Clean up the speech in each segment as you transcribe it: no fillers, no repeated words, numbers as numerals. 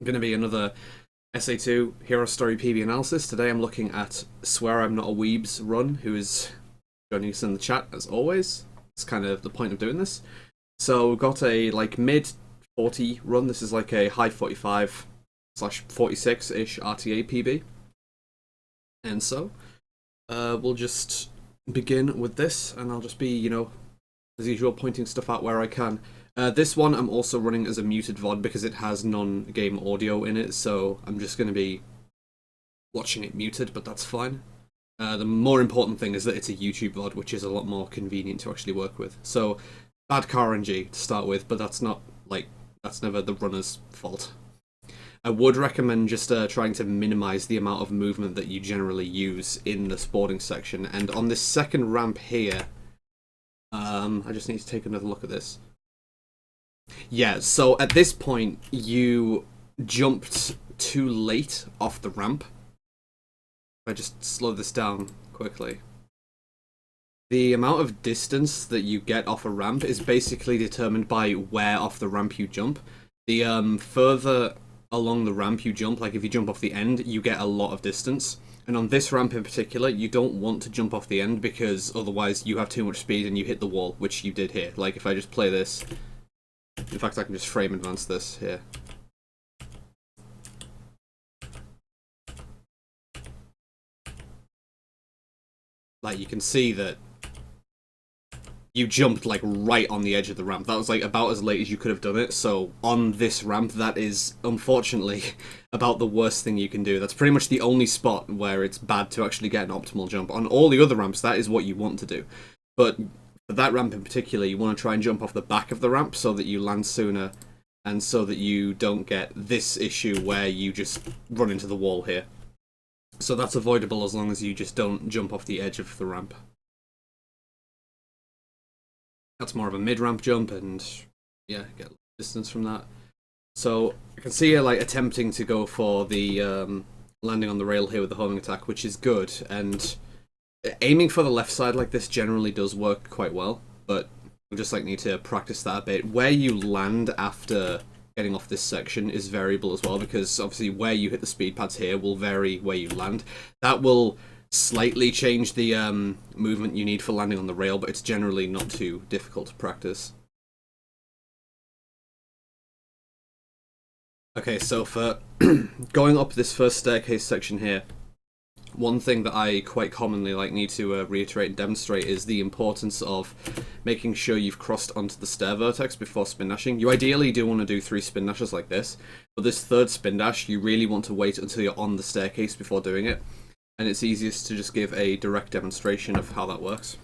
Going to be another SA2 Hero Story PB analysis. Today I'm looking at SwearImNotAWeeb's run, who is joining us in the chat as always. It's kind of the point of doing this. So we've got a mid 40 run. This is like a high 45/46-ish RTA PB. And so we'll just begin with this, and I'll just be, as usual, pointing stuff out where I can. This one I'm also running as a muted VOD because it has non-game audio in it, so I'm just going to be watching it muted, but that's fine. The more important thing is that it's a YouTube VOD, which is a lot more convenient to actually work with. So, bad car RNG to start with, but that's not, that's never the runner's fault. I would recommend just trying to minimize the amount of movement that you generally use in the sporting section, and on this second ramp here, I just need to take another look at this. Yeah, so at this point, you jumped too late off the ramp. If I just slow this down quickly. The amount of distance that you get off a ramp is basically determined by where off the ramp you jump. The further along the ramp you jump, like if you jump off the end, you get a lot of distance. And on this ramp in particular, you don't want to jump off the end because otherwise you have too much speed and you hit the wall, which you did here. Like if I just play this... In fact, I can just frame advance this here. Like, you can see that you jumped, right on the edge of the ramp. That was, about as late as you could have done it. So, on this ramp, that is, unfortunately, about the worst thing you can do. That's pretty much the only spot where it's bad to actually get an optimal jump. On all the other ramps, that is what you want to do. But... for that ramp in particular, you want to try and jump off the back of the ramp so that you land sooner, and so that you don't get this issue where you just run into the wall here. So that's avoidable as long as you just don't jump off the edge of the ramp. That's more of a mid-ramp jump, and yeah, get distance from that. So I can see you attempting to go for the landing on the rail here with the homing attack, which is good, and aiming for the left side like this generally does work quite well, but we'll just need to practice that a bit. Where you land after getting off this section is variable as well, because obviously where you hit the speed pads here will vary where you land. That will slightly change the movement you need for landing on the rail, but it's generally not too difficult to practice. Okay, so for going up this first staircase section here, one thing that I quite commonly need to reiterate and demonstrate is the importance of making sure you've crossed onto the stair vertex before spin dashing. You ideally do want to do 3 spin dashes like this, but this third spin dash, you really want to wait until you're on the staircase before doing it, and it's easiest to just give a direct demonstration of how that works.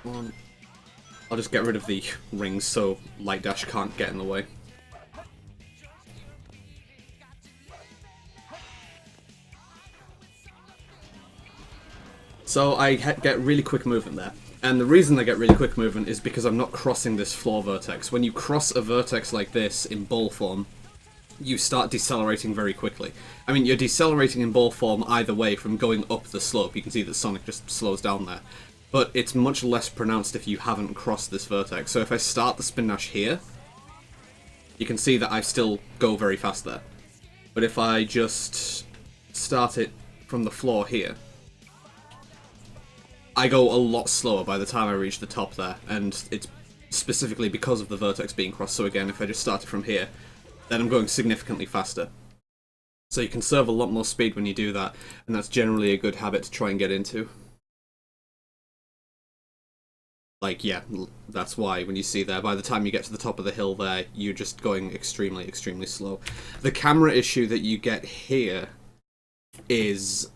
I'll just get rid of the rings so light dash can't get in the way. So I get really quick movement there. And the reason I get really quick movement is because I'm not crossing this floor vertex. When you cross a vertex like this in ball form, you start decelerating very quickly. I mean, you're decelerating in ball form either way from going up the slope. You can see that Sonic just slows down there. But it's much less pronounced if you haven't crossed this vertex. So if I start the spin dash here, you can see that I still go very fast there. But if I just start it from the floor here, I go a lot slower by the time I reach the top there, and it's specifically because of the vertex being crossed. So again, if I just start it from here, then I'm going significantly faster. So you conserve a lot more speed when you do that, and that's generally a good habit to try and get into. Yeah, that's why when you see there, by the time you get to the top of the hill there, you're just going extremely, extremely slow. The camera issue that you get here is,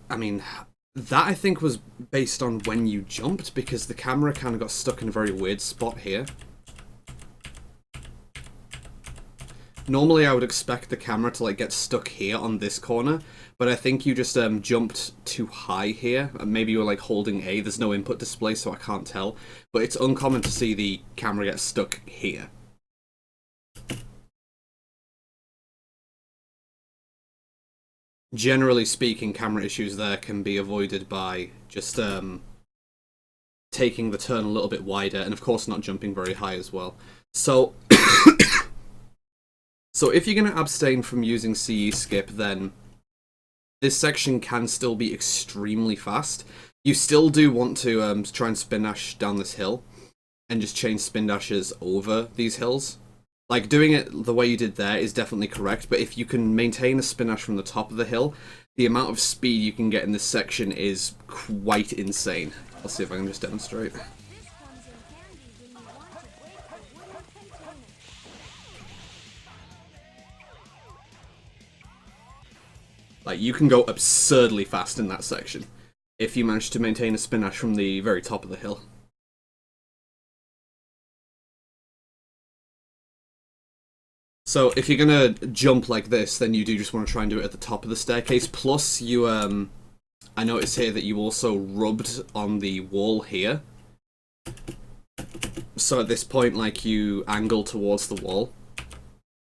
that I think was based on when you jumped, because the camera kind of got stuck in a very weird spot here. Normally I would expect the camera to get stuck here on this corner, but I think you just jumped too high here. Maybe you were holding A, there's no input display so I can't tell, but it's uncommon to see the camera get stuck here. Generally speaking, camera issues there can be avoided by just taking the turn a little bit wider, and of course not jumping very high as well. So So if you're going to abstain from using CE skip, then this section can still be extremely fast. You still do want to try and spin dash down this hill and just chain spin dashes over these hills. Like, doing it the way you did there is definitely correct, but if you can maintain a spin dash from the top of the hill, the amount of speed you can get in this section is quite insane. I'll see if I can just demonstrate. Like, you can go absurdly fast in that section if you manage to maintain a spin dash from the very top of the hill. So if you're gonna jump like this, then you do just want to try and do it at the top of the staircase. Plus, you I noticed here that you also rubbed on the wall here. So at this point, like, you angle towards the wall,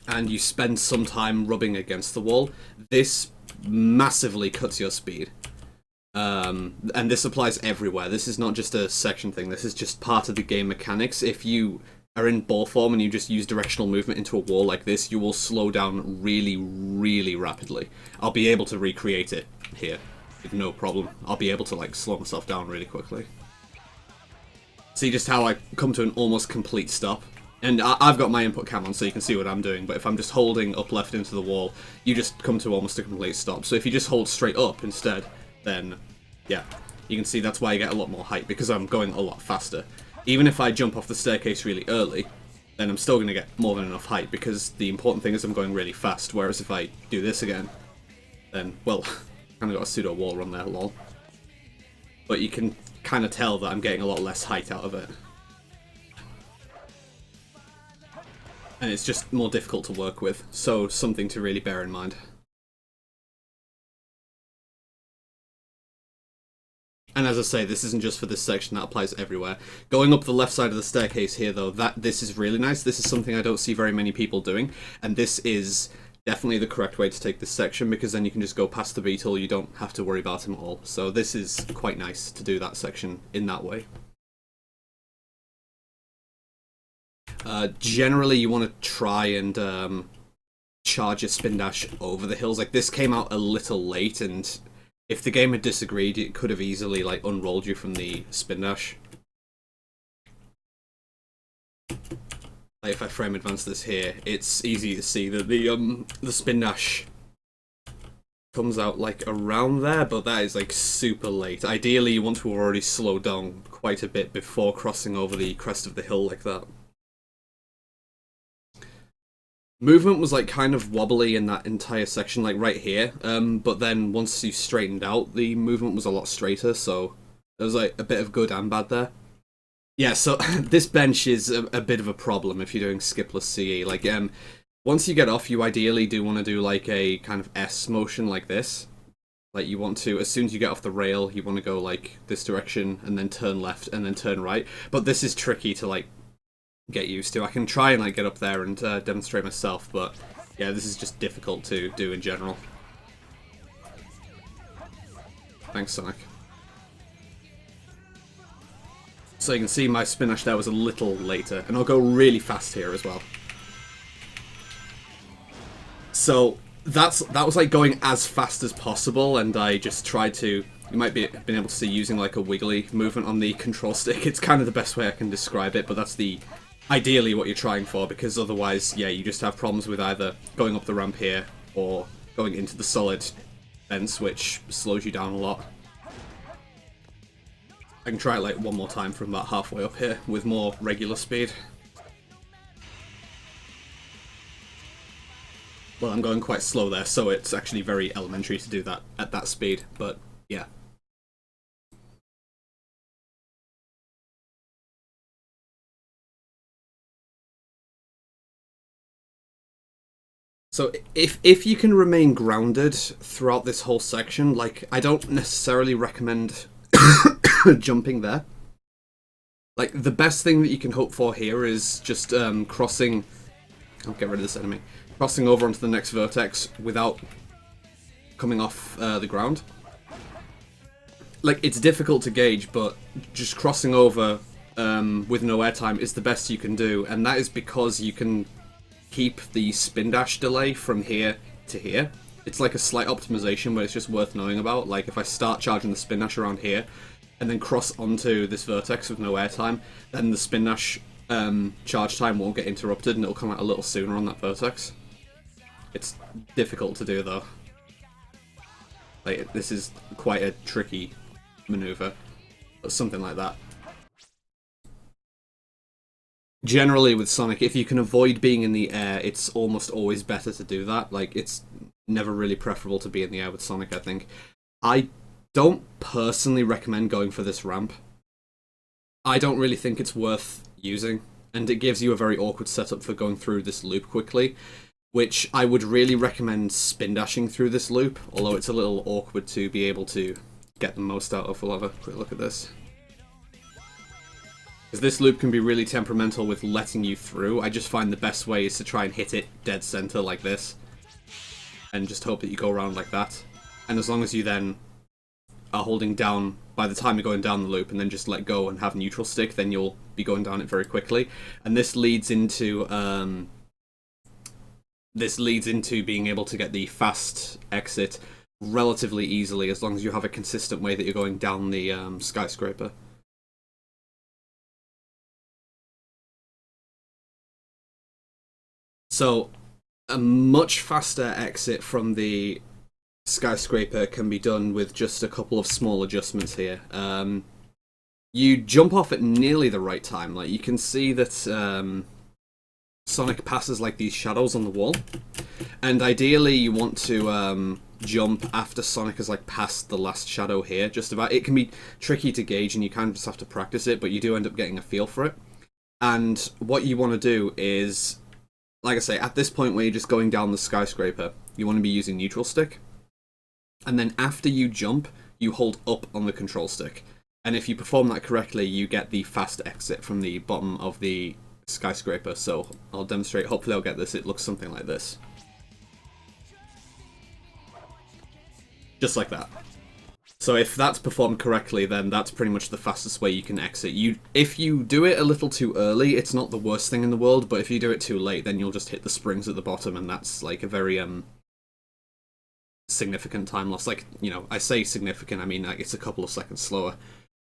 and you spend some time rubbing against the wall. This massively cuts your speed. And this applies everywhere. This is not just a section thing. This is just part of the game mechanics. If you are in ball form and you just use directional movement into a wall like this, you will slow down really, really rapidly. I'll be able to recreate it here with no problem. I'll be able to, like, slow myself down really quickly. See just how I come to an almost complete stop? And I've got my input cam on so you can see what I'm doing, but if I'm just holding up left into the wall, you just come to almost a complete stop. So if you just hold straight up instead, then, yeah, you can see that's why you get a lot more height, because I'm going a lot faster. Even if I jump off the staircase really early, then I'm still going to get more than enough height, because the important thing is I'm going really fast, whereas if I do this again, then, well, kind of got a pseudo wall run there, lol. But you can kind of tell that I'm getting a lot less height out of it. And it's just more difficult to work with, so something to really bear in mind. And as I say, this isn't just for this section, that applies everywhere. Going up the left side of the staircase here, though, this is really nice. This is something I don't see very many people doing, and this is definitely the correct way to take this section, because then you can just go past the beetle, you don't have to worry about him at all. So this is quite nice to do that section in that way. Generally, you want to try and charge a spin dash over the hills. Like, this came out a little late, and if the game had disagreed, it could have easily, like, unrolled you from the spin dash. Like, if I frame advance this here, it's easy to see that the spin dash comes out, like, around there, but that is, like, super late. Ideally, you want to have already slowed down quite a bit before crossing over the crest of the hill like that. Movement was, like, kind of wobbly in that entire section, like right here, but then once you straightened out, the movement was a lot straighter, so there was, like, a bit of good and bad there. Yeah, so this bench is a bit of a problem if you're doing skipless CE. Like, once you get off, you ideally do want to do, like, a kind of S motion like this. Like, you want to, as soon as you get off the rail, you want to go, like, this direction, and then turn left, and then turn right. But this is tricky to, like, get used to. I can try and, like, get up there and demonstrate myself, but yeah, this is just difficult to do in general. Thanks, Sonic. So you can see my spin dash there was a little later, and I'll go really fast here as well. So that was, like, going as fast as possible, and I just tried to, you might be been able to see, using, like, a wiggly movement on the control stick. It's kind of the best way I can describe it, but that's ideally what you're trying for, because otherwise, yeah, you just have problems with either going up the ramp here or going into the solid fence, which slows you down a lot. I can try it, like, one more time from about halfway up here with more regular speed. Well, I'm going quite slow there, so it's actually very elementary to do that at that speed, but yeah. So if you can remain grounded throughout this whole section, like, I don't necessarily recommend jumping there. Like, the best thing that you can hope for here is just crossing... I'll get rid of this enemy. Crossing over onto the next vertex without coming off the ground. Like, it's difficult to gauge, but just crossing over with no airtime is the best you can do, and that is because you can keep the spin dash delay from here to here. It's like a slight optimization, but it's just worth knowing about. Like, if I start charging the spin dash around here, and then cross onto this vertex with no airtime, then the spin dash charge time won't get interrupted, and it'll come out a little sooner on that vertex. It's difficult to do, though. Like, this is quite a tricky maneuver, but something like that. Generally with Sonic, if you can avoid being in the air, it's almost always better to do that. Like, it's never really preferable to be in the air with Sonic, I think. I don't personally recommend going for this ramp. I don't really think it's worth using, and it gives you a very awkward setup for going through this loop quickly, which I would really recommend spin dashing through this loop, although it's a little awkward to be able to get the most out of. We'll have a quick look at this. Because this loop can be really temperamental with letting you through. I just find the best way is to try and hit it dead center like this, and just hope that you go around like that. And as long as you then are holding down by the time you're going down the loop, and then just let go and have neutral stick, then you'll be going down it very quickly. And this leads into being able to get the fast exit relatively easily, as long as you have a consistent way that you're going down the skyscraper. So, a much faster exit from the skyscraper can be done with just a couple of small adjustments here. You jump off at nearly the right time. Like, you can see that Sonic passes like these shadows on the wall, and ideally you want to jump after Sonic has like passed the last shadow here. Just about. It can be tricky to gauge, and you kind of just have to practice it, but you do end up getting a feel for it. And what you want to do is, like I say, at this point where you're just going down the skyscraper, you want to be using neutral stick. And then after you jump, you hold up on the control stick. And if you perform that correctly, you get the fast exit from the bottom of the skyscraper. So I'll demonstrate, hopefully I'll get this. It looks something like this. Just like that. So if that's performed correctly, then that's pretty much the fastest way you can exit. If you do it a little too early, it's not the worst thing in the world, but if you do it too late, then you'll just hit the springs at the bottom, and that's like a very significant time loss. Like, you know, I say significant, I mean like it's a couple of seconds slower.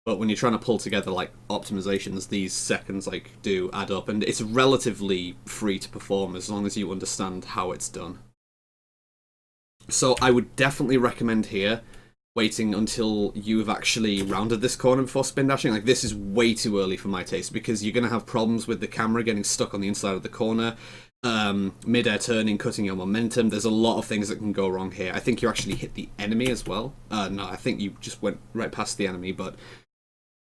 But when you're trying to pull together like optimizations, these seconds like do add up, and it's relatively free to perform as long as you understand how it's done. So I would definitely recommend here waiting until you've actually rounded this corner before spin dashing. Like, this is way too early for my taste, because you're going to have problems with the camera getting stuck on the inside of the corner, mid-air turning, cutting your momentum. There's a lot of things that can go wrong here. I think you actually hit the enemy as well. No, I think you just went right past the enemy, but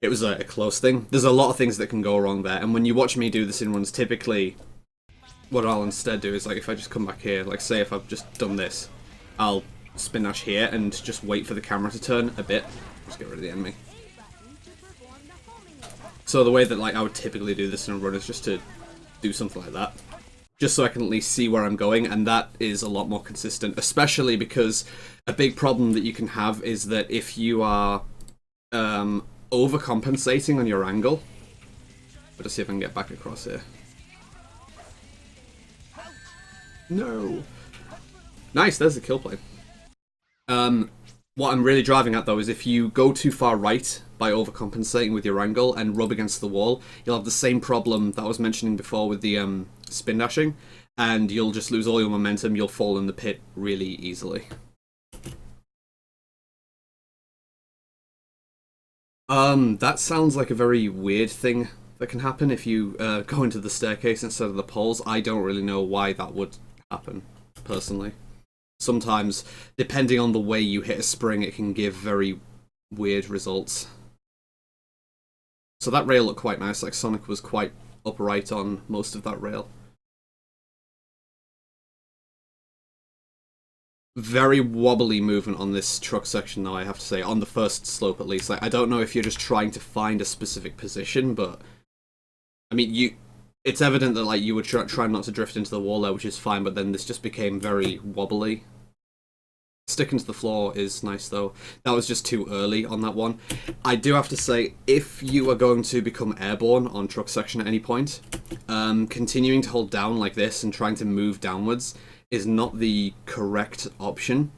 it was a close thing. There's a lot of things that can go wrong there, and when you watch me do this in runs, typically what I'll instead do is, like, if I just come back here, like say if I've just done this, I'll spin dash here and just wait for the camera to turn a bit. Just get rid of the enemy. So the way that like I would typically do this in a run is just to do something like that, just so I can at least see where I'm going, and that is a lot more consistent, especially because a big problem that you can have is that if you are overcompensating on your angle. Let's see if I can get back across here. No. Nice, there's the kill plane. What I'm really driving at, though, is if you go too far right by overcompensating with your angle and rub against the wall, you'll have the same problem that I was mentioning before with the spin dashing, and you'll just lose all your momentum, you'll fall in the pit really easily. That sounds like a very weird thing that can happen if you go into the staircase instead of the poles. I don't really know why that would happen, personally. Sometimes, depending on the way you hit a spring, it can give very weird results. So that rail looked quite nice, like Sonic was quite upright on most of that rail. Very wobbly movement on this truck section, though, I have to say, on the first slope at least. Like, I don't know if you're just trying to find a specific position, but I mean, it's evident that like you were trying not to drift into the wall there, which is fine, but then this just became very wobbly. Sticking to the floor is nice though. That was just too early on that one. I do have to say, if you are going to become airborne on truck section at any point, continuing to hold down like this and trying to move downwards is not the correct option.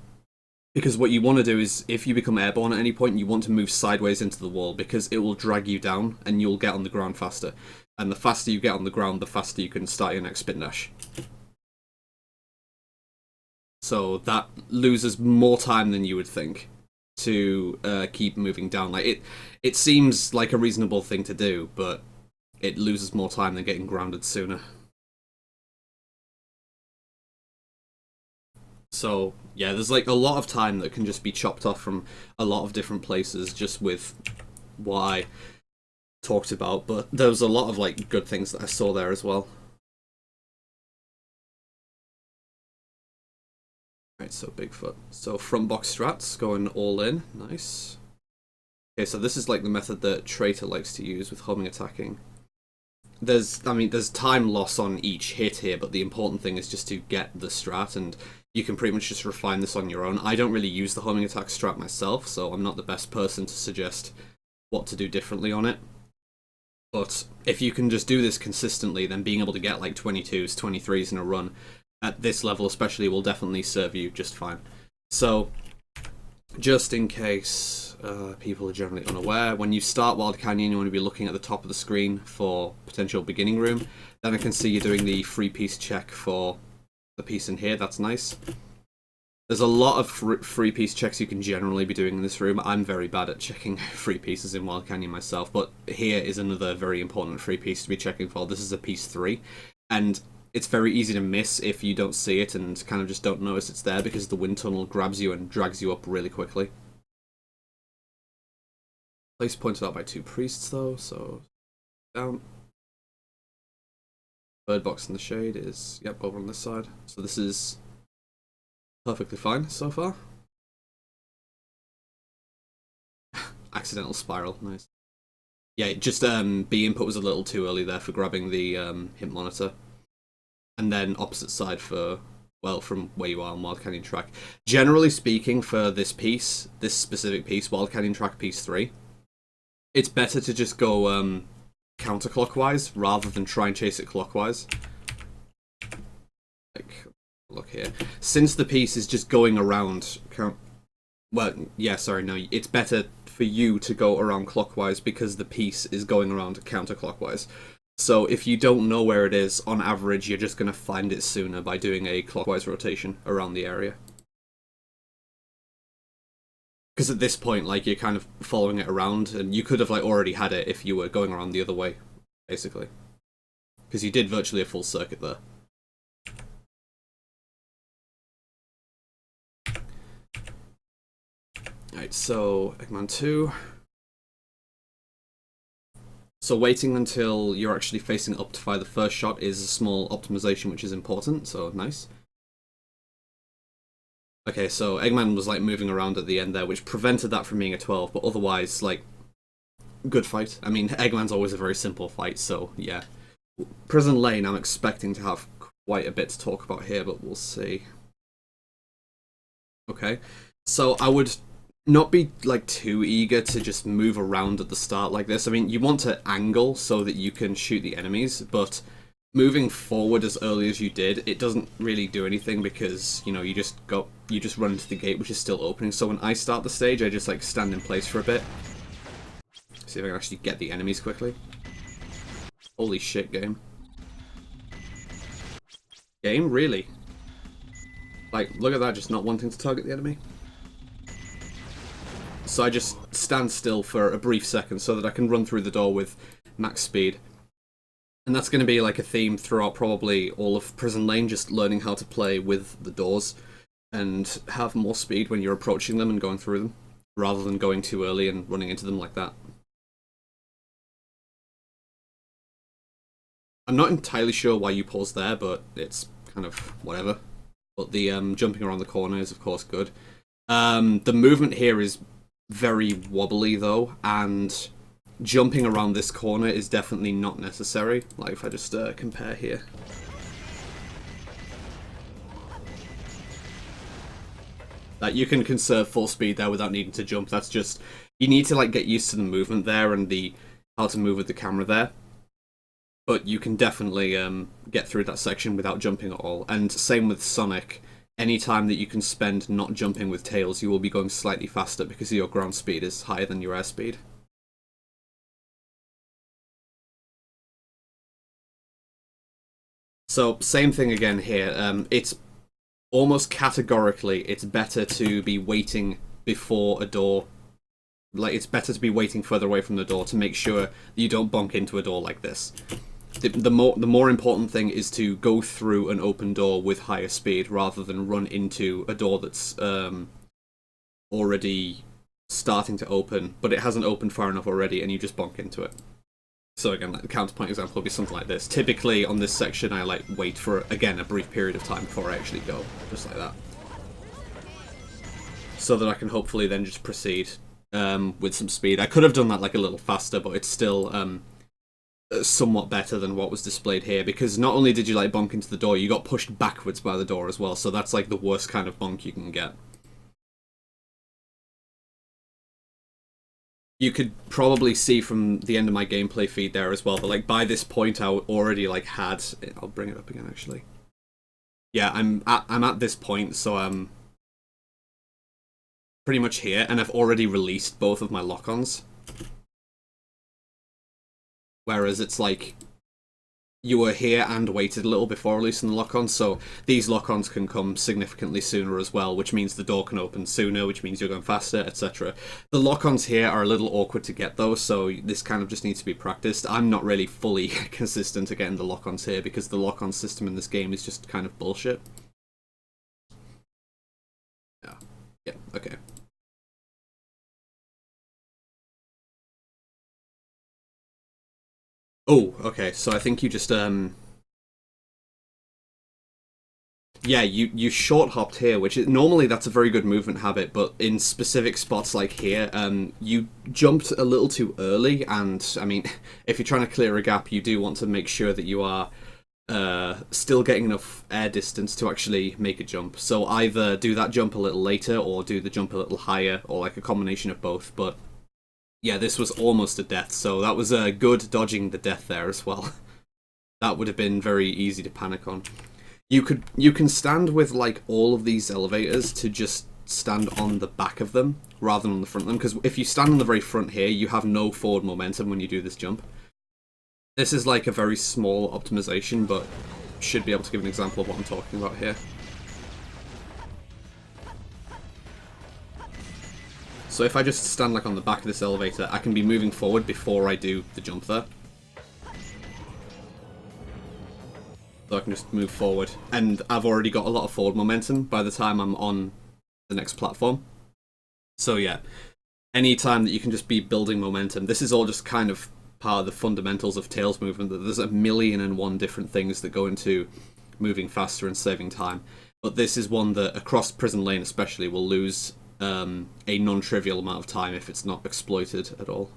Because what you want to do is, if you become airborne at any point, you want to move sideways into the wall, because it will drag you down and you'll get on the ground faster. And the faster you get on the ground, the faster you can start your next spin dash. So that loses more time than you would think to keep moving down. Like it seems like a reasonable thing to do, but it loses more time than getting grounded sooner. So yeah, there's like a lot of time that can just be chopped off from a lot of different places just with what I talked about. But there was a lot of like good things that I saw there as well. Right, so Bigfoot. So front box strats going all in, nice. Okay, so this is like the method that Traitor likes to use with homing attacking. There's time loss on each hit here, but the important thing is just to get the strat, and you can pretty much just refine this on your own. I don't really use the homing attack strat myself, so I'm not the best person to suggest what to do differently on it. But if you can just do this consistently, then being able to get like 22s, 23s in a run at this level especially will definitely serve you just fine. So, just in case people are generally unaware, when you start Wild Canyon, you want to be looking at the top of the screen for potential beginning room. Then I can see you're doing the free piece check for the piece in here, that's nice. There's a lot of free piece checks you can generally be doing in this room. I'm very bad at checking free pieces in Wild Canyon myself, but here is another very important free piece to be checking for. This is a piece 3, and it's very easy to miss if you don't see it and kind of just don't notice it's there, because the wind tunnel grabs you and drags you up really quickly. Place pointed out by 2 priests though, so down. Bird box in the shade is, yep, over on this side. So this is perfectly fine so far. Accidental spiral, nice. Yeah, just B input was a little too early there for grabbing the hint monitor. And then opposite side for, well, from where you are on Wild Canyon track. Generally speaking, for this piece, this specific piece, Wild Canyon track piece 3, it's better to just go counterclockwise rather than try and chase it clockwise. Like, look here. Since the piece is just going around, well, yeah, sorry, no, it's better for you to go around clockwise because the piece is going around counterclockwise. So if you don't know where it is, on average, you're just going to find it sooner by doing a clockwise rotation around the area. Because at this point, like, you're kind of following it around, and you could have like already had it if you were going around the other way, basically. Because you did virtually a full circuit there. Alright, so Eggman 2. So waiting until you're actually facing up to fire the first shot is a small optimization, which is important, so nice. Okay, so Eggman was like moving around at the end there, which prevented that from being a 12, but otherwise, like, good fight. I mean, Eggman's always a very simple fight, so yeah. Prison Lane, I'm expecting to have quite a bit to talk about here, but we'll see. Okay, so I would not be like too eager to just move around at the start like this. I mean, you want to angle so that you can shoot the enemies, but moving forward as early as you did, it doesn't really do anything because, you know, you just run into the gate, which is still opening. So when I start the stage, I just like stand in place for a bit. See if I can actually get the enemies quickly. Holy shit, game. Game? Really? Like, look at that, just not wanting to target the enemy. So I just stand still for a brief second so that I can run through the door with max speed. And that's going to be like a theme throughout probably all of Prison Lane, just learning how to play with the doors and have more speed when you're approaching them and going through them, rather than going too early and running into them like that. I'm not entirely sure why you paused there, but it's kind of whatever. But the jumping around the corner is of course good. The movement here is very wobbly though, and jumping around this corner is definitely not necessary. Like if I just compare here. That you can conserve full speed there without needing to jump. That's just, you need to like get used to the movement there and the how to move with the camera there. But you can definitely get through that section without jumping at all. And same with Sonic. Any time that you can spend not jumping with Tails, you will be going slightly faster because your ground speed is higher than your air speed. So, same thing again here. It's almost categorically, it's better to be waiting before a door. Like, it's better to be waiting further away from the door to make sure that you don't bonk into a door like this. The more important thing is to go through an open door with higher speed rather than run into a door that's already starting to open, but it hasn't opened far enough already and you just bonk into it. So again, like the counterpoint example would be something like this. Typically on this section I like wait for, again, a brief period of time before I actually go, just like that. So that I can hopefully then just proceed with some speed. I could have done that like a little faster, but it's still somewhat better than what was displayed here, because not only did you like bonk into the door, you got pushed backwards by the door as well, so that's like the worst kind of bonk you can get. You could probably see from the end of my gameplay feed there as well, but like by this point I already like had, I'll bring it up again actually. Yeah, I'm at this point, so I'm pretty much here, and I've already released both of my lock-ons. Whereas it's like, you were here and waited a little before releasing the lock-ons, so these lock-ons can come significantly sooner as well, which means the door can open sooner, which means you're going faster, etc. The lock-ons here are a little awkward to get though, so this kind of just needs to be practiced. I'm not really fully consistent at getting the lock-ons here, because the lock-on system in this game is just kind of bullshit. Yeah, okay. Oh, okay, so I think you just, yeah, you short-hopped here, which is, normally that's a very good movement habit, but in specific spots like here, you jumped a little too early, and, I mean, if you're trying to clear a gap, you do want to make sure that you are still getting enough air distance to actually make a jump. So either do that jump a little later, or do the jump a little higher, or like a combination of both, but yeah, this was almost a death, so that was good dodging the death there as well. That would have been very easy to panic on. You can stand with like all of these elevators to just stand on the back of them rather than on the front of them, because if you stand on the very front here, you have no forward momentum when you do this jump. This is like a very small optimization, but should be able to give an example of what I'm talking about here. So if I just stand like on the back of this elevator, I can be moving forward before I do the jump there. So I can just move forward. And I've already got a lot of forward momentum by the time I'm on the next platform. So yeah, any time that you can just be building momentum, this is all just kind of part of the fundamentals of Tails movement, that there's 1,000,001 different things that go into moving faster and saving time. But this is one that, across Prison Lane especially, will lose a non-trivial amount of time if it's not exploited at all.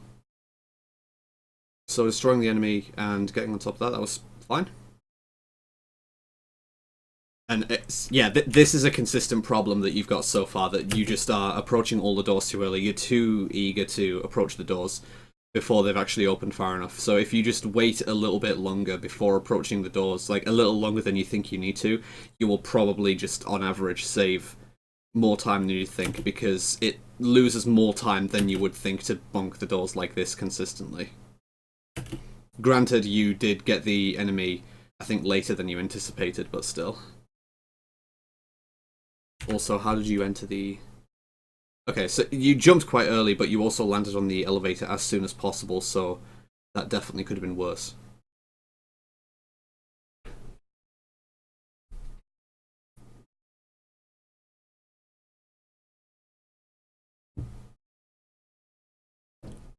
So destroying the enemy and getting on top of that was fine. And it's, yeah, this is a consistent problem that you've got so far, that you just are approaching all the doors too early. You're too eager to approach the doors before they've actually opened far enough. So if you just wait a little bit longer before approaching the doors, like a little longer than you think you need to, you will probably just, on average, save more time than you think, because it loses more time than you would think to bonk the doors like this consistently. Granted, you did get the enemy, I think, later than you anticipated, but still. Also, how did you enter the... Okay, so you jumped quite early, but you also landed on the elevator as soon as possible, so that definitely could have been worse.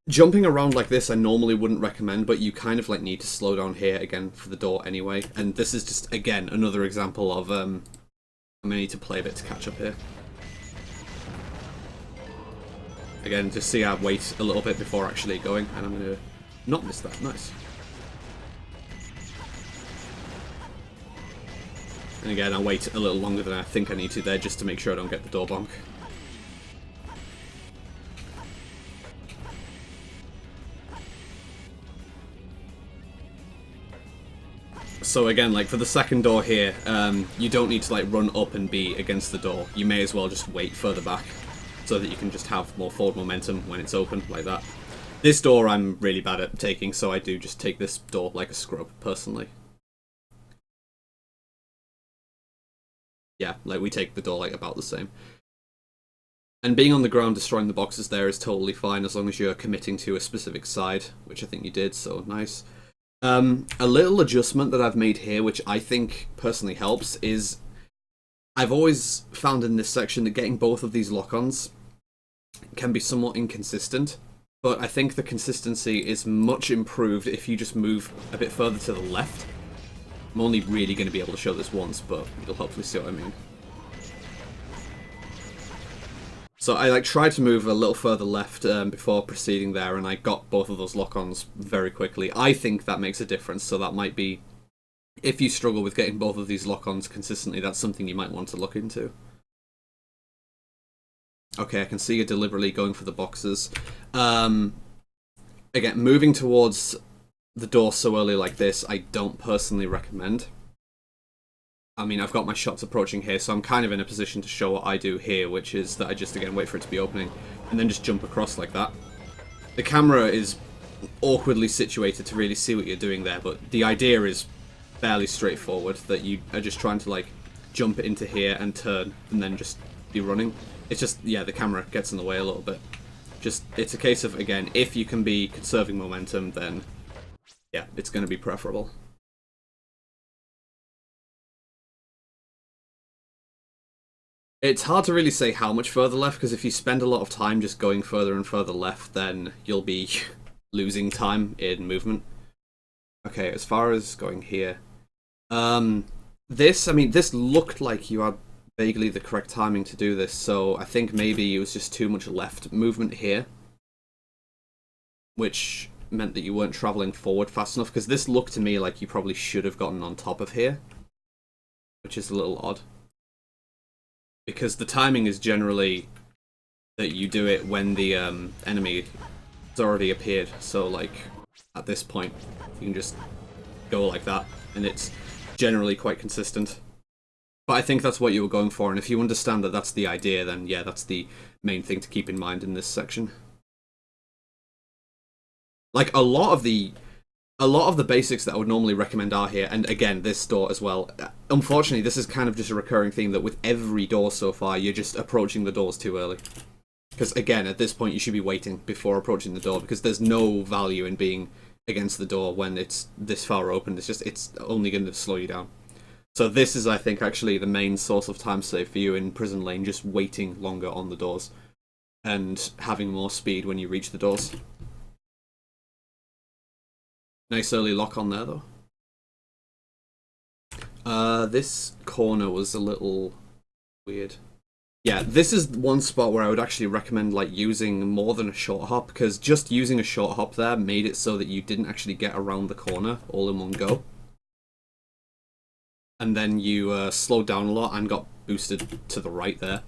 Jumping around like this I normally wouldn't recommend, but you kind of like need to slow down here again for the door anyway. And this is just, again, another example of I'm gonna need to play a bit to catch up here. Again, just see I wait a little bit before actually going, and I'm gonna not miss that. Nice. And again, I'll wait a little longer than I think I need to there, just to make sure I don't get the door bonk. So again, like for the second door here, you don't need to like run up and be against the door. You may as well just wait further back so that you can just have more forward momentum when it's open like that. This door I'm really bad at taking, so I do just take this door like a scrub, personally. Yeah, like we take the door like about the same. And being on the ground destroying the boxes there is totally fine as long as you're committing to a specific side, which I think you did, so nice. A little adjustment that I've made here, which I think personally helps, is I've always found in this section that getting both of these lock-ons can be somewhat inconsistent, but I think the consistency is much improved if you just move a bit further to the left. I'm only really going to be able to show this once, but you'll hopefully see what I mean. So I like tried to move a little further left before proceeding there, and I got both of those lock-ons very quickly. I think that makes a difference, so that might be, if you struggle with getting both of these lock-ons consistently, that's something you might want to look into. Okay, I can see you're deliberately going for the boxes. Again, moving towards the door so early like this, I don't personally recommend. I mean, I've got my shots approaching here, so I'm kind of in a position to show what I do here, which is that I just, again, wait for it to be opening, and then just jump across like that. The camera is awkwardly situated to really see what you're doing there, but the idea is fairly straightforward, that you are just trying to, like, jump into here and turn, and then just be running. It's just, yeah, the camera gets in the way a little bit. Just, it's a case of, again, if you can be conserving momentum, then, yeah, it's going to be preferable. It's hard to really say how much further left, because if you spend a lot of time just going further and further left, then you'll be losing time in movement. Okay, as far as going here. This looked like you had vaguely the correct timing to do this, so I think maybe it was just too much left movement here, which meant that you weren't traveling forward fast enough, because this looked to me like you probably should have gotten on top of here, which is a little odd. Because the timing is generally that you do it when the enemy has already appeared. So, like, at this point, you can just go like that, and it's generally quite consistent. But I think that's what you were going for, and if you understand that that's the idea, then yeah, that's the main thing to keep in mind in this section. Like, a lot of the basics that I would normally recommend are here, and again, this door as well. Unfortunately, this is kind of just a recurring theme that with every door so far, you're just approaching the doors too early. Because again, at this point, you should be waiting before approaching the door, because there's no value in being against the door when it's this far open. It's only going to slow you down. So this is, I think, actually the main source of time save for you in Prison Lane, just waiting longer on the doors, and having more speed when you reach the doors. Nice early lock on there, though. This corner was a little weird. Yeah, this is one spot where I would actually recommend like using more than a short hop, because just using a short hop there made it so that you didn't actually get around the corner all in one go. And then you slowed down a lot and got boosted to the right there.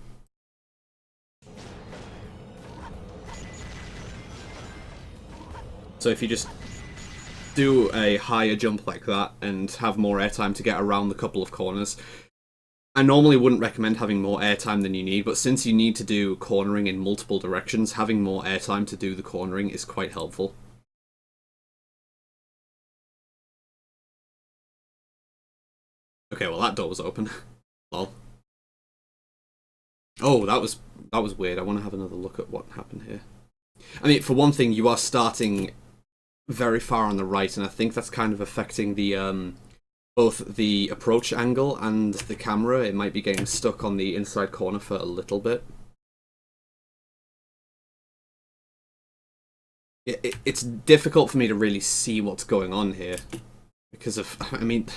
So if you just do a higher jump like that and have more airtime to get around the couple of corners. I normally wouldn't recommend having more airtime than you need, but since you need to do cornering in multiple directions, having more airtime to do the cornering is quite helpful. Okay, well that door was open. Lol. Oh, that was weird. I want to have another look at what happened here. I mean, for one thing, you are starting very far on the right, and I think that's kind of affecting the both the approach angle and the camera. It might be getting stuck on the inside corner for a little bit. It's difficult for me to really see what's going on here because of, I mean,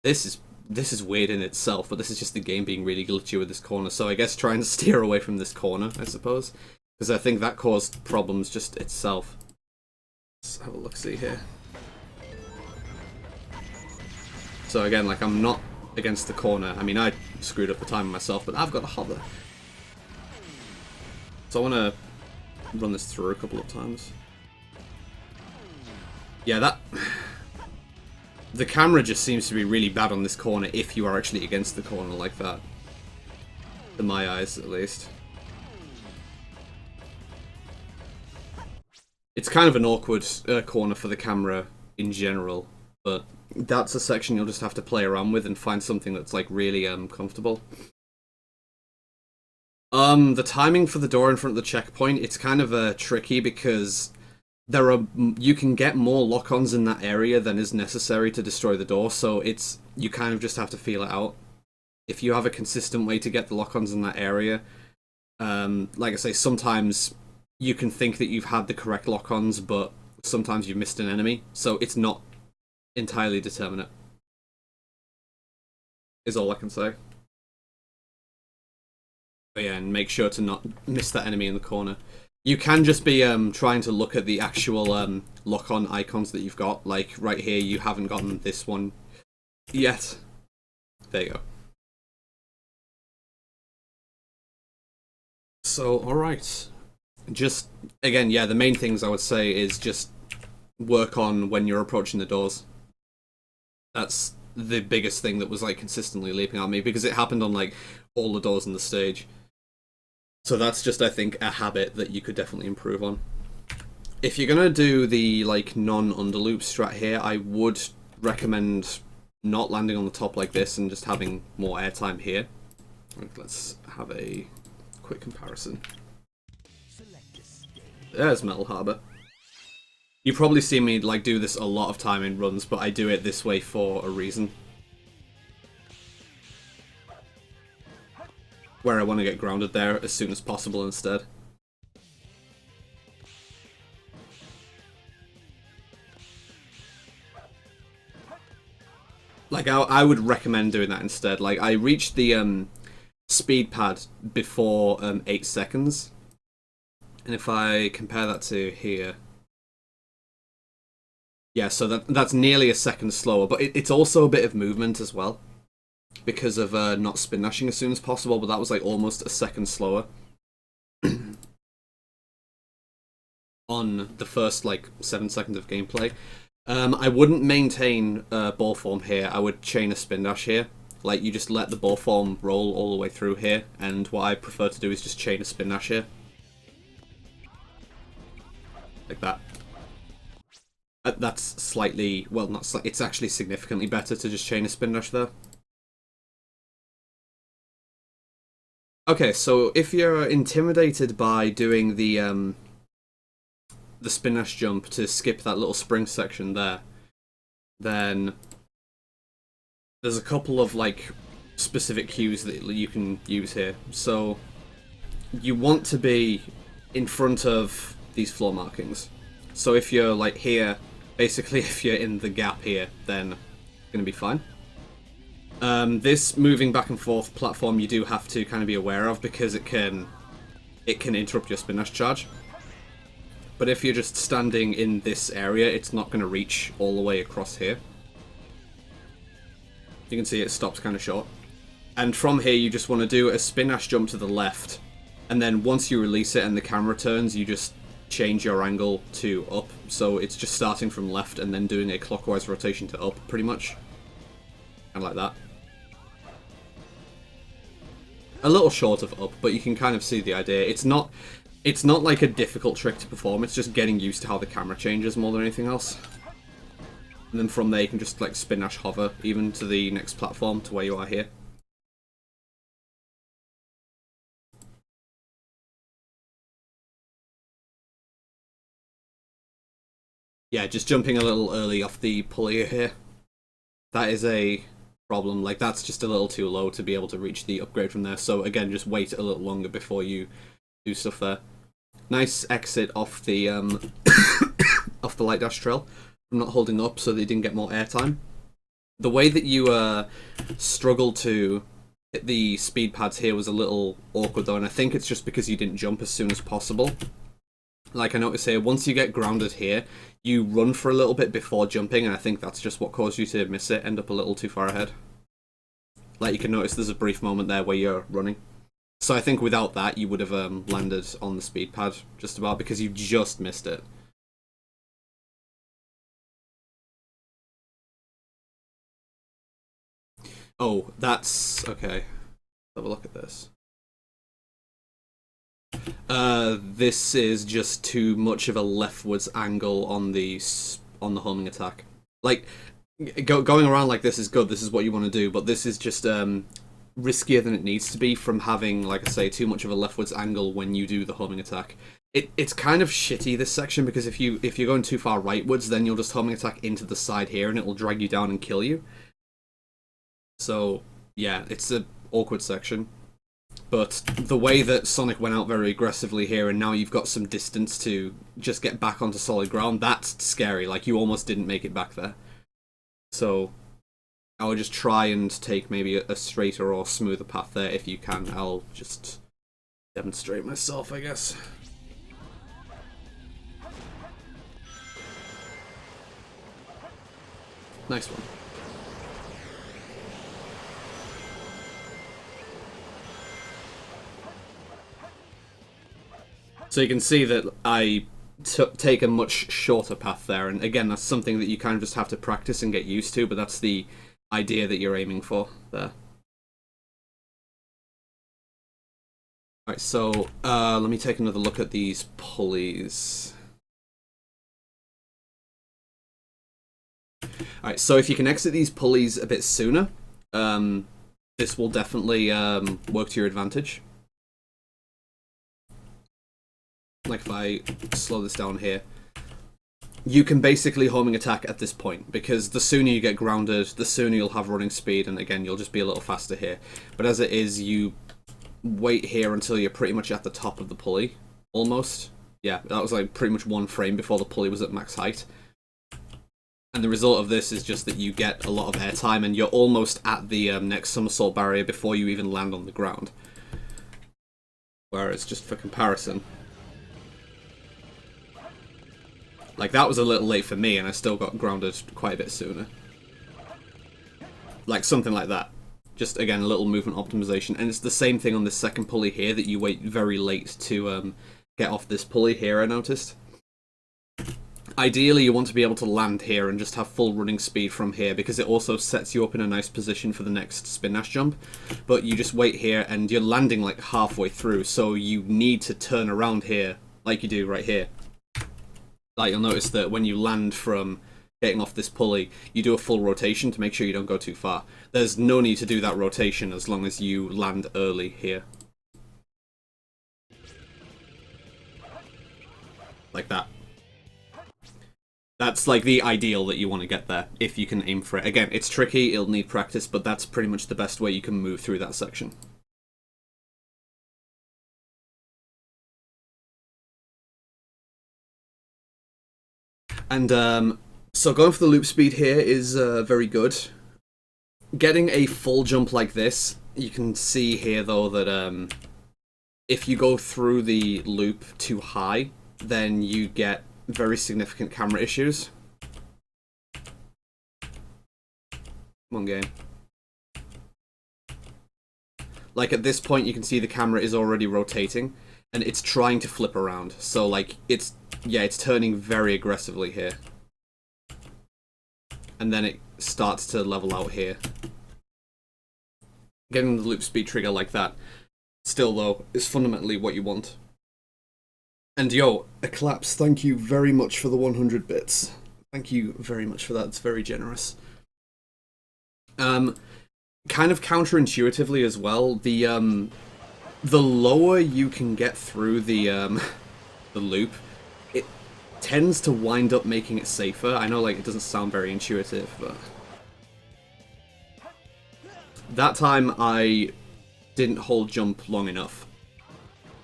this is weird in itself, but this is just the game being really glitchy with this corner. So I guess trying to steer away from this corner, I suppose, because I think that caused problems just itself. Let's have a look-see here. So again, like, I'm not against the corner. I mean, I screwed up the timing myself, but I've got a hover. So I want to run this through a couple of times. Yeah, The camera just seems to be really bad on this corner if you are actually against the corner like that. In my eyes, at least. It's kind of an awkward corner for the camera in general, but that's a section you'll just have to play around with and find something that's like really comfortable. The timing for the door in front of the checkpoint, it's kind of tricky because you can get more lock-ons in that area than is necessary to destroy the door, so you kind of just have to feel it out. If you have a consistent way to get the lock-ons in that area, like I say, sometimes you can think that you've had the correct lock-ons, but sometimes you've missed an enemy, so it's not entirely determinate, is all I can say. But yeah, and make sure to not miss that enemy in the corner. You can just be trying to look at the actual lock-on icons that you've got. Like, right here, you haven't gotten this one yet. There you go. So, alright. Just, again, yeah, the main things I would say is just work on when you're approaching the doors. That's the biggest thing that was, like, consistently leaping at me, because it happened on, like, all the doors in the stage. So that's just, I think, a habit that you could definitely improve on. If you're gonna do the, like, non-underloop strat here, I would recommend not landing on the top like this and just having more airtime here. Let's have a quick comparison. There's Metal Harbor. You probably see me like do this a lot of time in runs, but I do it this way for a reason. Where I want to get grounded there as soon as possible instead. Like, I would recommend doing that instead. Like, I reached the speed pad before 8 seconds. And if I compare that to here... Yeah, so that's nearly a second slower, but it's also a bit of movement as well. Because of not spin dashing as soon as possible, but that was like almost a second slower. On the first like 7 seconds of gameplay. I wouldn't maintain ball form here, I would chain a spin dash here. Like, you just let the ball form roll all the way through here, and what I prefer to do is just chain a spin dash here. Like that. That's slightly, well, not slightly, it's actually significantly better to just chain a spin dash there. Okay, so if you're intimidated by doing the spin dash jump to skip that little spring section there, then there's a couple of like specific cues that you can use here. So you want to be in front of these floor markings. So if you're like here, basically if you're in the gap here, then it's gonna be fine. This moving back and forth platform you do have to kind of be aware of because it can interrupt your spin dash charge. But if you're just standing in this area, it's not going to reach all the way across here. You can see it stops kind of short. And from here you just want to do a spin dash jump to the left, and then once you release it and the camera turns, you just change your angle to up. So it's just starting from left and then doing a clockwise rotation to up, pretty much. Kind of like that. A little short of up, but you can kind of see the idea. It's not like a difficult trick to perform, it's just getting used to how the camera changes more than anything else. And then from there you can just like spin dash hover even to the next platform to where you are here. Yeah, just jumping a little early off the pulley here. That is a problem. Like, that's just a little too low to be able to reach the upgrade from there. So again, just wait a little longer before you do stuff there. Nice exit off the off the light dash trail from not holding up so that you didn't get more airtime. The way that you struggled to hit the speed pads here was a little awkward though, and I think it's just because you didn't jump as soon as possible. Like I noticed here, once you get grounded here, you run for a little bit before jumping, and I think that's just what caused you to miss it, end up a little too far ahead. Like you can notice there's a brief moment there where you're running. So I think without that, you would have landed on the speed pad just about, because you just missed it. Oh, that's okay. Have a look at this. This is just too much of a leftwards angle on the homing attack. Like, going around like this is good. This is what you want to do, but this is just riskier than it needs to be from having, like I say, too much of a leftwards angle when you do the homing attack. It's kind of shitty, this section, because if you're going too far rightwards, then you'll just homing attack into the side here, and it will drag you down and kill you. So yeah, it's an awkward section. But the way that Sonic went out very aggressively here, and now you've got some distance to just get back onto solid ground, that's scary. Like, you almost didn't make it back there. So I would just try and take maybe a straighter or smoother path there if you can. I'll just demonstrate myself, I guess. Nice one. So you can see that I take a much shorter path there, and again, that's something that you kind of just have to practice and get used to, but that's the idea that you're aiming for there. Alright, so let me take another look at these pulleys. Alright, so if you can exit these pulleys a bit sooner, this will definitely work to your advantage. Like if I slow this down here, you can basically homing attack at this point, because the sooner you get grounded, the sooner you'll have running speed, and again, you'll just be a little faster here. But as it is, you wait here until you're pretty much at the top of the pulley, almost. Yeah, that was like pretty much one frame before the pulley was at max height. And the result of this is just that you get a lot of airtime, and you're almost at the next somersault barrier before you even land on the ground. Whereas, just for comparison, like, that was a little late for me, and I still got grounded quite a bit sooner. Like, something like that. Just, again, a little movement optimization. And it's the same thing on this second pulley here, that you wait very late to get off this pulley here, I noticed. Ideally, you want to be able to land here and just have full running speed from here, because it also sets you up in a nice position for the next spin dash jump. But you just wait here, and you're landing, like, halfway through, so you need to turn around here, like you do right here. Like, you'll notice that when you land from getting off this pulley, you do a full rotation to make sure you don't go too far. There's no need to do that rotation as long as you land early here. Like that. That's like the ideal that you want to get there, if you can aim for it. Again, it's tricky, it'll need practice, but that's pretty much the best way you can move through that section. And so going for the loop speed here is very good. Getting a full jump like this, you can see here though that if you go through the loop too high, then you get very significant camera issues. Come on, game. Like, at this point you can see the camera is already rotating, and it's trying to flip around. So like, it's turning very aggressively here. And then it starts to level out here. Getting the loop speed trigger like that, still though, is fundamentally what you want. And yo, Eclipse, thank you very much for the 100 bits. Thank you very much for that, it's very generous. Kind of counterintuitively as well, the lower you can get through the loop, it tends to wind up making it safer. I know, like, it doesn't sound very intuitive, but that time I didn't hold jump long enough.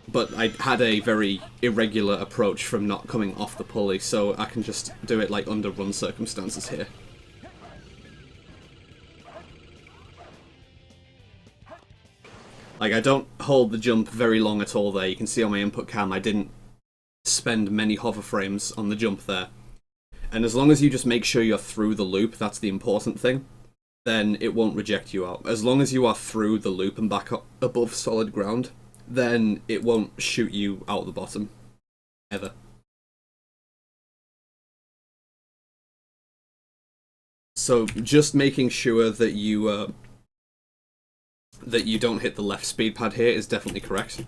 But I had a very irregular approach from not coming off the pulley, so I can just do it like under run circumstances here. Like, I don't hold the jump very long at all there. You can see on my input cam I didn't spend many hover frames on the jump there. And as long as you just make sure you're through the loop, that's the important thing, then it won't reject you out. As long as you are through the loop and back up above solid ground, then it won't shoot you out the bottom. Ever. So just making sure that you that you don't hit the left speed pad here is definitely correct.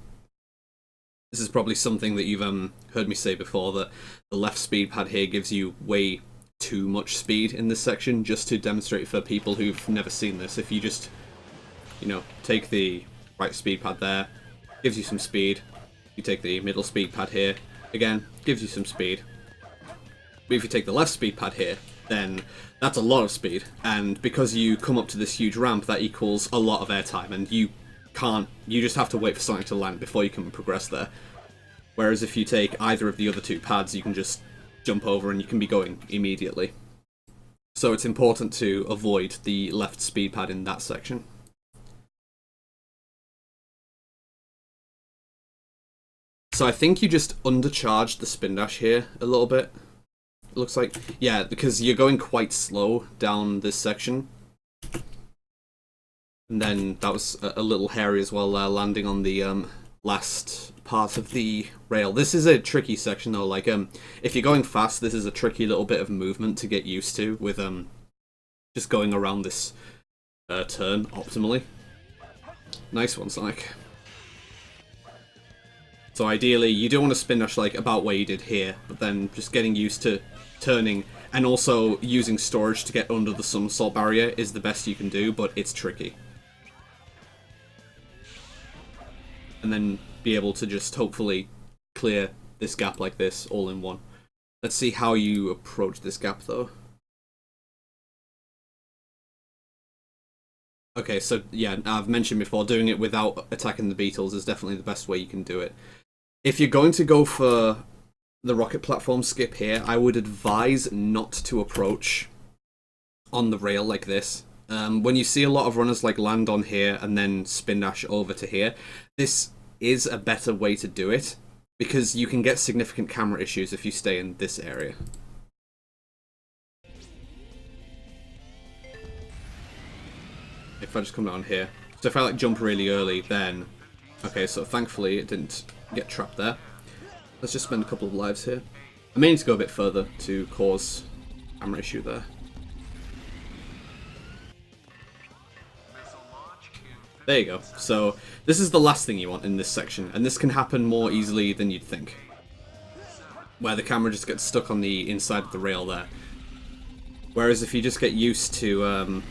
This is probably something that you've heard me say before, that the left speed pad here gives you way too much speed in this section. Just to demonstrate for people who've never seen this, if you just, you know, take the right speed pad there, gives you some speed. You take the middle speed pad here, again, gives you some speed. But if you take the left speed pad here, then that's a lot of speed, and because you come up to this huge ramp, that equals a lot of airtime, and you just have to wait for something to land before you can progress there. Whereas if you take either of the other two pads, you can just jump over and you can be going immediately. So it's important to avoid the left speed pad in that section. So I think you just undercharged the spin dash here a little bit. It looks like, yeah, because you're going quite slow down this section. And then that was a little hairy as well, landing on the last part of the rail. This is a tricky section though, like if you're going fast, this is a tricky little bit of movement to get used to with just going around this turn optimally. Nice one, Sonic. So ideally, you don't want to spin dash like about where you did here, but then just getting used to turning and also using storage to get under the somersault barrier is the best you can do, but it's tricky. And then be able to just hopefully clear this gap like this all in one. Let's see how you approach this gap though. Okay, so yeah, I've mentioned before, doing it without attacking the beetles is definitely the best way you can do it. If you're going to go for the rocket platform skip here, I would advise not to approach on the rail like this. When you see a lot of runners like land on here and then spin dash over to here, this is a better way to do it, because you can get significant camera issues if you stay in this area. If I just come down here. So if I like jump really early, then... Okay, so thankfully it didn't get trapped there. Let's just spend a couple of lives here. I may need to go a bit further to cause camera issue there. There you go. So this is the last thing you want in this section, and this can happen more easily than you'd think, where the camera just gets stuck on the inside of the rail there. Whereas if you just get used to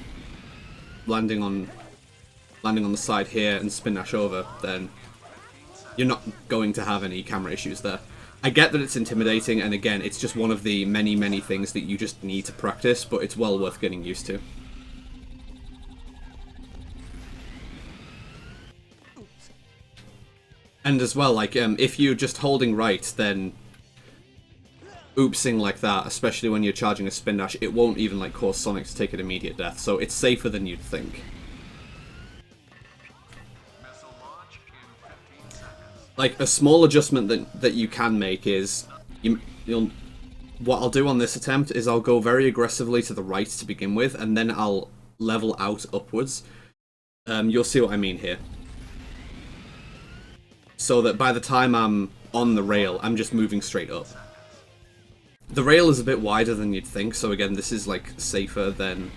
landing on the side here and spin dash over, then you're not going to have any camera issues there. I get that it's intimidating, and again, it's just one of the many, many things that you just need to practice, but it's well worth getting used to. And as well, like, if you're just holding right, then oopsing like that, especially when you're charging a spin dash, it won't even, like, cause Sonic to take an immediate death, so it's safer than you'd think. Like, a small adjustment that you can make is, what I'll do on this attempt is I'll go very aggressively to the right to begin with, and then I'll level out upwards. You'll see what I mean here. So that by the time I'm on the rail, I'm just moving straight up. The rail is a bit wider than you'd think, so again, this is like safer than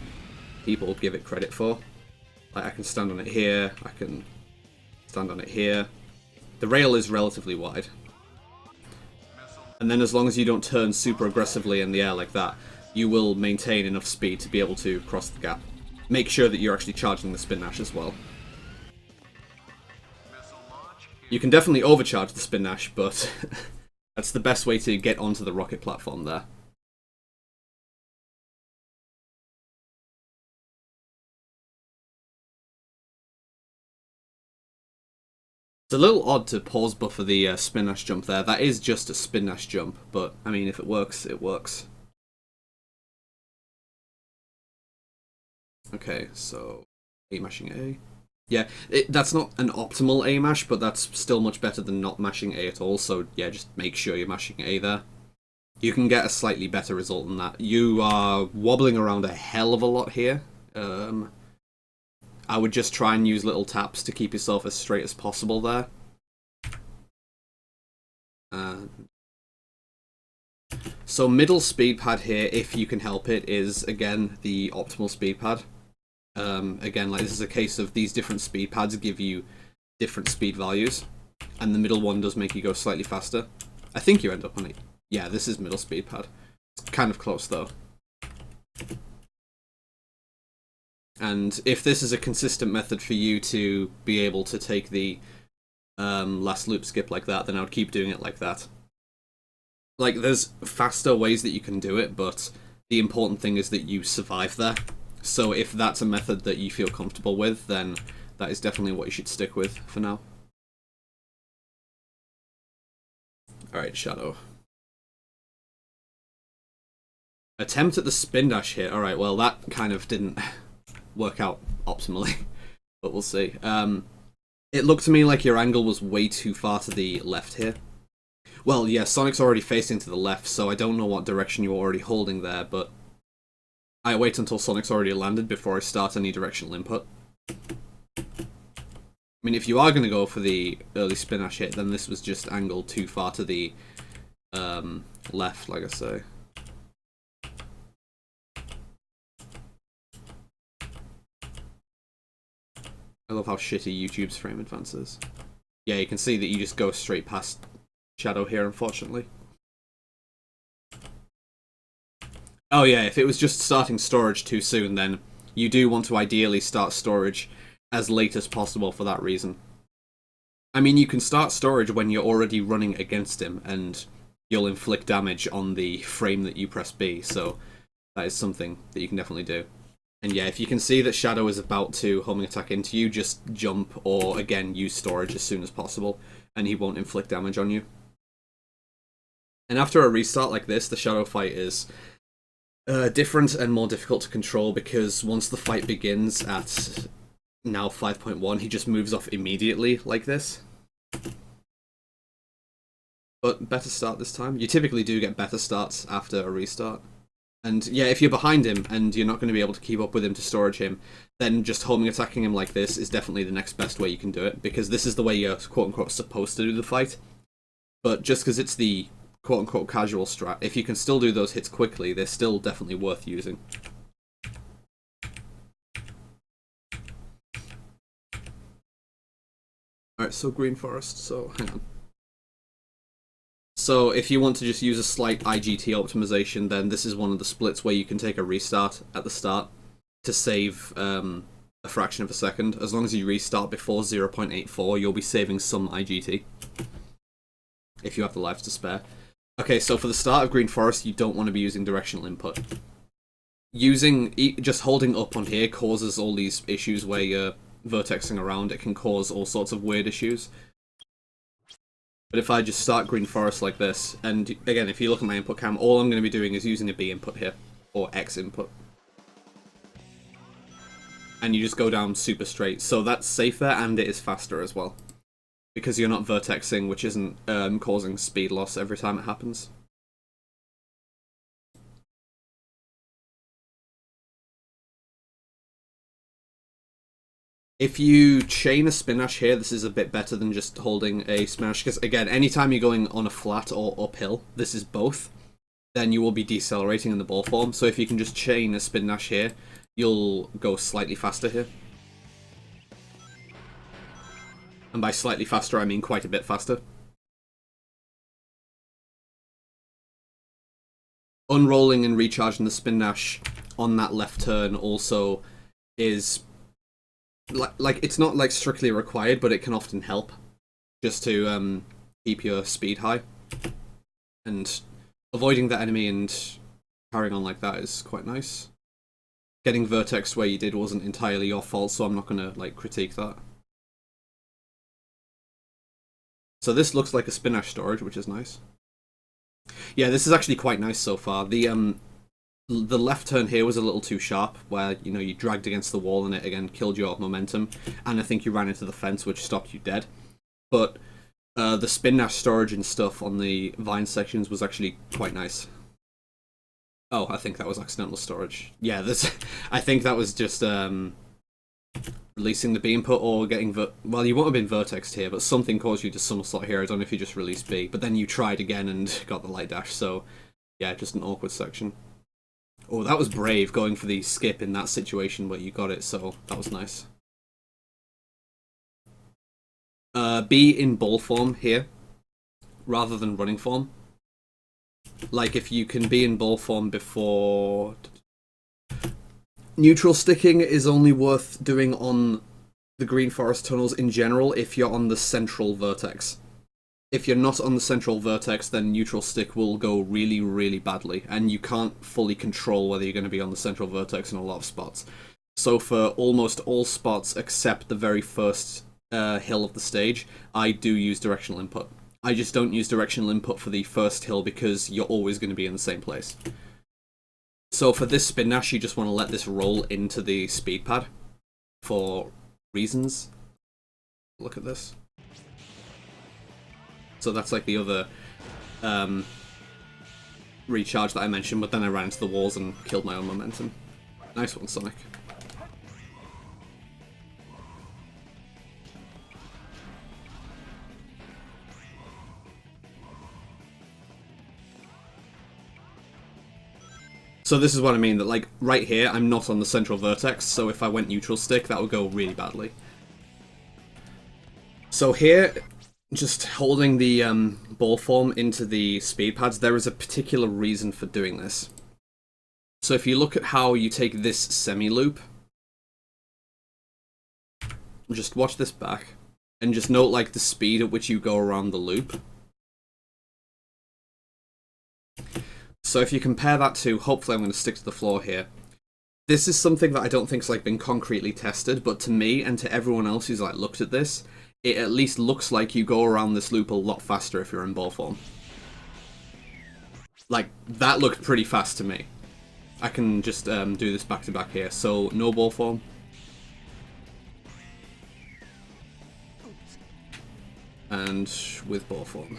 people give it credit for. Like, I can stand on it here, I can stand on it here. The rail is relatively wide. And then as long as you don't turn super aggressively in the air like that, you will maintain enough speed to be able to cross the gap. Make sure that you're actually charging the spin dash as well. You can definitely overcharge the spin dash, but that's the best way to get onto the rocket platform there. It's a little odd to pause buffer the spin dash jump there. That is just a spin dash jump, but I mean, if it works, it works. Okay, so A mashing A. Yeah, that's not an optimal A mash, but that's still much better than not mashing A at all, so yeah, just make sure you're mashing A there. You can get a slightly better result than that. You are wobbling around a hell of a lot here. I would just try and use little taps to keep yourself as straight as possible there. So middle speed pad here, if you can help it, is again the optimal speed pad. Again, like this is a case of these different speed pads give you different speed values, and the middle one does make you go slightly faster. I think you end up on it. Yeah, this is middle speed pad. It's kind of close though. And if this is a consistent method for you to be able to take the last loop skip like that, then I would keep doing it like that. Like, there's faster ways that you can do it, but the important thing is that you survive there. So if that's a method that you feel comfortable with, then that is definitely what you should stick with for now. Alright, Shadow. Attempt at the spin dash here. Alright, well that kind of didn't work out optimally, but we'll see. It looked to me like your angle was way too far to the left here. Well, yeah, Sonic's already facing to the left, so I don't know what direction you're already holding there, but I wait until Sonic's already landed before I start any directional input. I mean, if you are going to go for the early spin dash hit, then this was just angled too far to the left, like I say. I love how shitty YouTube's frame advance is. Yeah, you can see that you just go straight past Shadow here, unfortunately. Oh yeah, if it was just starting storage too soon, then you do want to ideally start storage as late as possible for that reason. I mean, you can start storage when you're already running against him, and you'll inflict damage on the frame that you press B, so that is something that you can definitely do. And yeah, if you can see that Shadow is about to homing attack into you, just jump or, again, use storage as soon as possible, and he won't inflict damage on you. And after a restart like this, the Shadow fight is different and more difficult to control, because once the fight begins at now 5.1, he just moves off immediately like this. But better start this time. You typically do get better starts after a restart. And yeah, if you're behind him and you're not going to be able to keep up with him to storage him, then just homing attacking him like this is definitely the next best way you can do it, because this is the way you're quote-unquote supposed to do the fight. But just because it's the quote-unquote casual strat, if you can still do those hits quickly, they're still definitely worth using. Alright, so Green Forest, so hang on. So if you want to just use a slight IGT optimization, then this is one of the splits where you can take a restart at the start to save a fraction of a second. As long as you restart before 0.84, you'll be saving some IGT, if you have the lives to spare. Okay, so for the start of Green Forest, you don't want to be using directional input. Just holding up on here causes all these issues where you're vertexing around. It can cause all sorts of weird issues. But if I just start Green Forest like this, and again, if you look at my input cam, all I'm going to be doing is using a B input here, or X input. And you just go down super straight, so that's safer and it is faster as well. Because you're not vertexing, which isn't causing speed loss every time it happens. If you chain a spin dash here, this is a bit better than just holding a spin dash, because again, anytime you're going on a flat or uphill, this is both, then you will be decelerating in the ball form. So if you can just chain a spin dash here, you'll go slightly faster here. And by slightly faster, I mean quite a bit faster. Unrolling and recharging the spin dash on that left turn also is like it's not like strictly required, but it can often help just to keep your speed high. And avoiding that enemy and carrying on like that is quite nice. Getting vertex where you did wasn't entirely your fault, so I'm not gonna like critique that. So this looks like a spin dash storage, which is nice. Yeah, this is actually quite nice so far. The left turn here was a little too sharp, where, you know, you dragged against the wall and it again killed your momentum, and I think you ran into the fence, which stopped you dead. But the spin dash storage and stuff on the vine sections was actually quite nice. Oh, I think that was accidental storage. Yeah, I think that was just releasing the B input or getting well, you won't have been vertexed here, but something caused you to somersault here. I don't know if you just released B, but then you tried again and got the light dash, so yeah, just an awkward section. Oh, that was brave going for the skip in that situation, but you got it, so that was nice. Be in ball form here, rather than running form. Like, if you can be in ball form before... Neutral sticking is only worth doing on the Green Forest tunnels in general if you're on the central vertex. If you're not on the central vertex, then neutral stick will go really, really badly, and you can't fully control whether you're going to be on the central vertex in a lot of spots. So for almost all spots except the very first hill of the stage, I do use directional input. I just don't use directional input for the first hill because you're always going to be in the same place. So for this spin dash, you just want to let this roll into the speed pad for reasons. Look at this. So that's like the other recharge that I mentioned, but then I ran into the walls and killed my own momentum. Nice one, Sonic. So this is what I mean, that like right here, I'm not on the central vertex, so if I went neutral stick, that would go really badly. So here, just holding the ball form into the speed pads, there is a particular reason for doing this. So if you look at how you take this semi-loop, just watch this back, and just note like the speed at which you go around the loop. So if you compare that to, hopefully I'm going to stick to the floor here, this is something that I don't think's like been concretely tested, but to me and to everyone else who's like looked at this, it at least looks like you go around this loop a lot faster if you're in ball form. Like, that looked pretty fast to me. I can just do this back to back here. So, no ball form. And with ball form.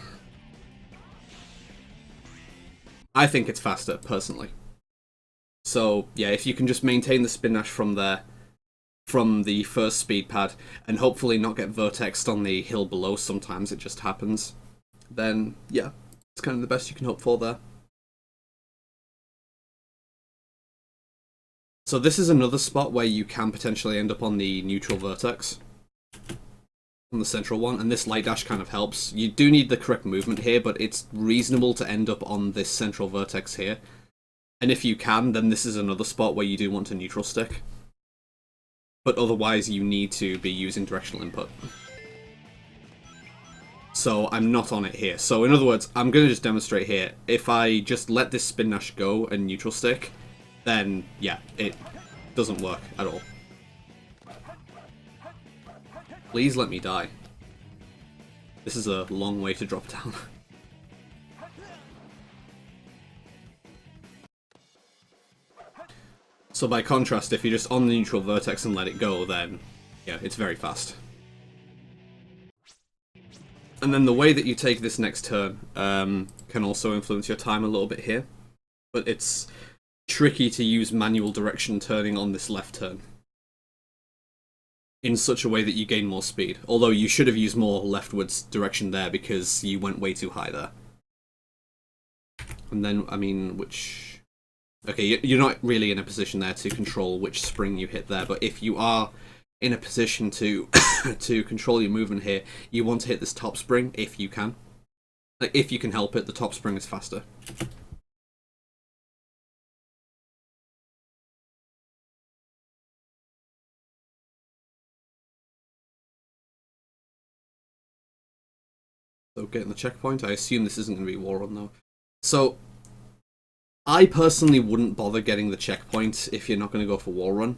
I think it's faster, personally. So, yeah, if you can just maintain the spin dash from there, from the first speed pad, and hopefully not get vertexed on the hill below, sometimes it just happens, then, yeah, it's kind of the best you can hope for there. So this is another spot where you can potentially end up on the neutral vertex, on the central one, and this light dash kind of helps. You do need the correct movement here, but it's reasonable to end up on this central vertex here. And if you can, then this is another spot where you do want to neutral stick. But otherwise, you need to be using directional input. So I'm not on it here. So in other words, I'm going to just demonstrate here. If I just let this spin dash go and neutral stick, then yeah, it doesn't work at all. Please let me die. This is a long way to drop down. So by contrast, if you're just on the neutral vertex and let it go, then yeah, it's very fast. And then the way that you take this next turn can also influence your time a little bit here. But it's tricky to use manual direction turning on this left turn in such a way that you gain more speed. Although you should have used more leftwards direction there because you went way too high there. And then, I mean, which... Okay, you're not really in a position there to control which spring you hit there, but if you are in a position to to control your movement here, you want to hit this top spring if you can. Like, if you can help it, the top spring is faster. So getting the checkpoint, I assume this isn't going to be wall run though. So I personally wouldn't bother getting the checkpoint if you're not going to go for wall run.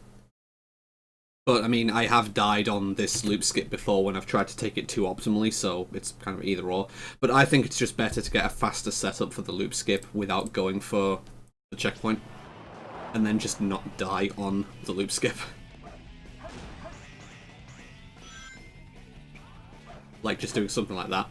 But I mean, I have died on this loop skip before when I've tried to take it too optimally, so it's kind of either or. But I think it's just better to get a faster setup for the loop skip without going for the checkpoint. And then just not die on the loop skip. Like just doing something like that.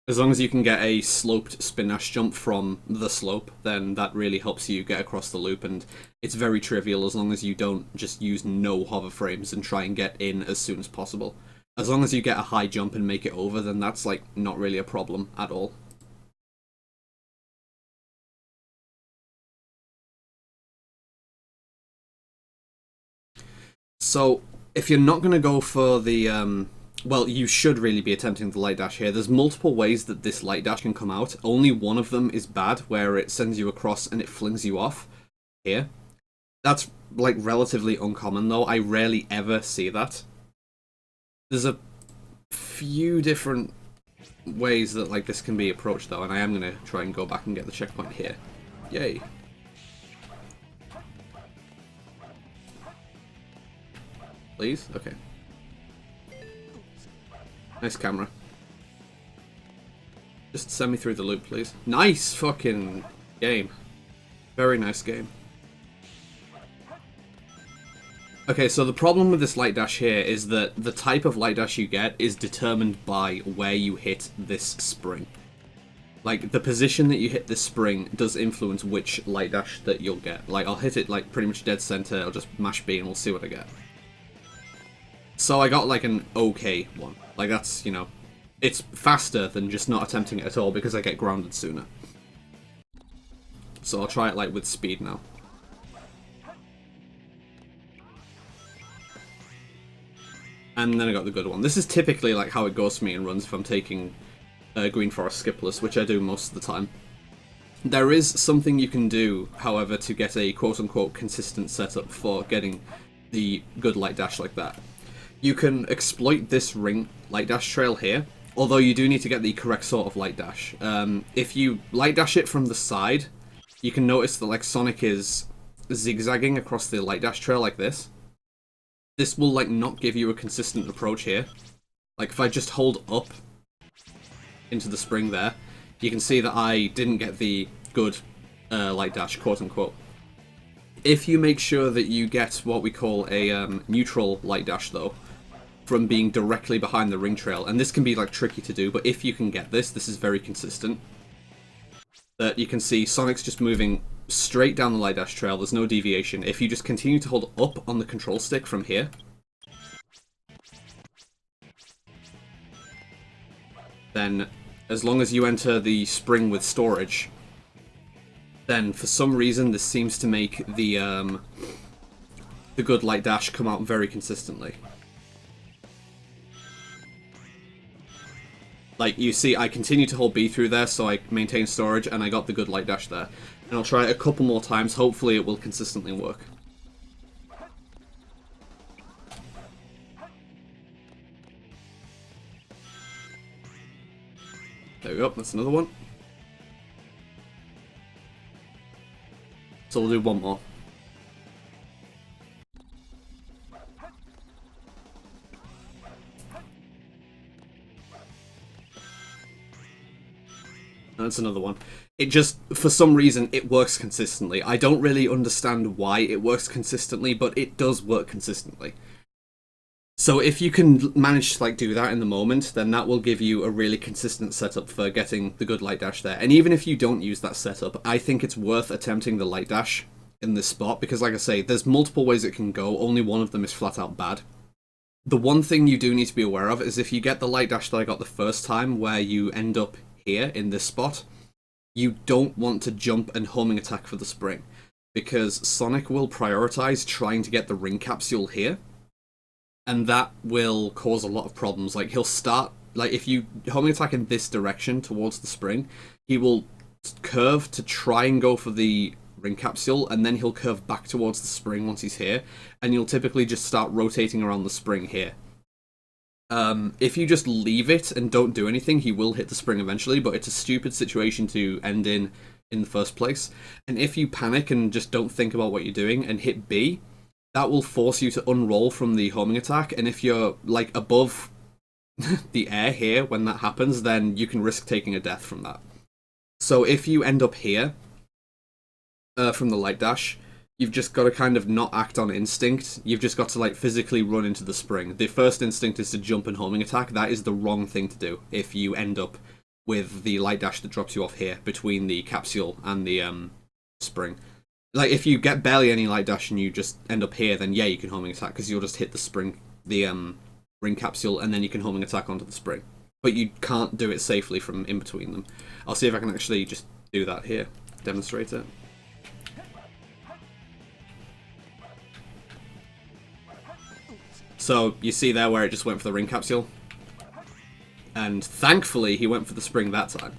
As long as you can get a sloped spin dash jump from the slope, then that really helps you get across the loop, and it's very trivial as long as you don't just use no hover frames and try and get in as soon as possible. As long as you get a high jump and make it over, then that's like not really a problem at all. So if you're not going to go for the well, you should really be attempting the light dash here. There's multiple ways that this light dash can come out. Only one of them is bad, where it sends you across and it flings you off here. That's like relatively uncommon though. I rarely ever see that. There's a few different ways that like this can be approached though, and I am going to try and go back and get the checkpoint here. Yay. Please? Okay. Nice camera. Just send me through the loop, please. Nice fucking game. Very nice game. Okay, so the problem with this light dash here is that the type of light dash you get is determined by where you hit this spring. Like, the position that you hit this spring does influence which light dash that you'll get. Like, I'll hit it, like, pretty much dead center, I'll just mash B and we'll see what I get. So I got, like, an okay one. Like, that's, you know, it's faster than just not attempting it at all because I get grounded sooner. So I'll try it, like, with speed now. And then I got the good one. This is typically, like, how it goes for me in runs if I'm taking Green Forest skipless, which I do most of the time. There is something you can do, however, to get a quote-unquote consistent setup for getting the good light dash like that. You can exploit this ring light dash trail here, although you do need to get the correct sort of light dash. If you light dash it from the side, you can notice that like Sonic is zigzagging across the light dash trail like this. This will like not give you a consistent approach here. Like if I just hold up into the spring there, you can see that I didn't get the good light dash, quote unquote. If you make sure that you get what we call a neutral light dash though, from being directly behind the ring trail, and this can be like tricky to do, but if you can get this, this is very consistent. That you can see Sonic's just moving straight down the light dash trail, there's no deviation. If you just continue to hold up on the control stick from here, then as long as you enter the spring with storage, then for some reason this seems to make the good light dash come out very consistently. Like, you see, I continue to hold B through there, so I maintain storage, and I got the good light dash there. And I'll try it a couple more times, hopefully it will consistently work. There we go, that's another one. So we'll do one more. That's another one. It just, for some reason, it works consistently. I don't really understand why it works consistently, but it does work consistently. So if you can manage to like do that in the moment, then that will give you a really consistent setup for getting the good light dash there. And even if you don't use that setup, I think it's worth attempting the light dash in this spot, because like I say, there's multiple ways it can go, only one of them is flat out bad. The one thing you do need to be aware of is if you get the light dash that I got the first time, where you end up here in this spot, you don't want to jump and homing attack for the spring, because Sonic will prioritize trying to get the ring capsule here, and that will cause a lot of problems. Like, he'll start, like, if you homing attack in this direction towards the spring, he will curve to try and go for the ring capsule, and then he'll curve back towards the spring once he's here, and you'll typically just start rotating around the spring here. If you just leave it and don't do anything, he will hit the spring eventually, but it's a stupid situation to end in the first place. And if you panic and just don't think about what you're doing and hit B, that will force you to unroll from the homing attack, and if you're, like, above the air here when that happens, then you can risk taking a death from that. So if you end up here, from the light dash, you've just got to kind of not act on instinct. You've just got to like physically run into the spring. The first instinct is to jump and homing attack. That is the wrong thing to do if you end up with the light dash that drops you off here between the capsule and the spring. Like, if you get barely any light dash and you just end up here, then yeah, you can homing attack, because you'll just hit the spring, the ring capsule, and then you can homing attack onto the spring. But you can't do it safely from in between them. I'll see if I can actually just do that here, demonstrate it. So you see there where it just went for the ring capsule? And thankfully he went for the spring that time.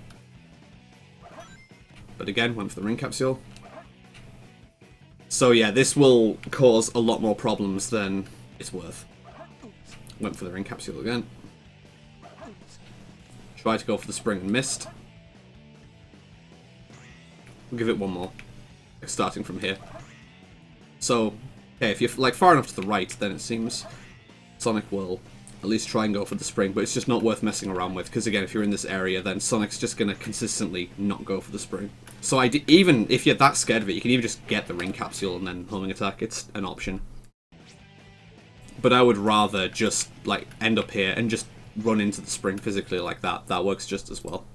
But again, went for the ring capsule. So yeah, this will cause a lot more problems than it's worth. Went for the ring capsule again. Tried to go for the spring and missed. We'll give it one more. Starting from here. So, okay, if you're like far enough to the right, then it seems Sonic will at least try and go for the spring, but it's just not worth messing around with, because again, if you're in this area, then Sonic's just going to consistently not go for the spring. So even if you're that scared of it, you can even just get the ring capsule and then homing attack. It's an option. But I would rather just like end up here and just run into the spring physically like that. That works just as well.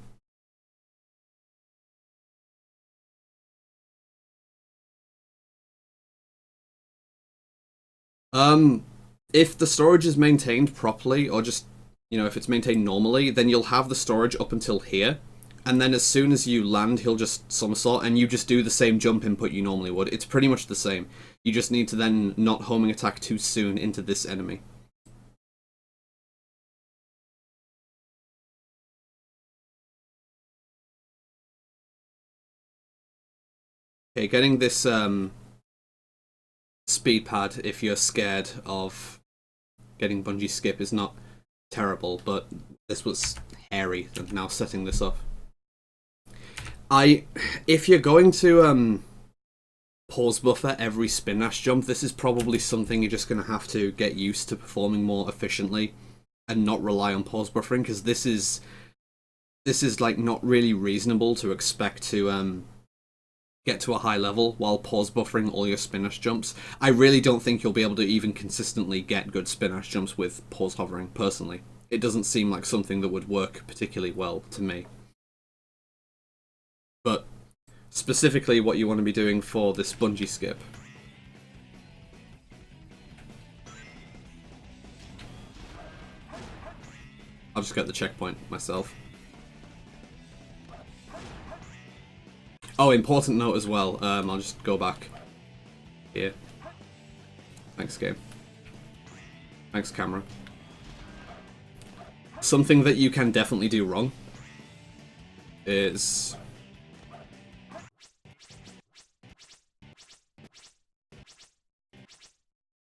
If the storage is maintained properly, or just, you know, if it's maintained normally, then you'll have the storage up until here, and then as soon as you land, he'll just somersault, and you just do the same jump input you normally would. It's pretty much the same. You just need to then not homing attack too soon into this enemy. Okay, getting this speed pad if you're scared of getting bungee skip is not terrible, but this was hairy and now setting this up. If you're going to pause buffer every spin dash jump, this is probably something you're just going to have to get used to performing more efficiently and not rely on pause buffering, because this is like not really reasonable to expect to get to a high level while pause buffering all your spin dash jumps. I really don't think you'll be able to even consistently get good spin dash jumps with pause hovering, personally. It doesn't seem like something that would work particularly well to me. But specifically what you want to be doing for this bungee skip. I'll just get the checkpoint myself. Oh, important note as well. I'll just go back here. Thanks, game. Thanks, camera. Something that you can definitely do wrong is...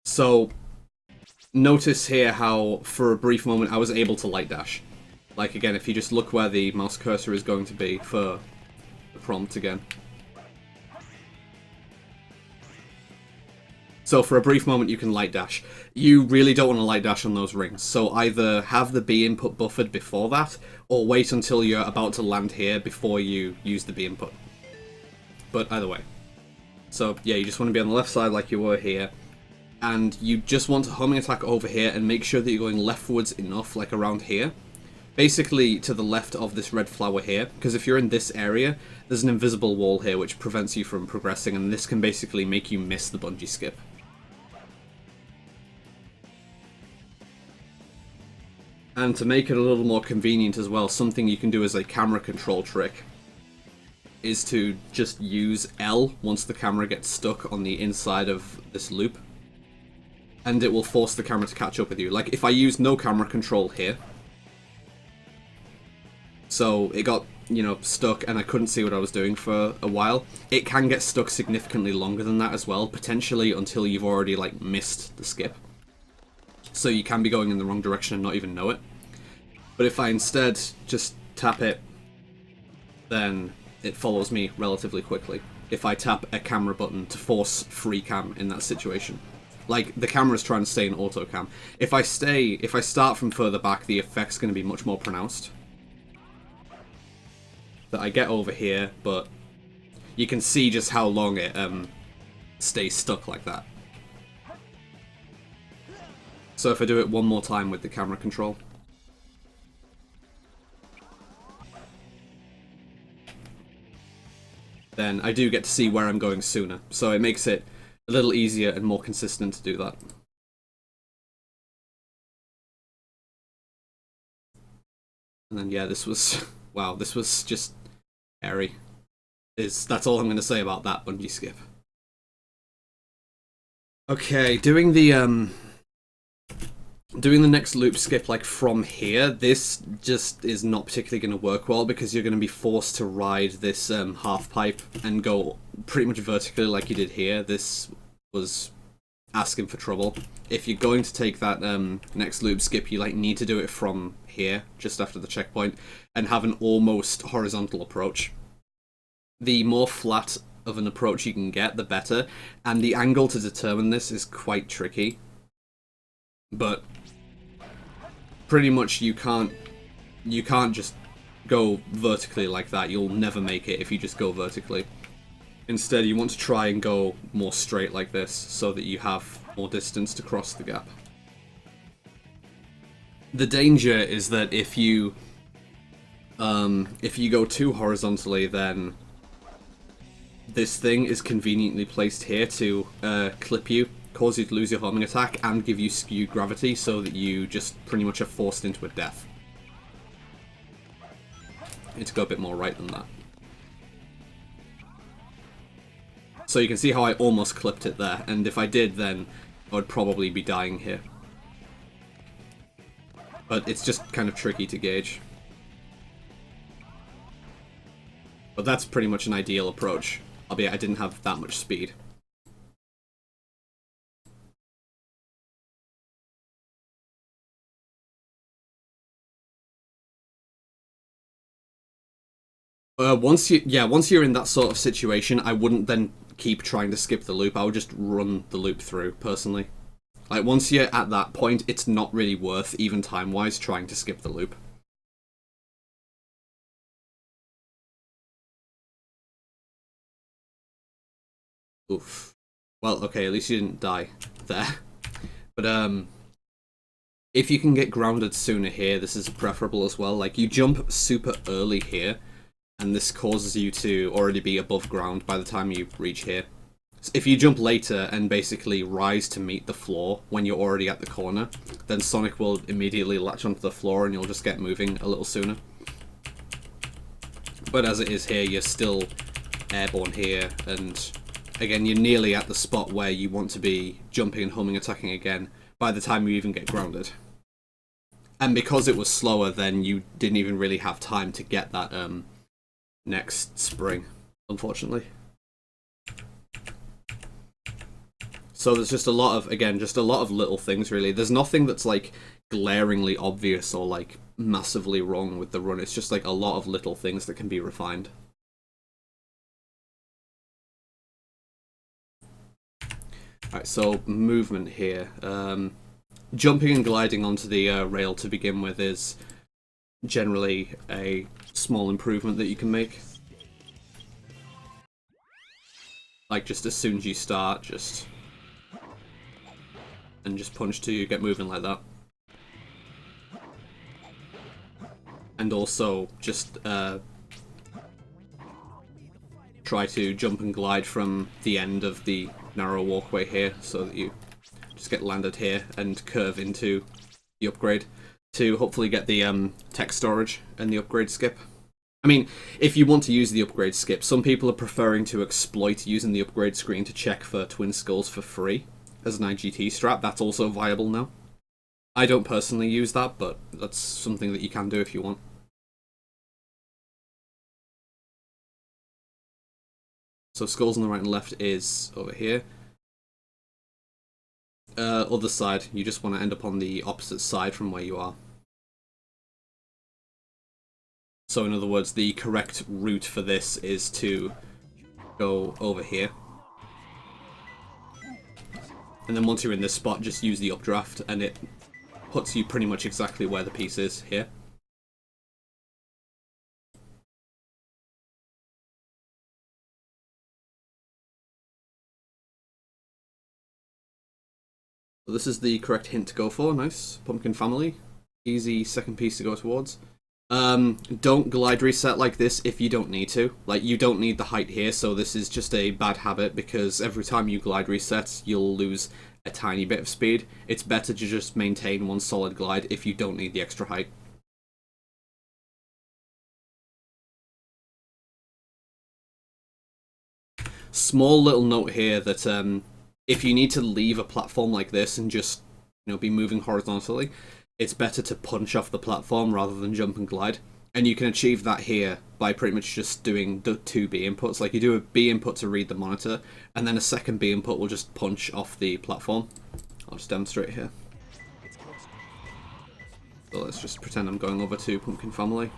So, notice here how, for a brief moment, I was able to light dash. Like, again, if you just look where the mouse cursor is going to be for the prompt again. So for a brief moment you can light dash. You really don't want to light dash on those rings, so either have the B input buffered before that, or wait until you're about to land here before you use the B input. But either way. So yeah, you just want to be on the left side like you were here, and you just want to homing attack over here and make sure that you're going leftwards enough, like around here. Basically to the left of this red flower here, because if you're in this area, there's an invisible wall here which prevents you from progressing, and this can basically make you miss the bungee skip. And to make it a little more convenient as well, something you can do as a camera control trick is to just use L once the camera gets stuck on the inside of this loop, and it will force the camera to catch up with you. Like if I use no camera control here, so it got, you know, stuck and I couldn't see what I was doing for a while, it can get stuck significantly longer than that as well, potentially until you've already like missed the skip. So you can be going in the wrong direction and not even know it. But if I instead just tap it, then it follows me relatively quickly. If I tap a camera button to force free cam in that situation. Like, the camera's trying to stay in auto cam. If I start from further back, the effect's going to be much more pronounced. That I get over here, but you can see just how long it stays stuck like that. So if I do it one more time with the camera control. Then I do get to see where I'm going sooner. So it makes it a little easier and more consistent to do that. And then yeah, this was... wow, this was just hairy. That's all I'm going to say about that bungee skip. Okay, doing the doing the next loop skip like from here, this just is not particularly going to work well because you're going to be forced to ride this half pipe and go pretty much vertically like you did here. This was asking for trouble. If you're going to take that next loop skip, you like need to do it from here, just after the checkpoint, and have an almost horizontal approach. The more flat of an approach you can get, the better, and the angle to determine this is quite tricky. But pretty much you can't just go vertically like that. You'll never make it if you just go vertically. Instead, you want to try and go more straight like this so that you have more distance to cross the gap. The danger is that if you go too horizontally, then this thing is conveniently placed here to clip you, cause you to lose your homing attack, and give you skewed gravity so that you just pretty much are forced into a death. You need to go a bit more right than that. So you can see how I almost clipped it there, and if I did, then I would probably be dying here. But it's just kind of tricky to gauge. But that's pretty much an ideal approach, albeit I didn't have that much speed. Once you're in that sort of situation, I wouldn't then keep trying to skip the loop. I would just run the loop through, personally. Like, once you're at that point, it's not really worth, even time-wise, trying to skip the loop. Oof. Well, okay, at least you didn't die there. But, if you can get grounded sooner here, this is preferable as well. Like, you jump super early here, and this causes you to already be above ground by the time you reach here. So if you jump later and basically rise to meet the floor when you're already at the corner, then Sonic will immediately latch onto the floor and you'll just get moving a little sooner. But as it is here, you're still airborne here, and again, you're nearly at the spot where you want to be jumping and homing attacking again by the time you even get grounded. And because it was slower, then you didn't even really have time to get that next spring, unfortunately. So there's just a lot of, again, just a lot of little things, really. There's nothing that's, like, glaringly obvious or, like, massively wrong with the run. It's just, like, a lot of little things that can be refined. Alright, so movement here. Jumping and gliding onto the rail to begin with is generally a small improvement that you can make. Like, just as soon as you start, just punch to get moving like that. And also just try to jump and glide from the end of the narrow walkway here so that you just get landed here and curve into the upgrade to hopefully get the tech storage and the upgrade skip. I mean, if you want to use the upgrade skip, some people are preferring to exploit using the upgrade screen to check for twin skulls for free as an IGT strat. That's also viable now. I don't personally use that, but that's something that you can do if you want. So skulls on the right and left is over here. Other side, you just want to end up on the opposite side from where you are. So in other words, the correct route for this is to go over here. And then once you're in this spot, just use the updraft, and it puts you pretty much exactly where the piece is here. So this is the correct hint to go for. Nice. Pumpkin family. Easy second piece to go towards. Don't glide reset like this if you don't need to. Like, you don't need the height here, so this is just a bad habit because every time you glide reset, you'll lose a tiny bit of speed. It's better to just maintain one solid glide if you don't need the extra height. Small little note here that if you need to leave a platform like this and just, be moving horizontally, it's better to punch off the platform rather than jump and glide. And you can achieve that here by pretty much just doing the 2 B inputs. Like, you do a B input to read the monitor, and then a second B input will just punch off the platform. I'll just demonstrate here. So let's just pretend I'm going over to Pumpkin Family.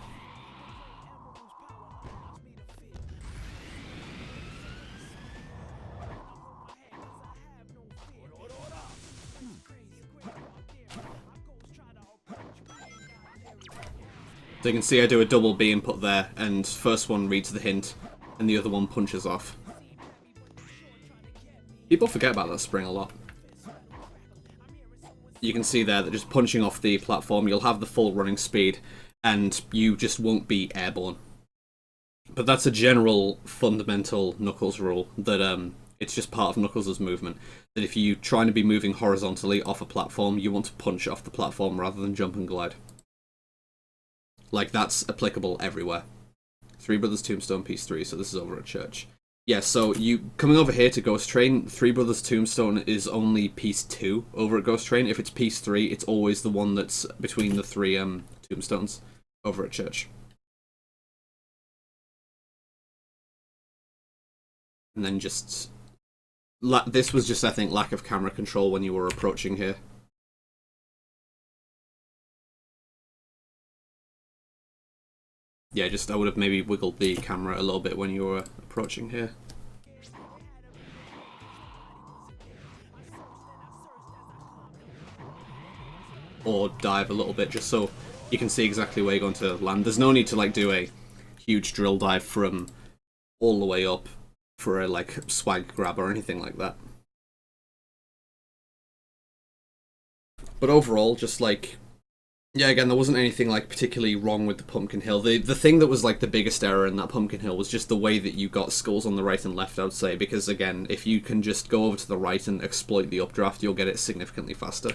So you can see I do a double B input there, and first one reads the hint, and the other one punches off. People forget about that spring a lot. You can see there that just punching off the platform, you'll have the full running speed, and you just won't be airborne. But that's a general fundamental Knuckles rule, that it's just part of Knuckles' movement. That if you're trying to be moving horizontally off a platform, you want to punch off the platform rather than jump and glide. Like, that's applicable everywhere. Three Brothers Tombstone, Piece 3, so this is over at church. Yeah, so you coming over here to Ghost Train, Three Brothers Tombstone is only Piece 2 over at Ghost Train. If it's Piece 3, it's always the one that's between the 3 tombstones over at church. And then just... this was just, I think, lack of camera control when you were approaching here. Yeah, just I would have maybe wiggled the camera a little bit when you were approaching here. Or dive a little bit just so you can see exactly where you're going to land. There's no need to like do a huge drill dive from all the way up for a like swag grab or anything like that. But overall, just like... yeah, again, there wasn't anything like particularly wrong with the Pumpkin Hill. The thing that was like the biggest error in that Pumpkin Hill was just the way that you got skulls on the right and left, I would say, because again, if you can just go over to the right and exploit the updraft, you'll get it significantly faster.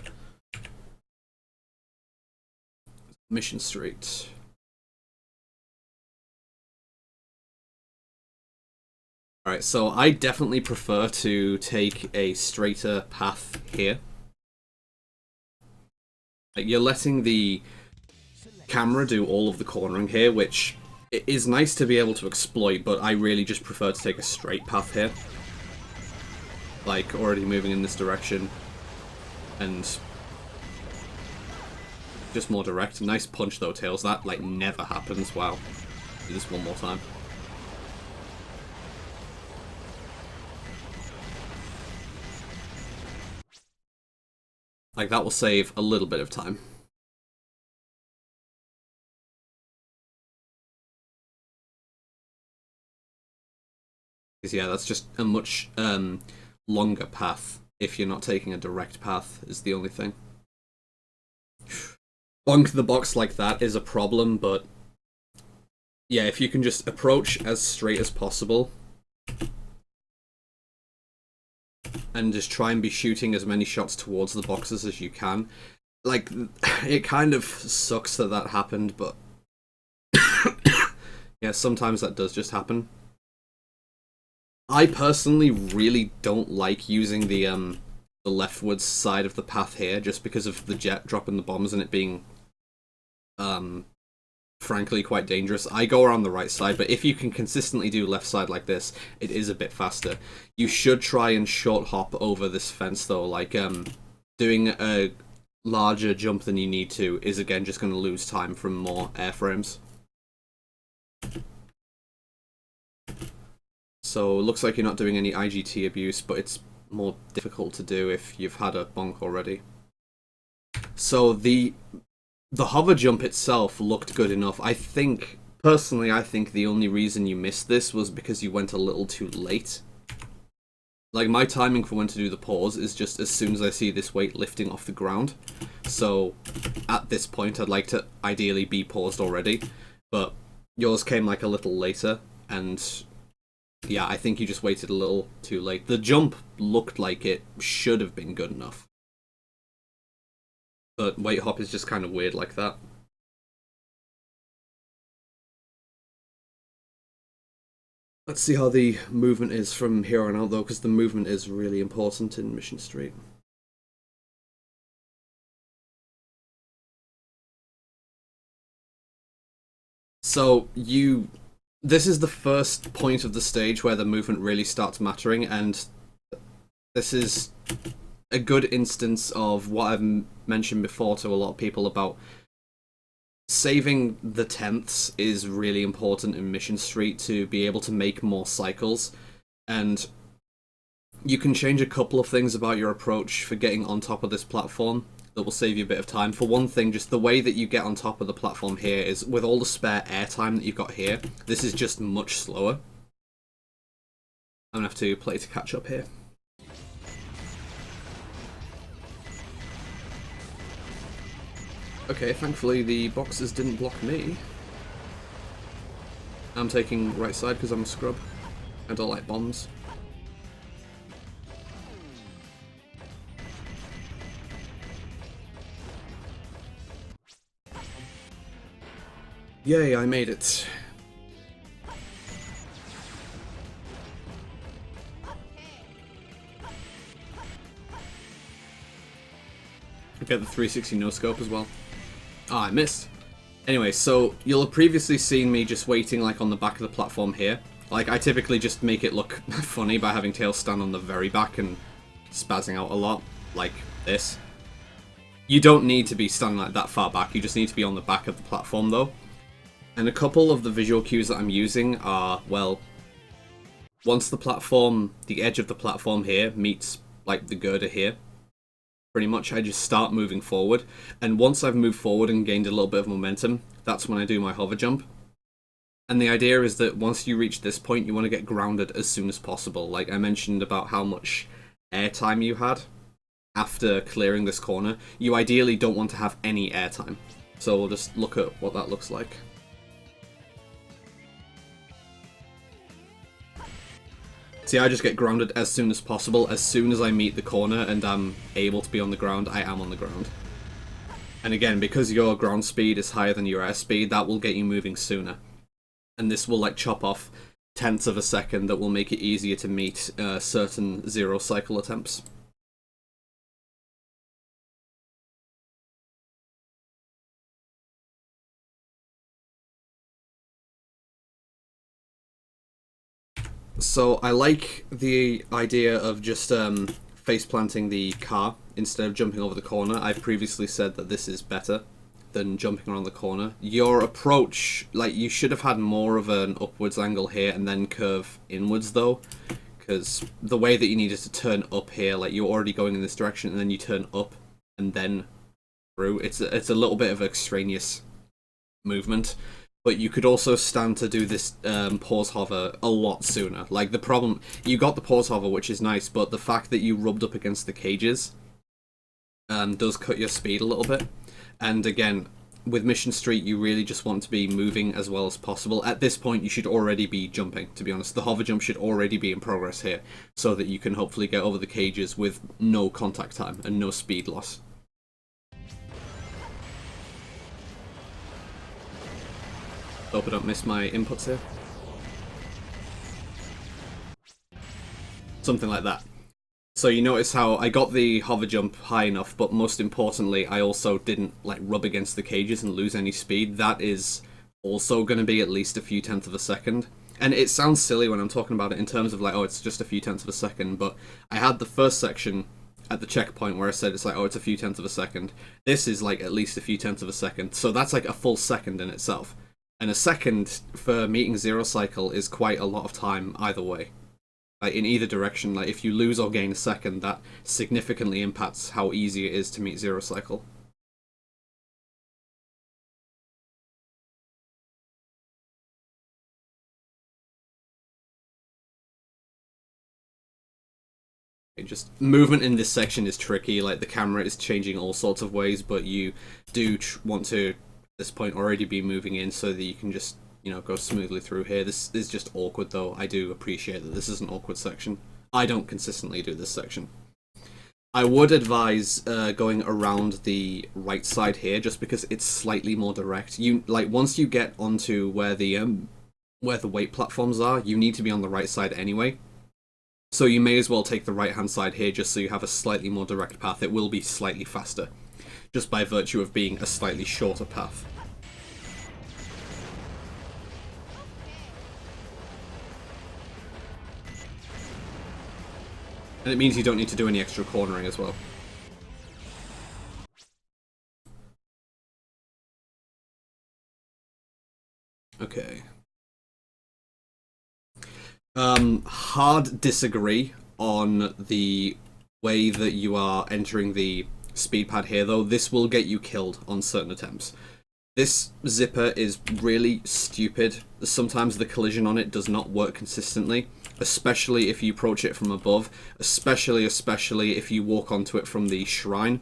Mission Street. Alright, so I definitely prefer to take a straighter path here. You're letting the camera do all of the cornering here, which is nice to be able to exploit, but I really just prefer to take a straight path here. Like, already moving in this direction. And just more direct. Nice punch though, Tails. That, like, never happens. Wow. Do this one more time. Like, that will save a little bit of time. Because, yeah, that's just a much longer path if you're not taking a direct path, is the only thing. Bonk the box like that is a problem, but... yeah, if you can just approach as straight as possible... and just try and be shooting as many shots towards the boxes as you can. Like, it kind of sucks that that happened, but... yeah, sometimes that does just happen. I personally really don't like using the leftwards side of the path here, just because of the jet dropping the bombs and it being, frankly, quite dangerous. I go around the right side, but if you can consistently do left side like this, it is a bit faster. You should try and short hop over this fence, though. Like, doing a larger jump than you need to is, again, just going to lose time from more airframes. So, it looks like you're not doing any IGT abuse, but it's more difficult to do if you've had a bonk already. So, the hover jump itself looked good enough. Personally, I think the only reason you missed this was because you went a little too late. Like, my timing for when to do the pause is just as soon as I see this weight lifting off the ground. So, at this point, I'd like to ideally be paused already. But yours came like a little later, and yeah, I think you just waited a little too late. The jump looked like it should have been good enough. But weight hop is just kind of weird like that. Let's see how the movement is from here on out, though, because the movement is really important in Mission Street. So this is the first point of the stage where the movement really starts mattering, and this is a good instance of what I've mentioned before to a lot of people about saving the tenths is really important in Mission Street to be able to make more cycles, and you can change a couple of things about your approach for getting on top of this platform that will save you a bit of time. For one thing, just the way that you get on top of the platform here is with all the spare airtime that you've got here, this is just much slower. I'm gonna have to play to catch up here. Okay, thankfully the boxes didn't block me. I'm taking right side because I'm a scrub. I don't like bombs. Yay, I made it. I get the 360 no scope as well. Ah, I missed. Anyway, so you'll have previously seen me just waiting like on the back of the platform here. Like, I typically just make it look funny by having Tails stand on the very back and spazzing out a lot, like this. You don't need to be standing like that far back, you just need to be on the back of the platform though. And a couple of the visual cues that I'm using are, well, once the edge of the platform here meets like the girder here, pretty much I just start moving forward, and once I've moved forward and gained a little bit of momentum, that's when I do my hover jump. And the idea is that once you reach this point, you want to get grounded as soon as possible. Like I mentioned about how much airtime you had after clearing this corner, you ideally don't want to have any airtime. So we'll just look at what that looks like. See, I just get grounded as soon as possible. As soon as I meet the corner and I'm able to be on the ground, I am on the ground. And again, because your ground speed is higher than your air speed, that will get you moving sooner. And this will like chop off tenths of a second that will make it easier to meet certain zero cycle attempts. So I like the idea of just face planting the car instead of jumping over the corner. I've previously said that this is better than jumping around the corner. Your approach, like, you should have had more of an upwards angle here and then curve inwards though, because the way that you needed to turn up here, like you're already going in this direction and then you turn up and then through. It's a little bit of extraneous movement. But you could also stand to do this pause hover a lot sooner. Like, the problem, you got the pause hover, which is nice, but the fact that you rubbed up against the cages does cut your speed a little bit. And again, with Mission Street, you really just want to be moving as well as possible. At this point, you should already be jumping, to be honest. The hover jump should already be in progress here, so that you can hopefully get over the cages with no contact time and no speed loss. Hope I don't miss my inputs here. Something like that. So you notice how I got the hover jump high enough, but most importantly, I also didn't like rub against the cages and lose any speed. That is also going to be at least a few tenths of a second. And it sounds silly when I'm talking about it in terms of like, oh, it's just a few tenths of a second, but I had the first section at the checkpoint where I said it's like, oh, it's a few tenths of a second. This is like at least a few tenths of a second, so that's like a full second in itself. And a second for meeting zero cycle is quite a lot of time either way. Like in either direction, like if you lose or gain a second, that significantly impacts how easy it is to meet zero cycle. Just movement in this section is tricky, like the camera is changing all sorts of ways, but you do want to this point already be moving in so that you can just, you know, go smoothly through here. This is just awkward though. I do appreciate that this is an awkward section. I don't consistently do this section. I would advise going around the right side here just because it's slightly more direct. You like once you get onto where the weight platforms are, you need to be on the right side anyway. So you may as well take the right hand side here just so you have a slightly more direct path. It will be slightly faster, just by virtue of being a slightly shorter path. And it means you don't need to do any extra cornering as well. Okay. Hard disagree on the way that you are entering the speed pad here, though. This will get you killed on certain attempts. This zipper is really stupid. Sometimes the collision on it does not work consistently, especially if you approach it from above, especially if you walk onto it from the shrine.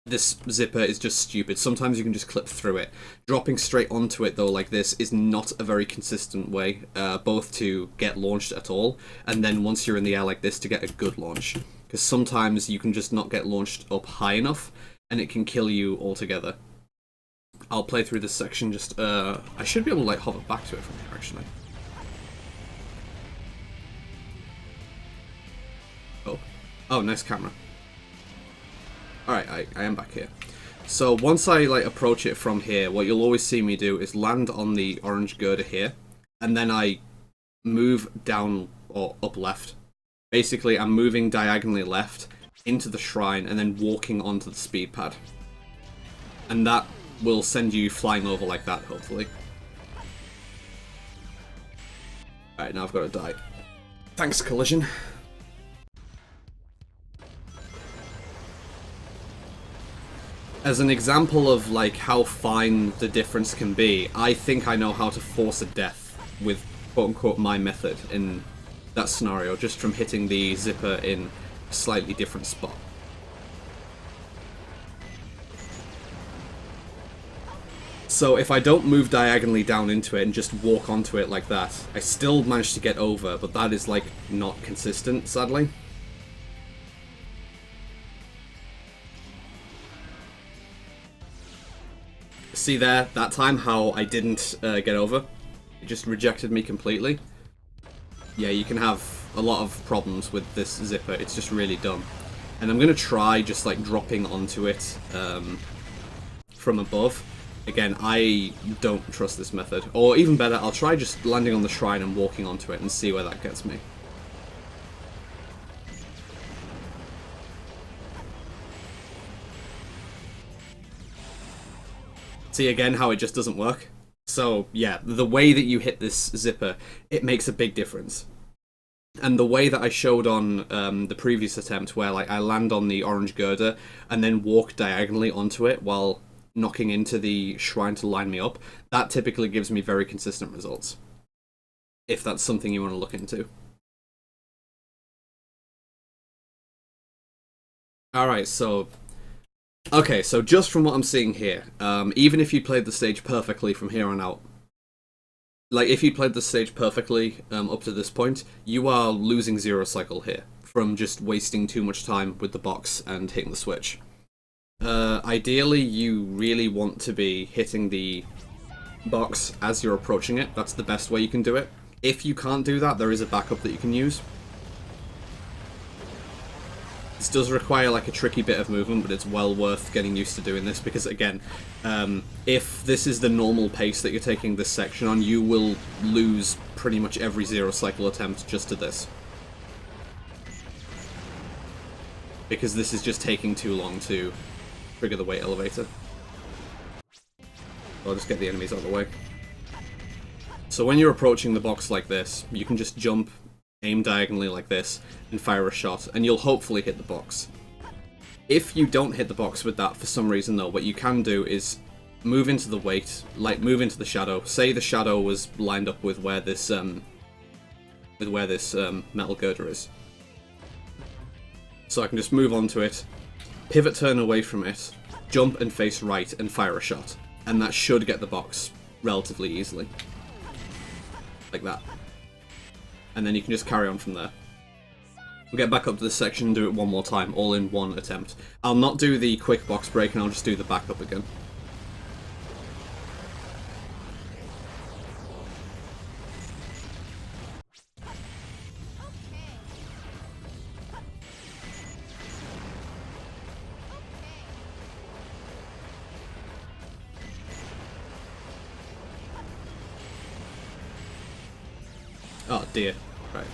This zipper is just stupid. Sometimes you can just clip through it. Dropping straight onto it, though, like this, is not a very consistent way, both to get launched at all, and then once you're in the air like this, to get a good launch. Because sometimes you can just not get launched up high enough, and it can kill you altogether. I'll play through this section just, I should be able to, like, hover back to it from here, actually. Oh, nice camera. Alright, I am back here. So once I like approach it from here, what you'll always see me do is land on the orange girder here, and then I move down or up left. Basically, I'm moving diagonally left into the shrine and then walking onto the speed pad. And that will send you flying over like that, hopefully. Alright, now I've got to die. Thanks, collision. As an example of like how fine the difference can be, I think I know how to force a death with quote-unquote my method in that scenario, just from hitting the zipper in a slightly different spot. So if I don't move diagonally down into it and just walk onto it like that, I still manage to get over, but that is like not consistent, sadly. See there, that time, how I didn't get over? It just rejected me completely. Yeah, you can have a lot of problems with this zipper, it's just really dumb. And I'm going to try just like dropping onto it from above. Again, I don't trust this method. Or even better, I'll try just landing on the shrine and walking onto it and see where that gets me. See again how it just doesn't work? So yeah, the way that you hit this zipper, it makes a big difference. And the way that I showed on the previous attempt, where like I land on the orange girder and then walk diagonally onto it while knocking into the shrine to line me up, that typically gives me very consistent results. If that's something you want to look into. Alright, so okay, so just from what I'm seeing here, even if you played the stage perfectly from here on out, like if you played the stage perfectly up to this point, you are losing zero cycle here from just wasting too much time with the box and hitting the switch. Ideally, you really want to be hitting the box as you're approaching it. That's the best way you can do it. If you can't do that, there is a backup that you can use. This does require like a tricky bit of movement, but it's well worth getting used to doing this because, again, if this is the normal pace that you're taking this section on, you will lose pretty much every zero cycle attempt just to this. Because this is just taking too long to trigger the weight elevator. I'll just get the enemies out of the way. So when you're approaching the box like this, you can just jump, aim diagonally like this, and fire a shot, and you'll hopefully hit the box. If you don't hit the box with that for some reason though, what you can do is move into the weight, like move into the shadow. Say the shadow was lined up with where this metal girder is. So I can just move onto it, pivot turn away from it, jump and face right, and fire a shot. And that should get the box relatively easily. Like that. And then you can just carry on from there. We'll get back up to this section and do it one more time, all in one attempt. I'll not do the quick box break, and I'll just do the backup again. Oh dear. Right.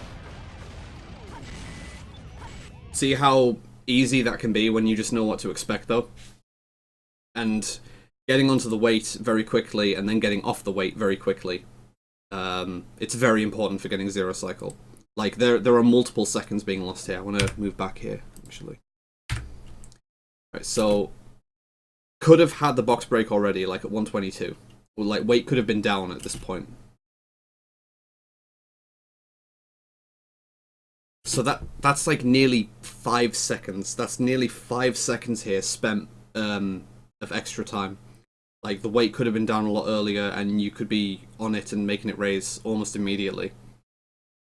See how easy that can be when you just know what to expect, though? And getting onto the weight very quickly and then getting off the weight very quickly. It's very important for getting zero cycle. Like, there are multiple seconds being lost here. I want to move back here, actually. Right, so could have had the box break already, like at 122. Or, like, weight could have been down at this point. So that's like nearly 5 seconds. That's nearly 5 seconds here spent of extra time. Like, the weight could have been down a lot earlier, and you could be on it and making it raise almost immediately.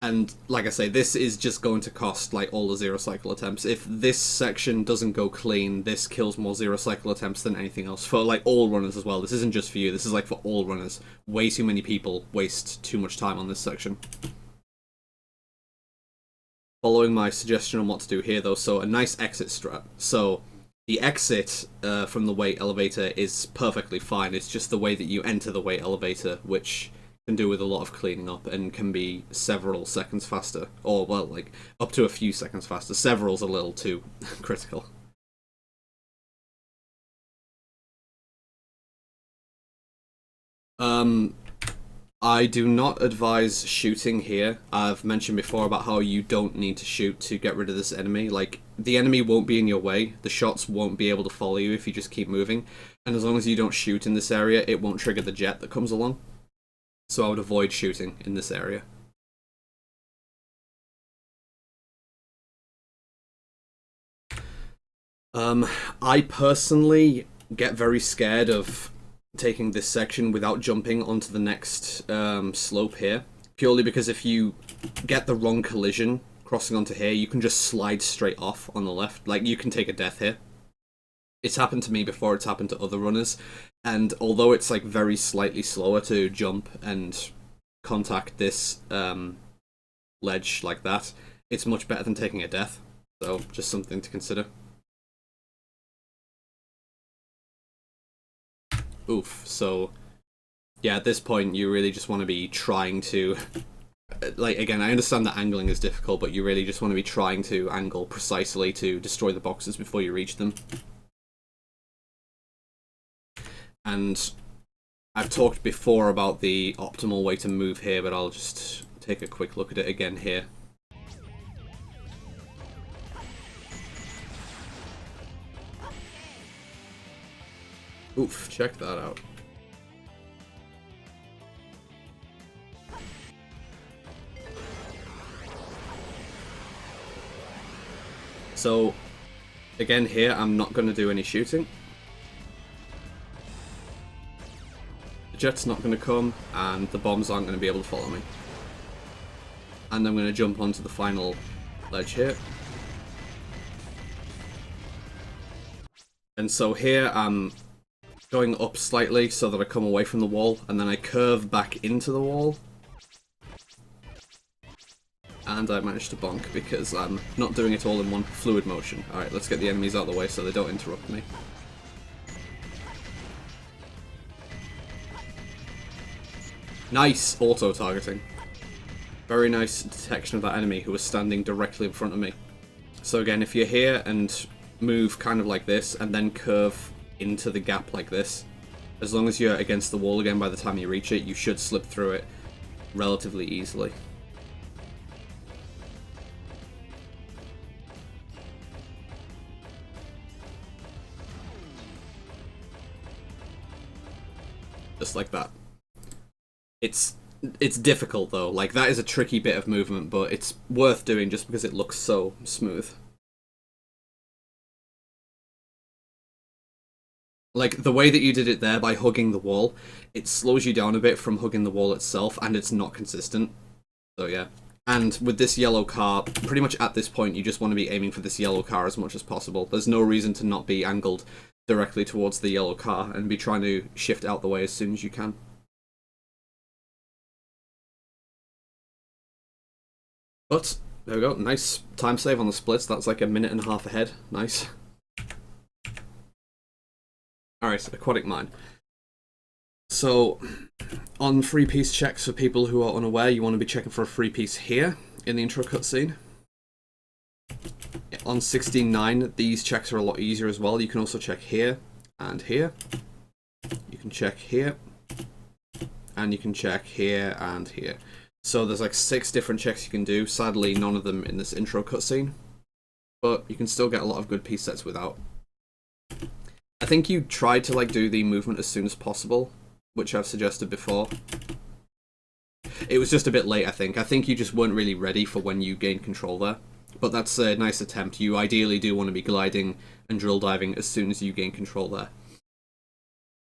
And like I say, this is just going to cost like all the zero cycle attempts. If this section doesn't go clean, this kills more zero cycle attempts than anything else for like all runners as well. This isn't just for you. This is like for all runners. Way too many people waste too much time on this section. Following my suggestion on what to do here, though, so a nice exit strat. So the exit from the weight elevator is perfectly fine. It's just the way that you enter the weight elevator, which can do with a lot of cleaning up and can be several seconds faster. Or, well, like, up to a few seconds faster. Several's a little too critical. I do not advise shooting here. I've mentioned before about how you don't need to shoot to get rid of this enemy. Like, the enemy won't be in your way. The shots won't be able to follow you if you just keep moving. And as long as you don't shoot in this area, it won't trigger the jet that comes along. So I would avoid shooting in this area. I personally get very scared of taking this section without jumping onto the next slope here. Purely because if you get the wrong collision crossing onto here, you can just slide straight off on the left. Like, you can take a death here. It's happened to me before, it's happened to other runners. And although it's like very slightly slower to jump and contact this ledge like that, it's much better than taking a death. So just something to consider. Oof. So yeah, at this point you really just want to be trying to, like, again, I understand that angling is difficult, but you really just want to be trying to angle precisely to destroy the boxes before you reach them. And I've talked before about the optimal way to move here, but I'll just take a quick look at it again here. Oof, check that out. So, again here, I'm not going to do any shooting. The jet's not going to come, and the bombs aren't going to be able to follow me. And I'm going to jump onto the final ledge here. And so here I'm going up slightly so that I come away from the wall, and then I curve back into the wall. And I managed to bonk because I'm not doing it all in one fluid motion. Alright, let's get the enemies out of the way so they don't interrupt me. Nice auto-targeting. Very nice detection of that enemy who was standing directly in front of me. So again, if you're here and move kind of like this, and then curve into the gap like this, as long as you're against the wall again by the time you reach it, you should slip through it relatively easily. Just like that. It's difficult though, like that is a tricky bit of movement, but it's worth doing just because it looks so smooth. Like, the way that you did it there by hugging the wall, it slows you down a bit from hugging the wall itself, and it's not consistent. So yeah. And with this yellow car, pretty much at this point, you just want to be aiming for this yellow car as much as possible. There's no reason to not be angled directly towards the yellow car and be trying to shift out the way as soon as you can. But, there we go, nice time save on the splits, that's like a minute and a half ahead, nice. Alright, Aquatic Mine. So, on free piece checks for people who are unaware, you want to be checking for a free piece here, in the intro cutscene. On 16.9, these checks are a lot easier as well. You can also check here and here. You can check here. And you can check here and here. So there's like 6 different checks you can do. Sadly, none of them in this intro cutscene. But you can still get a lot of good piece sets without. I think you tried to like do the movement as soon as possible, which I've suggested before. It was just a bit late, I think. I think you just weren't really ready for when you gain control there. But that's a nice attempt. You ideally do want to be gliding and drill diving as soon as you gain control there.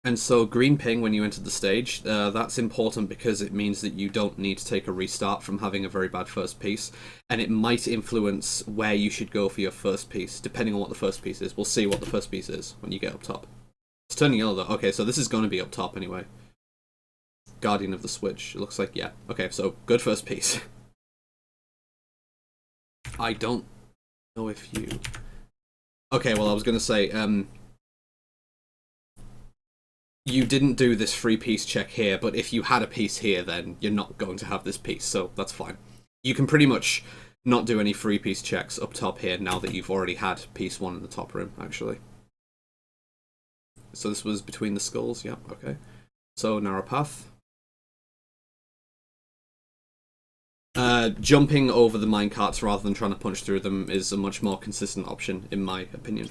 And so green ping when you enter the stage, that's important because it means that you don't need to take a restart from having a very bad first piece, and it might influence where you should go for your first piece, depending on what the first piece is. We'll see what the first piece is when you get up top. It's turning yellow though. Okay, so this is going to be up top anyway. Guardian of the Switch. It looks like, yeah. Okay, so good first piece. I don't know if you... Okay, well I was going to say, you didn't do this free piece check here, but if you had a piece here, then you're not going to have this piece, so that's fine. You can pretty much not do any free piece checks up top here now that you've already had piece 1 in the top room, actually. So this was between the skulls, yeah, okay. So narrow path. Jumping over the minecarts rather than trying to punch through them is a much more consistent option, in my opinion.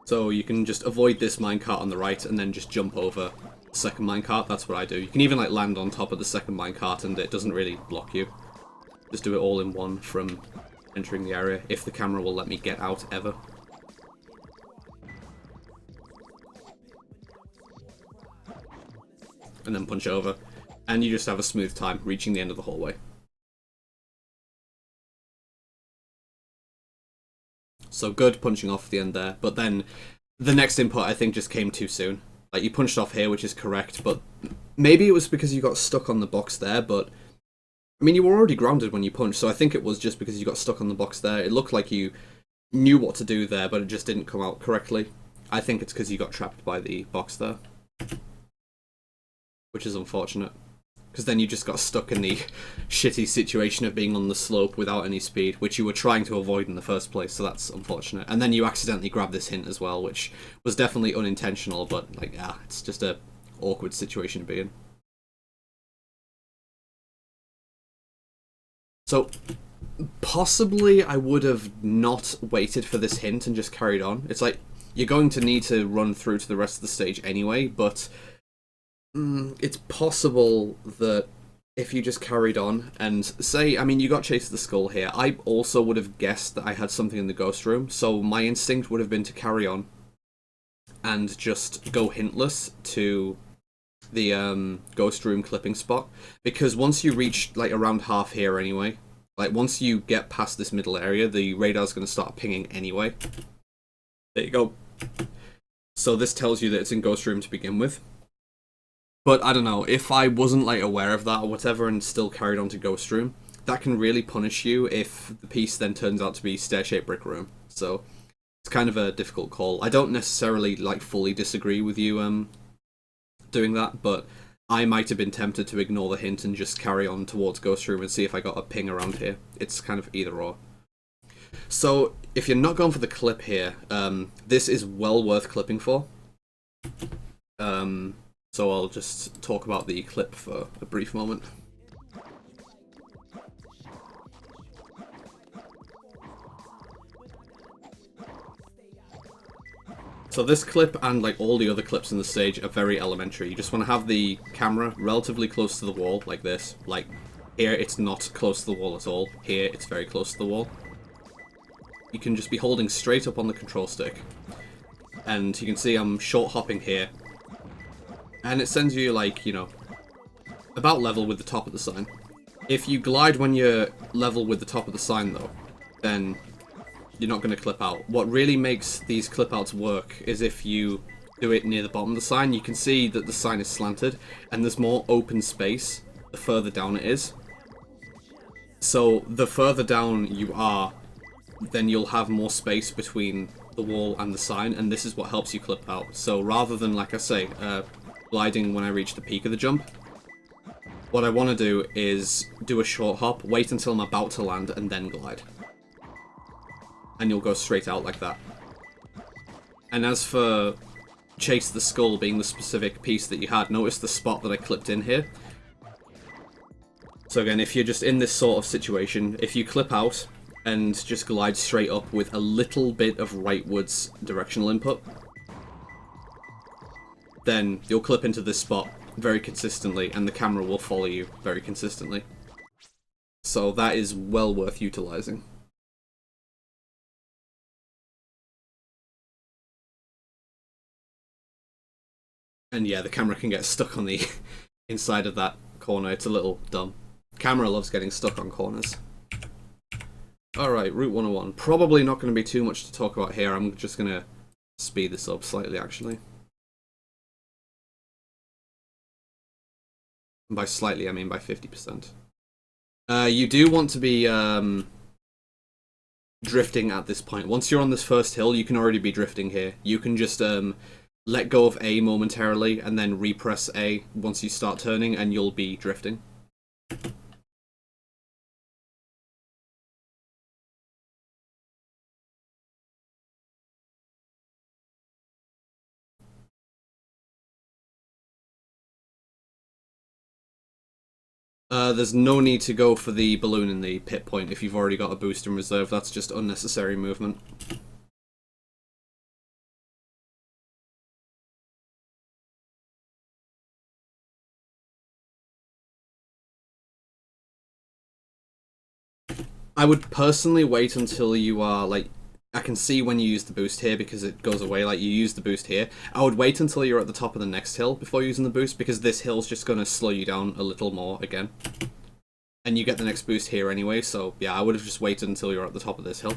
So you can just avoid this minecart on the right and then just jump over the second minecart. That's what I do. You can even like land on top of the second minecart and it doesn't really block you. Just do it all in one from entering the area, if the camera will let me get out ever. And then punch over. And you just have a smooth time reaching the end of the hallway. So good punching off the end there, but then the next input I think just came too soon. Like you punched off here, which is correct, but maybe it was because you got stuck on the box there, but I mean you were already grounded when you punched, so I think it was just because you got stuck on the box there. It looked like you knew what to do there, but it just didn't come out correctly. I think it's because you got trapped by the box there, which is unfortunate. Because then you just got stuck in the shitty situation of being on the slope without any speed, which you were trying to avoid in the first place, so that's unfortunate. And then you accidentally grabbed this hint as well, which was definitely unintentional, but, like, yeah, it's just a awkward situation to be in. So, possibly I would have not waited for this hint and just carried on. It's like, you're going to need to run through to the rest of the stage anyway, but... it's possible that if you just carried on and say, I mean, you got Chase the Skull here. I also would have guessed that I had something in the ghost room, so my instinct would have been to carry on and just go hintless to the ghost room clipping spot. Because once you reach, like, around half here anyway, like, once you get past this middle area, the radar's going to start pinging anyway. There you go. So this tells you that it's in ghost room to begin with. But I don't know, if I wasn't like aware of that or whatever and still carried on to Ghost Room, that can really punish you if the piece then turns out to be Stair-Shaped Brick Room. So it's kind of a difficult call. I don't necessarily like fully disagree with you doing that, but I might have been tempted to ignore the hint and just carry on towards Ghost Room and see if I got a ping around here. It's kind of either or. So if you're not going for the clip here, this is well worth clipping for. So I'll just talk about the clip for a brief moment. So this clip and like all the other clips in the stage are very elementary. You just want to have the camera relatively close to the wall, like this. Like here it's not close to the wall at all. Here it's very close to the wall. You can just be holding straight up on the control stick. And you can see I'm short hopping here. And it sends you, like, you know, about level with the top of the sign. If you glide when you're level with the top of the sign, though, then you're not going to clip out. What really makes these clip outs work is if you do it near the bottom of the sign. You can see that the sign is slanted, and there's more open space the further down it is. So the further down you are, then you'll have more space between the wall and the sign, and this is what helps you clip out. So rather than, like I say, gliding when I reach the peak of the jump, what I want to do is do a short hop, wait until I'm about to land, and then glide. And you'll go straight out like that. And as for Chase the Skull being the specific piece that you had, notice the spot that I clipped in here. So again, if you're just in this sort of situation, if you clip out and just glide straight up with a little bit of rightwards directional input, then you'll clip into this spot very consistently, and the camera will follow you very consistently. So that is well worth utilizing. And yeah, the camera can get stuck on the inside of that corner. It's a little dumb. Camera loves getting stuck on corners. Alright, Route 101. Probably not going to be too much to talk about here. I'm just going to speed this up slightly, actually. And by slightly, I mean by 50%. You do want to be drifting at this point. Once you're on this first hill, you can already be drifting here. You can just let go of A momentarily and then repress A once you start turning, and you'll be drifting. There's no need to go for the balloon in the pit point if you've already got a boost in reserve. That's just unnecessary movement. I would personally wait until you are, like, I can see when you use the boost here because it goes away, like you use the boost here. I would wait until you're at the top of the next hill before using the boost, because this hill's just going to slow you down a little more again. And you get the next boost here anyway, so yeah, I would have just waited until you're at the top of this hill.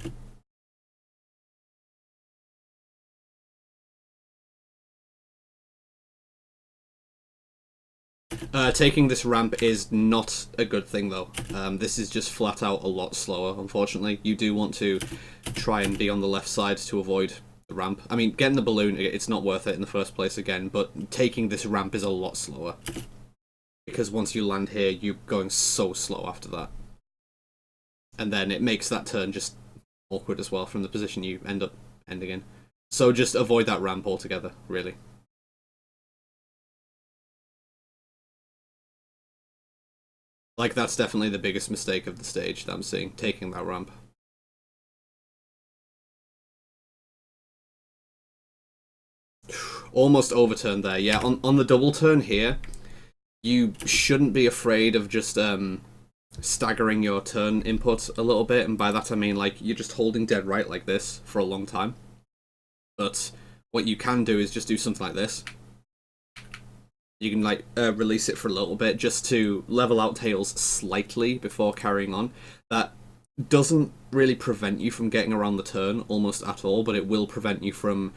Taking this ramp is not a good thing, though. This is just flat out a lot slower, unfortunately. You do want to try and be on the left side to avoid the ramp. I mean, getting the balloon, it's not worth it in the first place again, but taking this ramp is a lot slower. Because once you land here, you're going so slow after that. And then it makes that turn just awkward as well from the position you end up ending in. So just avoid that ramp altogether, really. Like, that's definitely the biggest mistake of the stage that I'm seeing, taking that ramp. Almost overturned there. Yeah, on the double turn here, you shouldn't be afraid of just staggering your turn input a little bit, and by that I mean, like, you're just holding dead right like this for a long time. But what you can do is just do something like this. You can, like, release it for a little bit just to level out tails slightly before carrying on. That doesn't really prevent you from getting around the turn almost at all, but it will prevent you from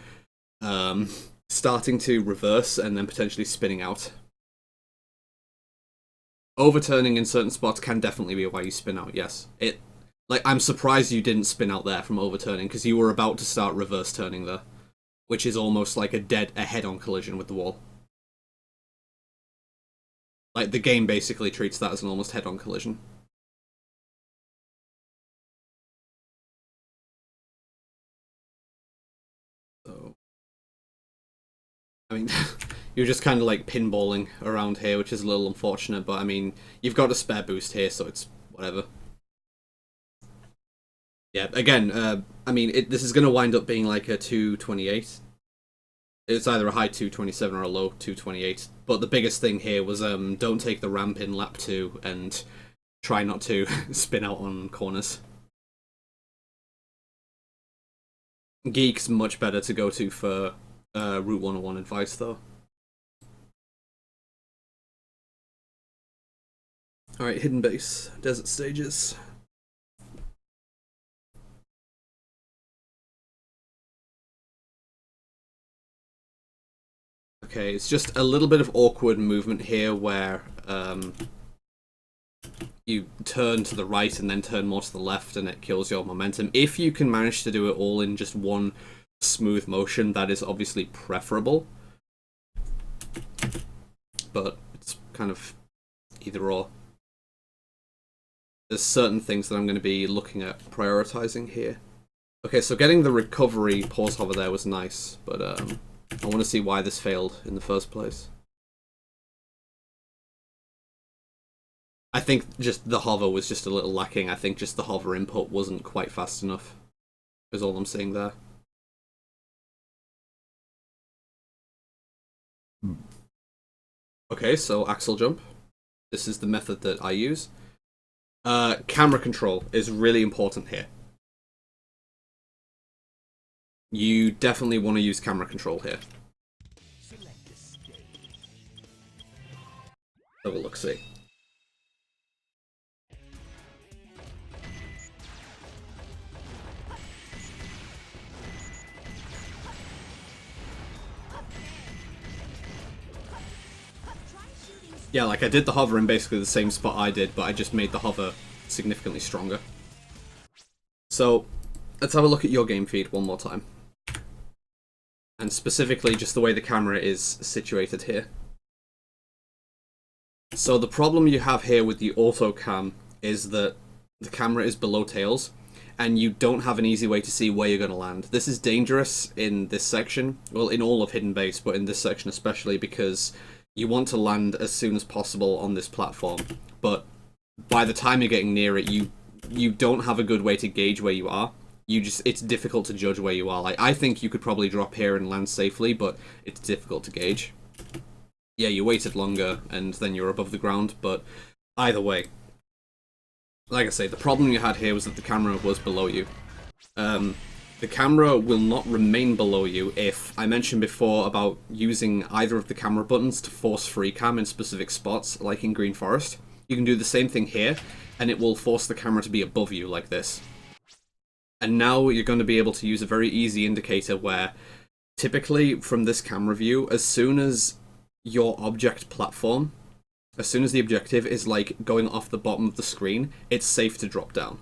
starting to reverse and then potentially spinning out. Overturning in certain spots can definitely be why you spin out, yes. Like, I'm surprised you didn't spin out there from overturning, because you were about to start reverse turning there, which is almost like a head-on collision with the wall. Like, the game basically treats that as an almost head-on collision. So, I mean, you're just kind of like pinballing around here, which is a little unfortunate, but I mean, you've got a spare boost here, so it's whatever. Yeah, again, I mean, this is going to wind up being like a 228. It's either a high 227 or a low 228. But the biggest thing here was don't take the ramp in lap 2 and try not to spin out on corners. Geek's much better to go to for Route 101 advice, though. Alright, hidden base, desert stages. Okay, it's just a little bit of awkward movement here where you turn to the right and then turn more to the left, and it kills your momentum. If you can manage to do it all in just one smooth motion, that is obviously preferable. But it's kind of either or. There's certain things that I'm going to be looking at prioritizing here. Okay, so getting the recovery pause hover there was nice, but I want to see why this failed in the first place. I think just the hover was just a little lacking. I think just the hover input wasn't quite fast enough, is all I'm saying there. Okay, so axle jump. This is the method that I use. Camera control is really important here. You definitely want to use camera control here. Have a look-see. Yeah, like I did the hover in basically the same spot I did, but I just made the hover significantly stronger. So, let's have a look at your game feed one more time. And specifically just the way the camera is situated here. So the problem you have here with the auto cam is that the camera is below tails, and you don't have an easy way to see where you're going to land. This is dangerous in this section, well, in all of Hidden Base, but in this section especially, because you want to land as soon as possible on this platform, but by the time you're getting near it, you don't have a good way to gauge where you are. It's difficult to judge where you are. Like, I think you could probably drop here and land safely, but it's difficult to gauge. Yeah, you waited longer, and then you're above the ground, but either way. Like I say, the problem you had here was that the camera was below you. The camera will not remain below you if, I mentioned before about using either of the camera buttons to force free cam in specific spots, like in Green Forest. You can do the same thing here, and it will force the camera to be above you like this. And now you're going to be able to use a very easy indicator where, typically from this camera view, as soon as your object platform, as soon as the objective is like going off the bottom of the screen, it's safe to drop down.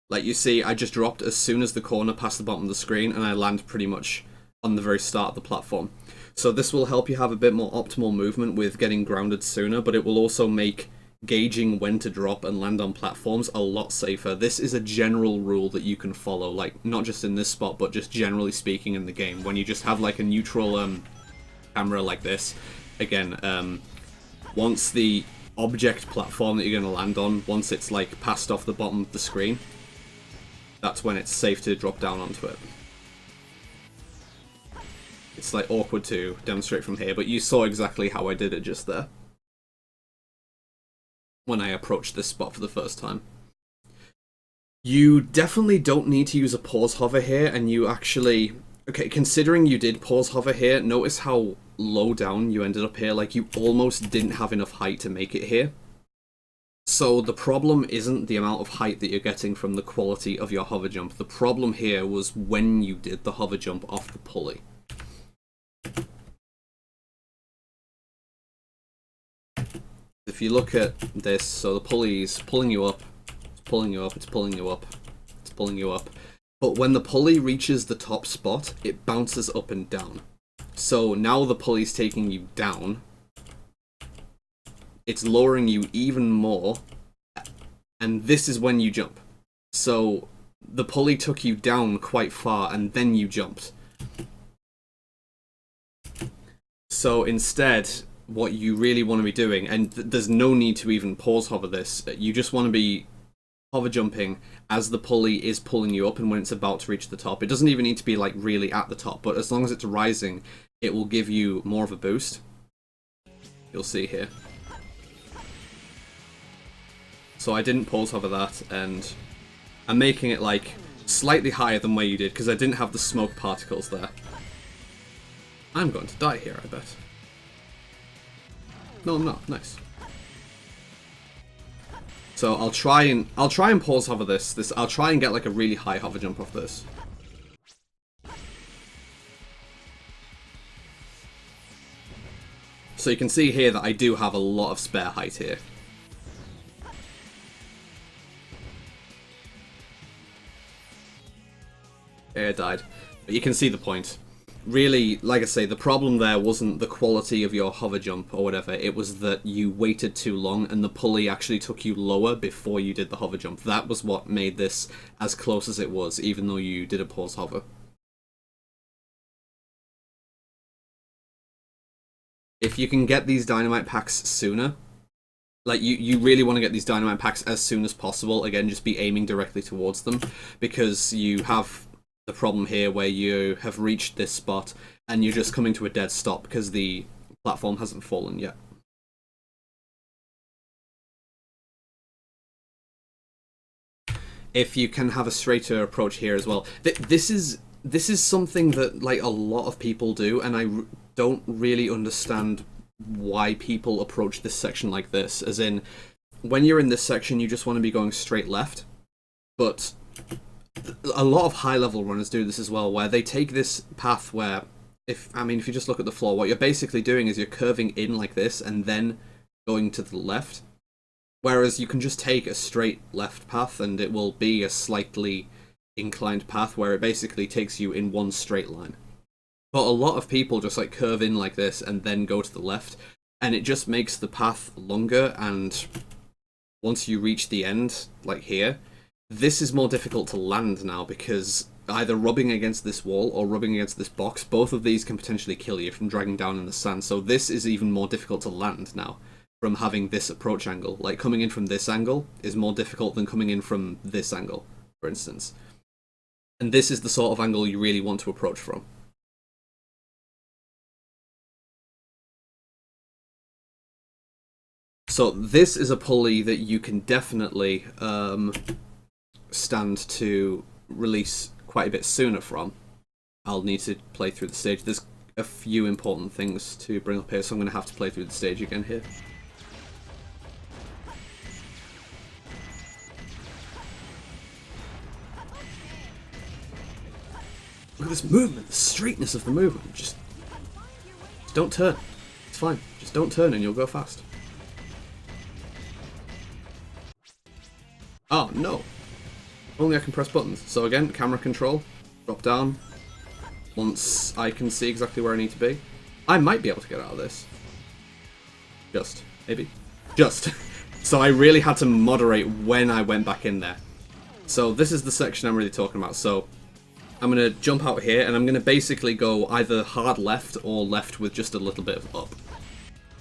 Like you see, I just dropped as soon as the corner passed the bottom of the screen, and I land pretty much on the very start of the platform. So this will help you have a bit more optimal movement with getting grounded sooner, but it will also make gauging when to drop and land on platforms a lot safer. This is a general rule that you can follow, like not just in this spot, but just generally speaking in the game. When you just have like a neutral camera like this, again, once the object platform that you're going to land on, once it's like passed off the bottom of the screen, that's when it's safe to drop down onto it. It's like awkward to demonstrate from here, but you saw exactly how I did it just there when I approached this spot for the first time. You definitely don't need to use a pause hover here, and you actually... Okay, considering you did pause hover here, notice how low down you ended up here. Like, you almost didn't have enough height to make it here. So the problem isn't the amount of height that you're getting from the quality of your hover jump. The problem here was when you did the hover jump off the pulley. If you look at this, so the pulley's pulling you up, it's pulling you up, it's pulling you up, it's pulling you up. But when the pulley reaches the top spot, it bounces up and down. So now the pulley's taking you down. It's lowering you even more, and this is when you jump. So the pulley took you down quite far, and then you jumped. So instead, what you really want to be doing, and there's no need to even pause hover this, you just want to be hover jumping as the pulley is pulling you up and when it's about to reach the top. It doesn't even need to be like really at the top, but as long as it's rising, it will give you more of a boost. You'll see here. So I didn't pause hover that, and I'm making it like slightly higher than where you did because I didn't have the smoke particles there. I'm going to die here, I bet. No, I'm not. Nice. So I'll try and pause hover this. I'll try and get like a really high hover jump off this. So you can see here that I do have a lot of spare height here. Okay, I died. But you can see the point. Really, like I say, the problem there wasn't the quality of your hover jump or whatever, it was that you waited too long and the pulley actually took you lower before you did the hover jump. That was what made this as close as it was, even though you did a pause hover. If you can get these dynamite packs sooner, like you really want to get these dynamite packs as soon as possible, again, just be aiming directly towards them, because you have the problem here where you have reached this spot and you're just coming to a dead stop because the platform hasn't fallen yet. If you can have a straighter approach here as well. This is something that like a lot of people do, and I don't really understand why people approach this section like this. As in, when you're in this section, you just want to be going straight left, but a lot of high-level runners do this as well, where they take this path where, if you just look at the floor, what you're basically doing is you're curving in like this and then going to the left. Whereas you can just take a straight left path and it will be a slightly inclined path where it basically takes you in one straight line. But a lot of people just like curve in like this and then go to the left, and it just makes the path longer, and once you reach the end, like here, this is more difficult to land now, because either rubbing against this wall or rubbing against this box, both of these can potentially kill you from dragging down in the sand. So this is even more difficult to land now from having this approach angle. Like, coming in from this angle is more difficult than coming in from this angle, for instance. And this is the sort of angle you really want to approach from. So this is a pulley that you can definitely stand to release quite a bit sooner from. I'll need to play through the stage. There's a few important things to bring up here, so I'm going to have to play through the stage again here. Look at this movement, the straightness of the movement. Just don't turn. It's fine. Just don't turn and you'll go fast. Oh, no. Only I can press buttons. So again, camera control, drop down. Once I can see exactly where I need to be. I might be able to get out of this. Just. Maybe. Just. So I really had to moderate when I went back in there. So this is the section I'm really talking about. So I'm going to jump out here, and I'm going to basically go either hard left or left with just a little bit of up.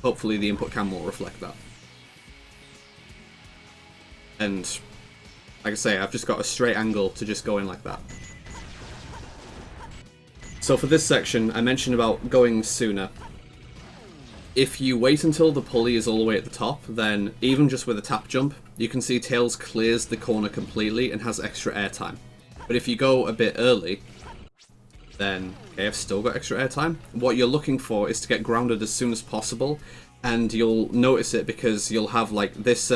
Hopefully the input cam will reflect that. And like I say, I've just got a straight angle to just go in like that. So for this section, I mentioned about going sooner. If you wait until the pulley is all the way at the top, then even just with a tap jump, you can see Tails clears the corner completely and has extra airtime. But if you go a bit early, then, okay, I've still got extra airtime. What you're looking for is to get grounded as soon as possible, and you'll notice it because you'll have like this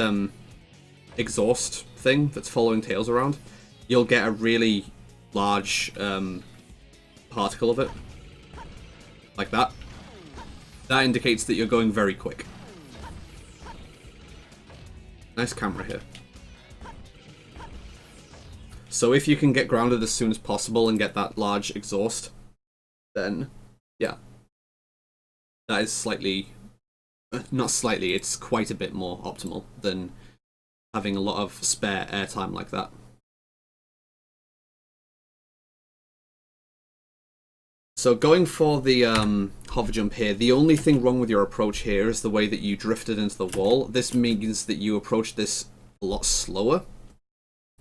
exhaust thing that's following Tails around. You'll get a really large particle of it, like that. That indicates that you're going very quick. Nice camera here. So if you can get grounded as soon as possible and get that large exhaust, then yeah, that is slightly, not slightly, it's quite a bit more optimal than having a lot of spare airtime like that. So going for the hover jump here, the only thing wrong with your approach here is the way that you drifted into the wall. This means that you approach this a lot slower.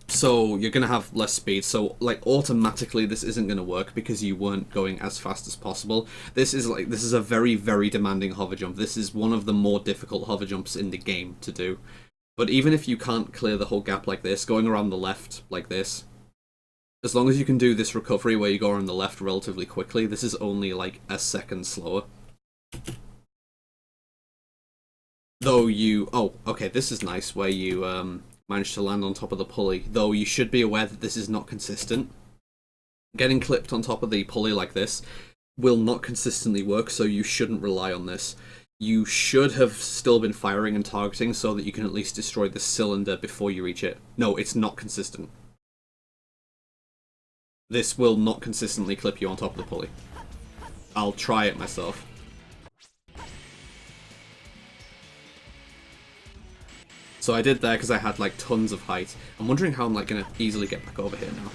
So you're going to have less speed. So like automatically this isn't going to work because you weren't going as fast as possible. This is a very, very demanding hover jump. This is one of the more difficult hover jumps in the game to do. But even if you can't clear the whole gap like this, going around the left like this, as long as you can do this recovery where you go around the left relatively quickly, this is only like a second slower. Though you... oh, okay, this is nice, where you manage to land on top of the pulley. Though you should be aware that this is not consistent. Getting clipped on top of the pulley like this will not consistently work, so you shouldn't rely on this. you should have still been firing and targeting so that you can at least destroy the cylinder before you reach it. No, it's not consistent. This will not consistently clip you on top of the pulley. I'll try it myself. So I did there because I had like tons of height. I'm wondering how I'm like gonna easily get back over here now.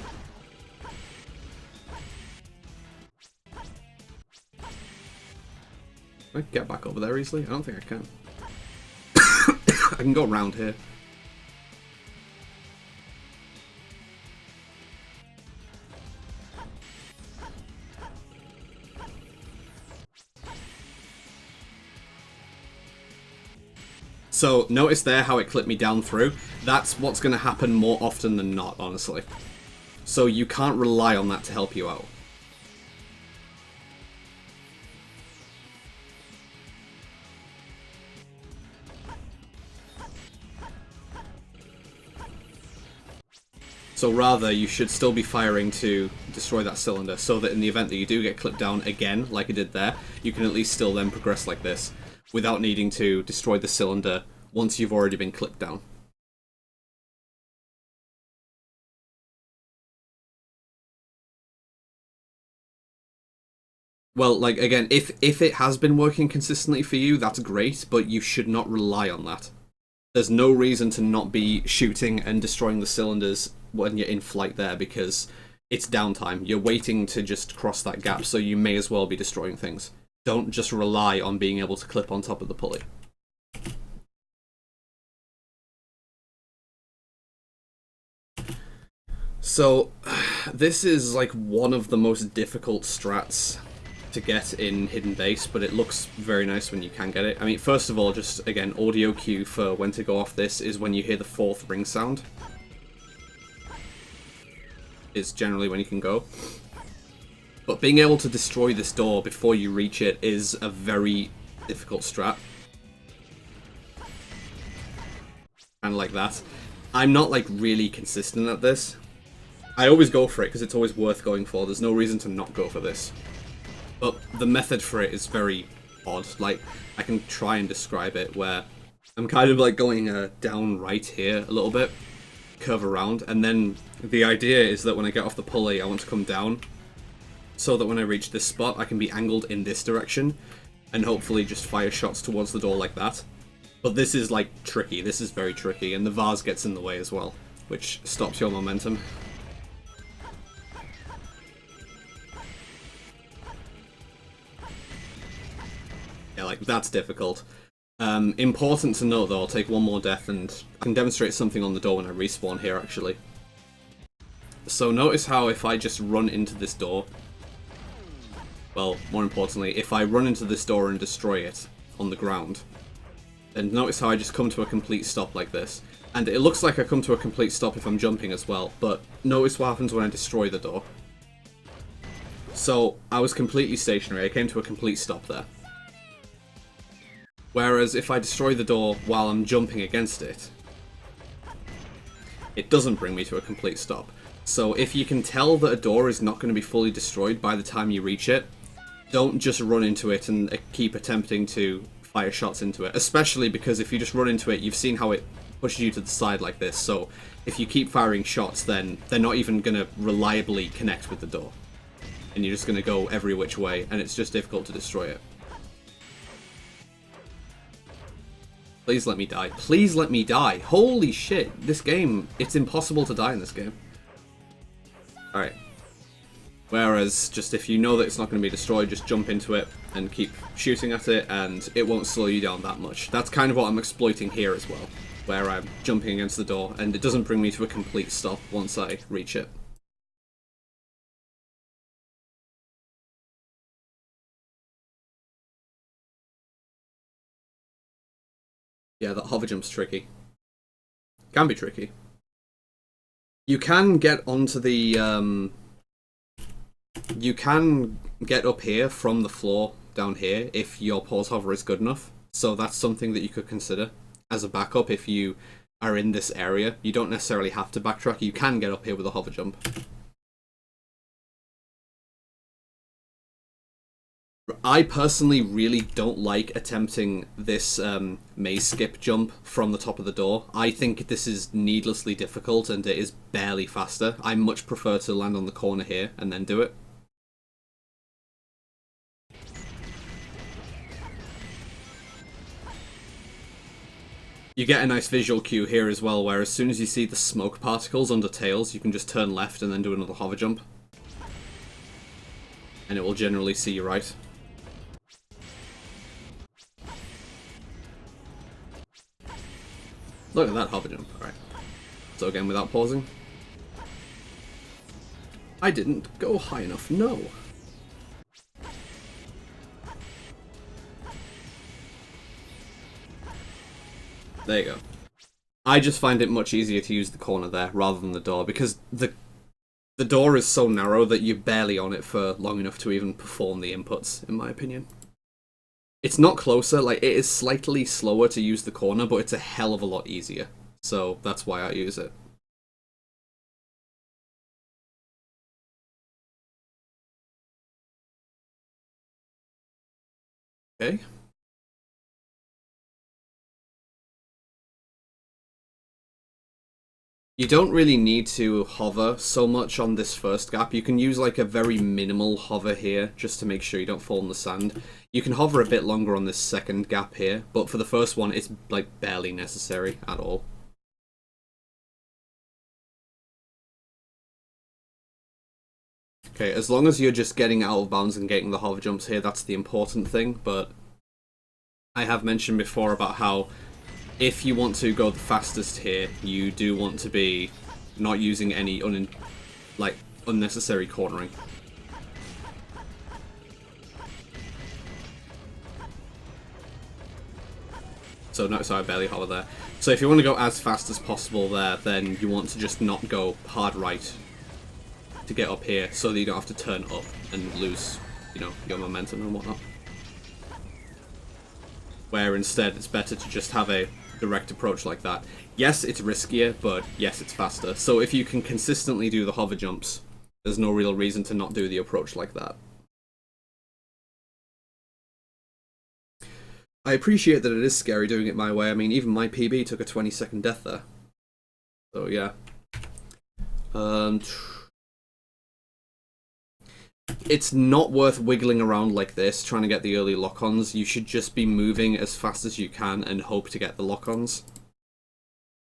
Can I get back over there easily? I don't think I can. I can go around here. So notice there how it clipped me down through. That's what's going to happen more often than not, honestly. So you can't rely on that to help you out. So rather, you should still be firing to destroy that cylinder, so that in the event that you do get clipped down again, like I did there, you can at least still then progress like this, without needing to destroy the cylinder once you've already been clipped down. Well, like, again, if it has been working consistently for you, that's great, but you should not rely on that. There's no reason to not be shooting and destroying the cylinders when you're in flight there, because it's downtime. You're waiting to just cross that gap, so you may as well be destroying things. Don't just rely on being able to clip on top of the pulley. So, this is like one of the most difficult strats to get in Hidden Base, but it looks very nice when you can get it. I mean, first of all, just again, audio cue for when to go off this is when you hear the 4th ring sound. Is generally when you can go. But being able to destroy this door before you reach it is a very difficult strat. Kind of like that. I'm not like really consistent at this. I always go for it because it's always worth going for. There's no reason to not go for this. But the method for it is very odd. Like, I can try and describe it where I'm kind of like going down right here a little bit, curve around, and then the idea is that when I get off the pulley, I want to come down so that when I reach this spot, I can be angled in this direction and hopefully just fire shots towards the door like that. But this is like tricky. This is very tricky, and the vase gets in the way as well, which stops your momentum. Yeah, like, that's difficult. Important to note, though, I'll take one more death, and I can demonstrate something on the door when I respawn here, actually. So notice how if I just run into this door... Well, more importantly, if I run into this door and destroy it on the ground, then notice how I just come to a complete stop like this. And it looks like I come to a complete stop if I'm jumping as well, but notice what happens when I destroy the door. So, I was completely stationary, I came to a complete stop there. Whereas if I destroy the door while I'm jumping against it, it doesn't bring me to a complete stop. So if you can tell that a door is not going to be fully destroyed by the time you reach it, don't just run into it and keep attempting to fire shots into it. Especially because if you just run into it, you've seen how it pushes you to the side like this. So if you keep firing shots, then they're not even going to reliably connect with the door. And you're just going to go every which way, and it's just difficult to destroy it. Please let me die. Please let me die. Holy shit. This game, it's impossible to die in this game. Alright. Whereas, just if you know that it's not going to be destroyed, just jump into it and keep shooting at it, and it won't slow you down that much. That's kind of what I'm exploiting here as well, where I'm jumping against the door, and it doesn't bring me to a complete stop once I reach it. Yeah, that hover jump's tricky. Can be tricky. You can get onto the, you can get up here from the floor down here if your pause hover is good enough. So that's something that you could consider as a backup if you are in this area. You don't necessarily have to backtrack. You can get up here with a hover jump. I personally really don't like attempting this maze skip jump from the top of the door. I think this is needlessly difficult and it is barely faster. I much prefer to land on the corner here and then do it. You get a nice visual cue here as well, where as soon as you see the smoke particles under tails, you can just turn left and then do another hover jump. And it will generally see you right. Look at that hover jump. Alright. So again, without pausing. I didn't go high enough, no. There you go. I just find it much easier to use the corner there rather than the door, because the door is so narrow that you're barely on it for long enough to even perform the inputs, in my opinion. It's not closer, like, it is slightly slower to use the corner, but it's a hell of a lot easier. So that's why I use it. Okay. You don't really need to hover so much on this first gap. You can use like a very minimal hover here just to make sure you don't fall in the sand. You can hover a bit longer on this second gap here, but for the first one it's like barely necessary at all. Okay, as long as you're just getting out of bounds and getting the hover jumps here, that's the important thing, but I have mentioned before about how if you want to go the fastest here, you do want to be not using any unnecessary cornering. So no, sorry, I barely hover there. So if you want to go as fast as possible there, then you want to just not go hard right to get up here, so that you don't have to turn up and lose, you know, your momentum and whatnot. Where instead it's better to just have a direct approach like that. Yes, it's riskier, but yes, it's faster. So if you can consistently do the hover jumps, there's no real reason to not do the approach like that. I appreciate that it is scary doing it my way. I mean, even my PB took a 20-second death there. So yeah. It's not worth wiggling around like this, trying to get the early lock-ons. You should just be moving as fast as you can and hope to get the lock-ons.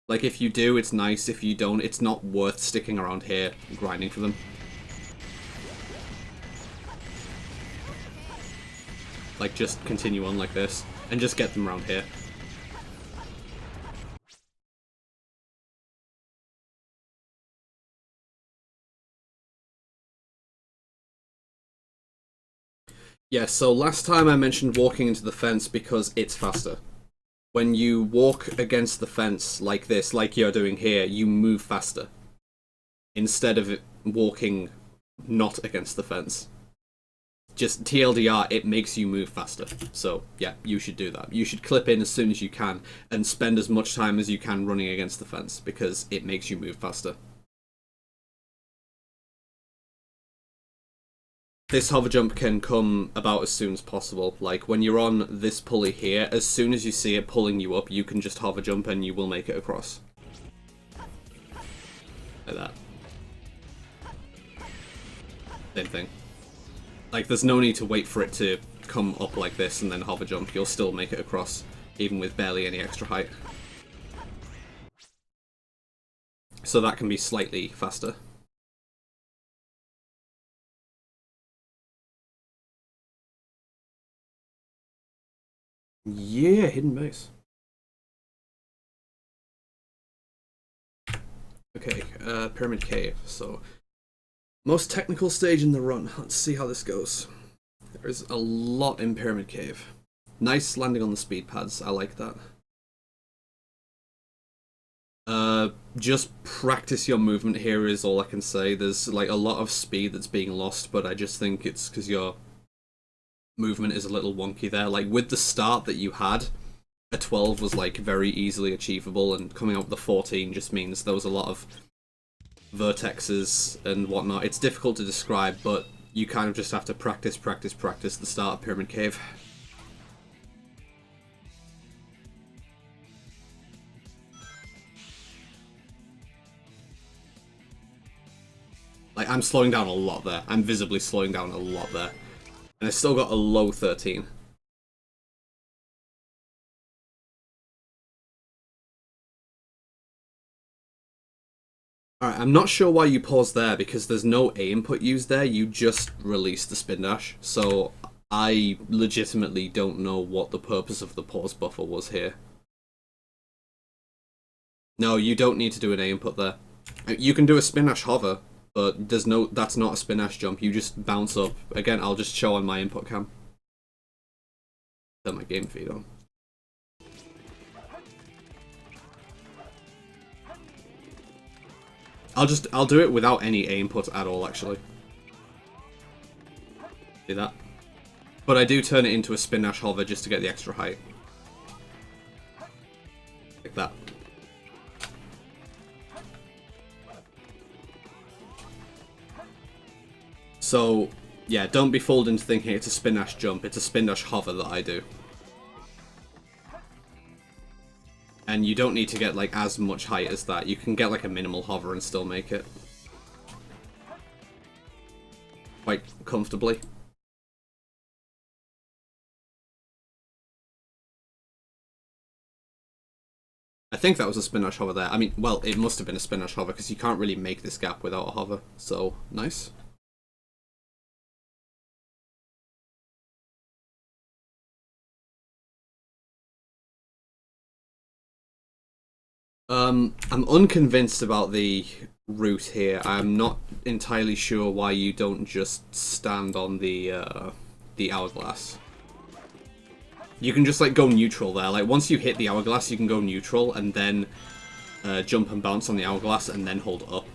Like, if you do, it's nice. If you don't, it's not worth sticking around here and grinding for them. Like, just continue on like this, and just get them around here. Yeah, so last time I mentioned walking into the fence because it's faster. When you walk against the fence like this, like you're doing here, you move faster. Instead of walking not against the fence. Just TLDR, it makes you move faster. So, yeah, you should do that. You should clip in as soon as you can and spend as much time as you can running against the fence because it makes you move faster. This hover jump can come about as soon as possible. Like, when you're on this pulley here, as soon as you see it pulling you up, you can just hover jump and you will make it across. Like that. Same thing. Like, there's no need to wait for it to come up like this and then hover jump. You'll still make it across, even with barely any extra height. So that can be slightly faster. Yeah, hidden base. Okay, Pyramid Cave. So, most technical stage in the run. Let's see how this goes. There's a lot in Pyramid Cave. Nice landing on the speed pads. I like that. Just practice your movement here is all I can say. There's like a lot of speed that's being lost, but I just think it's because your movement is a little wonky there. Like, with the start that you had, a 12 was like very easily achievable, and coming up with the 14 just means there was a lot of vertexes and whatnot. It's difficult to describe, but you kind of just have to practice the start of Pyramid Cave. Like, I'm slowing down a lot there. I'm visibly slowing down a lot there. And I still got a low 13. Alright, I'm not sure why you paused there, because there's no A input used there, you just released the spin dash, so I legitimately don't know what the purpose of the pause buffer was here. No, you don't need to do an A input there. You can do a spin dash hover, but there's no, that's not a spin dash jump, you just bounce up. Again, I'll just show on my input cam. Turn my game feed on. I'll do it without any A input at all, actually. See that? But I do turn it into a spin dash hover just to get the extra height. Like that. So, yeah, don't be fooled into thinking it's a spin dash jump, it's a spin dash hover that I do. And you don't need to get, like, as much height as that. You can get, like, a minimal hover and still make it quite comfortably. I think that was a spin dash hover there. I mean, well, it must have been a spin dash hover, because you can't really make this gap without a hover. So, nice. I'm unconvinced about the route here. I'm not entirely sure why you don't just stand on the hourglass. You can just, like, go neutral there. Like, once you hit the hourglass, you can go neutral and then jump and bounce on the hourglass and then hold up.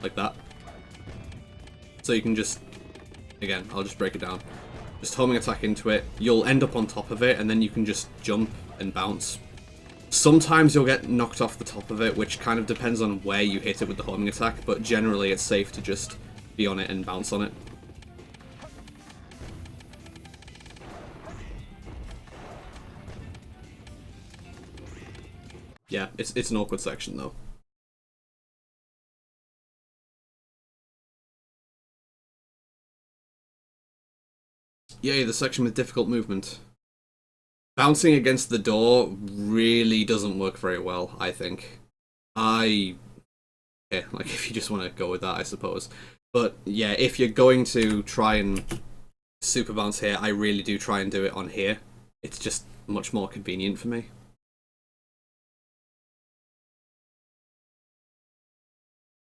Like that. So you can just, again, I'll just break it down. Just homing attack into it, you'll end up on top of it, and then you can just jump and bounce. Sometimes you'll get knocked off the top of it, which kind of depends on where you hit it with the homing attack, but generally it's safe to just be on it and bounce on it. Yeah, it's an awkward section though. Yay, the section with difficult movement. Bouncing against the door really doesn't work very well, I think. Yeah, like, if you just want to go with that, I suppose. But yeah, if you're going to try and super bounce here, I really do try and do it on here. It's just much more convenient for me.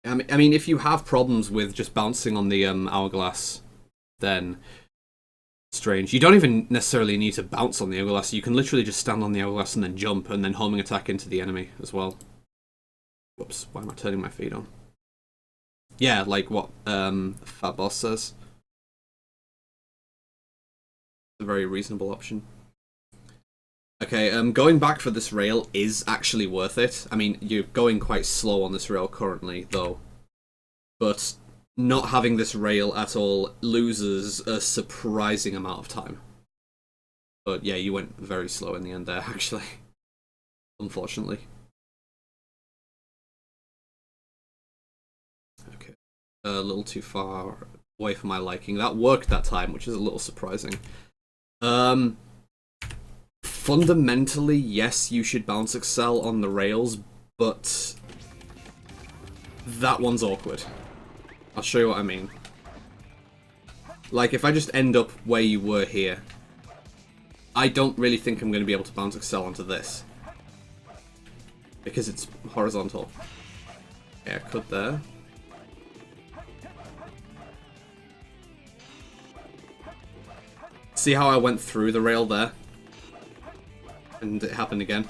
I mean, if you have problems with just bouncing on the hourglass, then strange. You don't even necessarily need to bounce on the hourglass. You can literally just stand on the hourglass and then jump, and then homing attack into the enemy as well. Whoops, why am I turning my feed on? Yeah, like what Fat Boss says. A very reasonable option. Okay, going back for this rail is actually worth it. I mean, you're going quite slow on this rail currently, though. But not having this rail at all loses a surprising amount of time. But yeah, you went very slow in the end there, actually. Unfortunately. Okay. A little too far away for my liking. That worked that time, which is a little surprising. Fundamentally, yes, you should bounce excel on the rails, but that one's awkward. I'll show you what I mean. Like, if I just end up where you were here, I don't really think I'm going to be able to bounce excel onto this. Because it's horizontal. Okay, I could there. See how I went through the rail there? And it happened again.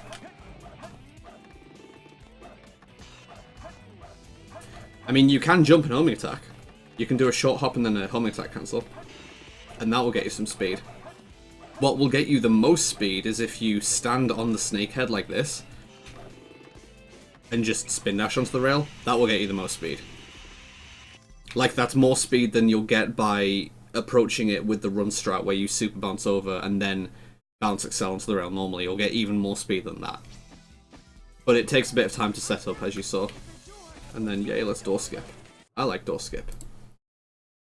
I mean, you can jump and homing attack. You can do a short hop and then a homing attack cancel. And that will get you some speed. What will get you the most speed is if you stand on the snake head like this and just spin dash onto the rail. That will get you the most speed. Like, that's more speed than you'll get by approaching it with the run strat, where you super bounce over and then bounce excel onto the rail normally. You'll get even more speed than that. But it takes a bit of time to set up, as you saw. And then, yay, let's door skip. I like door skip.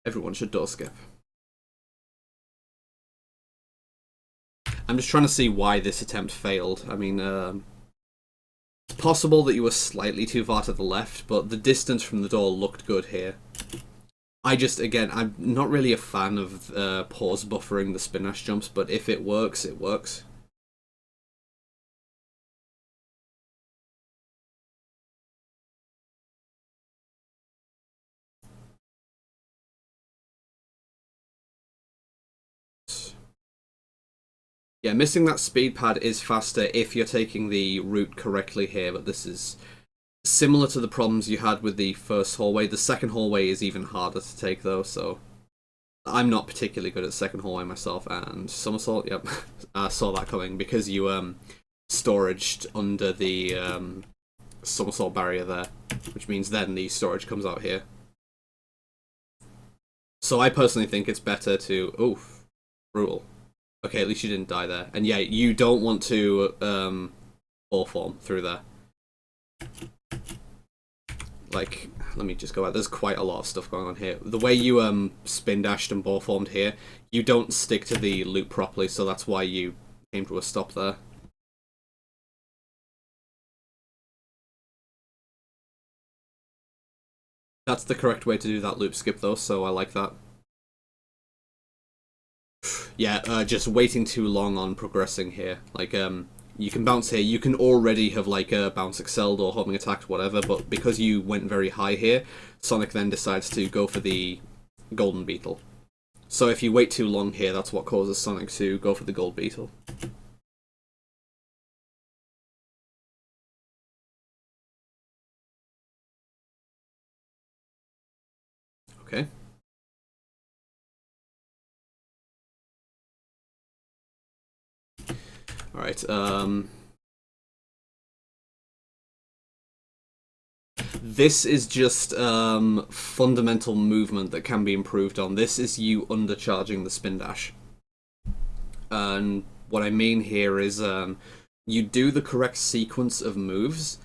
Everyone should door skip. I'm just trying to see why this attempt failed. I mean, it's possible that you were slightly too far to the left, but the distance from the door looked good here. Again, I'm not really a fan of pause buffering the spin dash jumps, but if it works, it works. Yeah, missing that speed pad is faster if you're taking the route correctly here, but this is similar to the problems you had with the first hallway. The second hallway is even harder to take, though, so I'm not particularly good at second hallway myself. And somersault, yep, I saw that coming because you storaged under the somersault barrier there, which means then the storage comes out here. So I personally think it's better to... Oof, brutal. Okay, at least you didn't die there. And yeah, you don't want to ball form through there. Like, let me just go out. There's quite a lot of stuff going on here. The way you spin dashed and ball formed here, you don't stick to the loop properly, so that's why you came to a stop there. That's the correct way to do that loop skip, though, so I like that. Yeah, just waiting too long on progressing here. Like, you can bounce here. You can already have, like, bounce excelled or homing attacked, whatever, but because you went very high here, Sonic then decides to go for the Golden Beetle. So if you wait too long here, that's what causes Sonic to go for the Gold Beetle. Okay. Alright, this is just fundamental movement that can be improved on. This is you undercharging the spin dash. And what I mean here is you do the correct sequence of moves,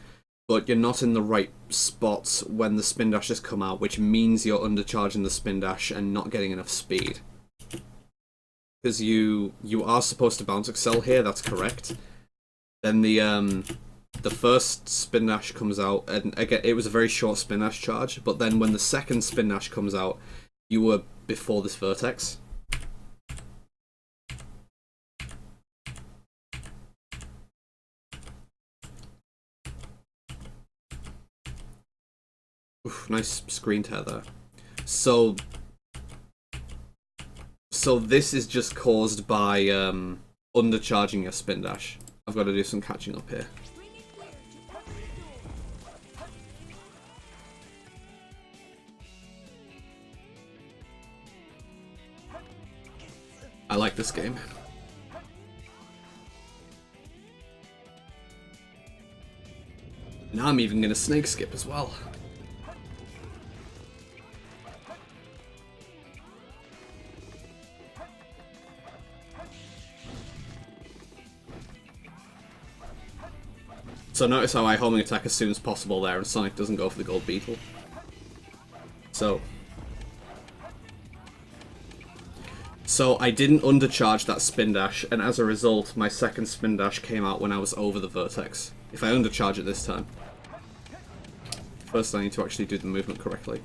but you're not in the right spots when the spin dashes come out, which means you're undercharging the spin dash and not getting enough speed. Because you are supposed to bounce excel here, that's correct. Then the first spin dash comes out, and again, it was a very short spin dash charge, but then when the second spin dash comes out, you were before this vertex. Oof, nice screen tear there. So this is just caused by undercharging your spin dash. I've got to do some catching up here. I like this game. Now I'm even going to snake skip as well. So notice how I homing attack as soon as possible there and Sonic doesn't go for the Gold Beetle. So I didn't undercharge that spin dash, and as a result, my second spin dash came out when I was over the vertex. If I undercharge it this time. First I need to actually do the movement correctly.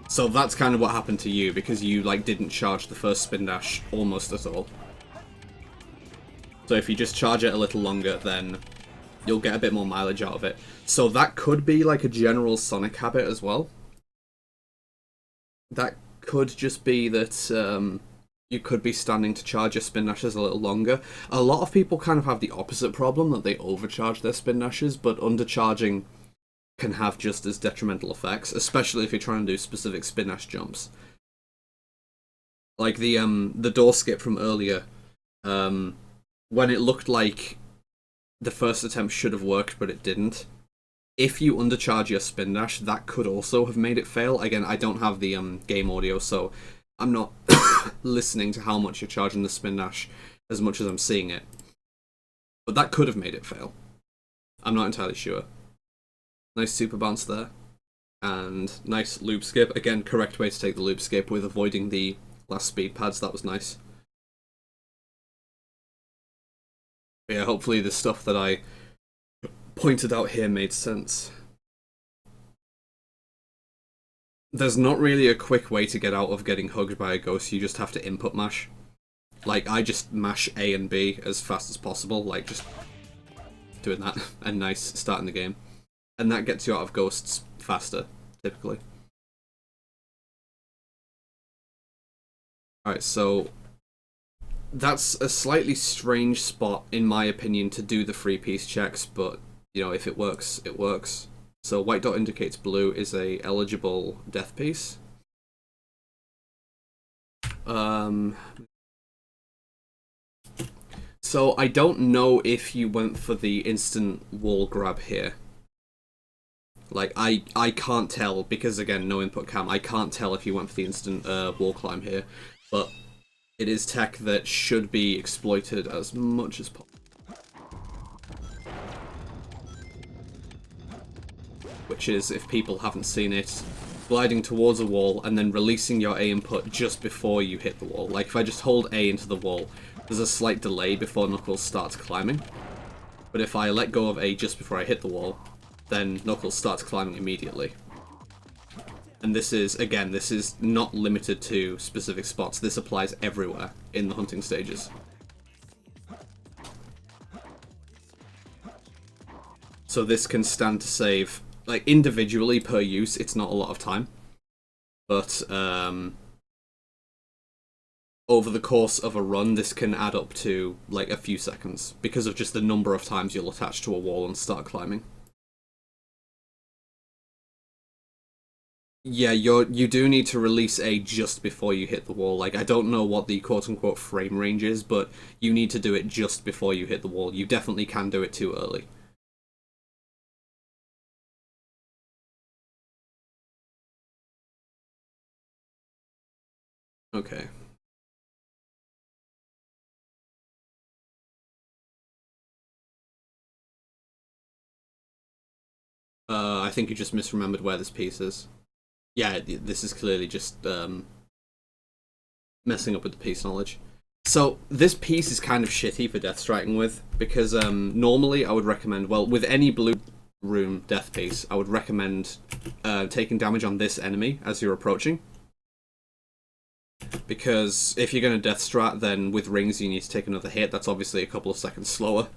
So that's kind of what happened to you, because you like didn't charge the first spin dash almost at all. So if you just charge it a little longer, then you'll get a bit more mileage out of it. So that could be like a general Sonic habit as well. That could just be that you could be standing to charge your spin dashes a little longer. A lot of people kind of have the opposite problem, that they overcharge their spin dashes, but undercharging can have just as detrimental effects, especially if you're trying to do specific spin dash jumps. Like the door skip from earlier, when it looked like the first attempt should have worked, but it didn't. if you undercharge your spin dash, that could also have made it fail. Again, I don't have the game audio, so I'm not listening to how much you're charging the spin dash as much as I'm seeing it. But that could have made it fail. I'm not entirely sure. Nice super bounce there. And nice loop skip. Again, correct way to take the loop skip with avoiding the last speed pads. That was nice. But yeah, hopefully the stuff that I pointed out here made sense. There's not really a quick way to get out of getting hugged by a ghost. You just have to input mash. Like, I just mash A and B as fast as possible, like just doing that, and nice, starting the game. And that gets you out of ghosts faster, typically. Alright, so that's a slightly strange spot, in my opinion, to do the free piece checks, but, you know, if it works, it works. So white dot indicates blue is a eligible death piece. So I don't know if you went for the instant wall grab here. Like, I can't tell, because again, no input cam, I can't tell if you went for the instant wall climb here, but it is tech that should be exploited as much as possible. Which is, if people haven't seen it, gliding towards a wall and then releasing your A input just before you hit the wall. Like, if I just hold A into the wall, there's a slight delay before Knuckles starts climbing. But if I let go of A just before I hit the wall, then Knuckles starts climbing immediately. And this is, again, this is not limited to specific spots. This applies everywhere in the hunting stages. So this can stand to save, like, individually per use, it's not a lot of time. But, over the course of a run, this can add up to, like, a few seconds, because of just the number of times you'll attach to a wall and start climbing. Yeah, you do need to release A just before you hit the wall. Like, I don't know what the quote-unquote frame range is, but you need to do it just before you hit the wall. You definitely can do it too early. Okay. I think you just misremembered where this piece is. Yeah, this is clearly just messing up with the piece knowledge. So this piece is kind of shitty for death striking with, because normally I would recommend, well, with any blue room death piece, I would recommend taking damage on this enemy as you're approaching. Because if you're going to death strat, then with rings you need to take another hit. That's obviously a couple of seconds slower.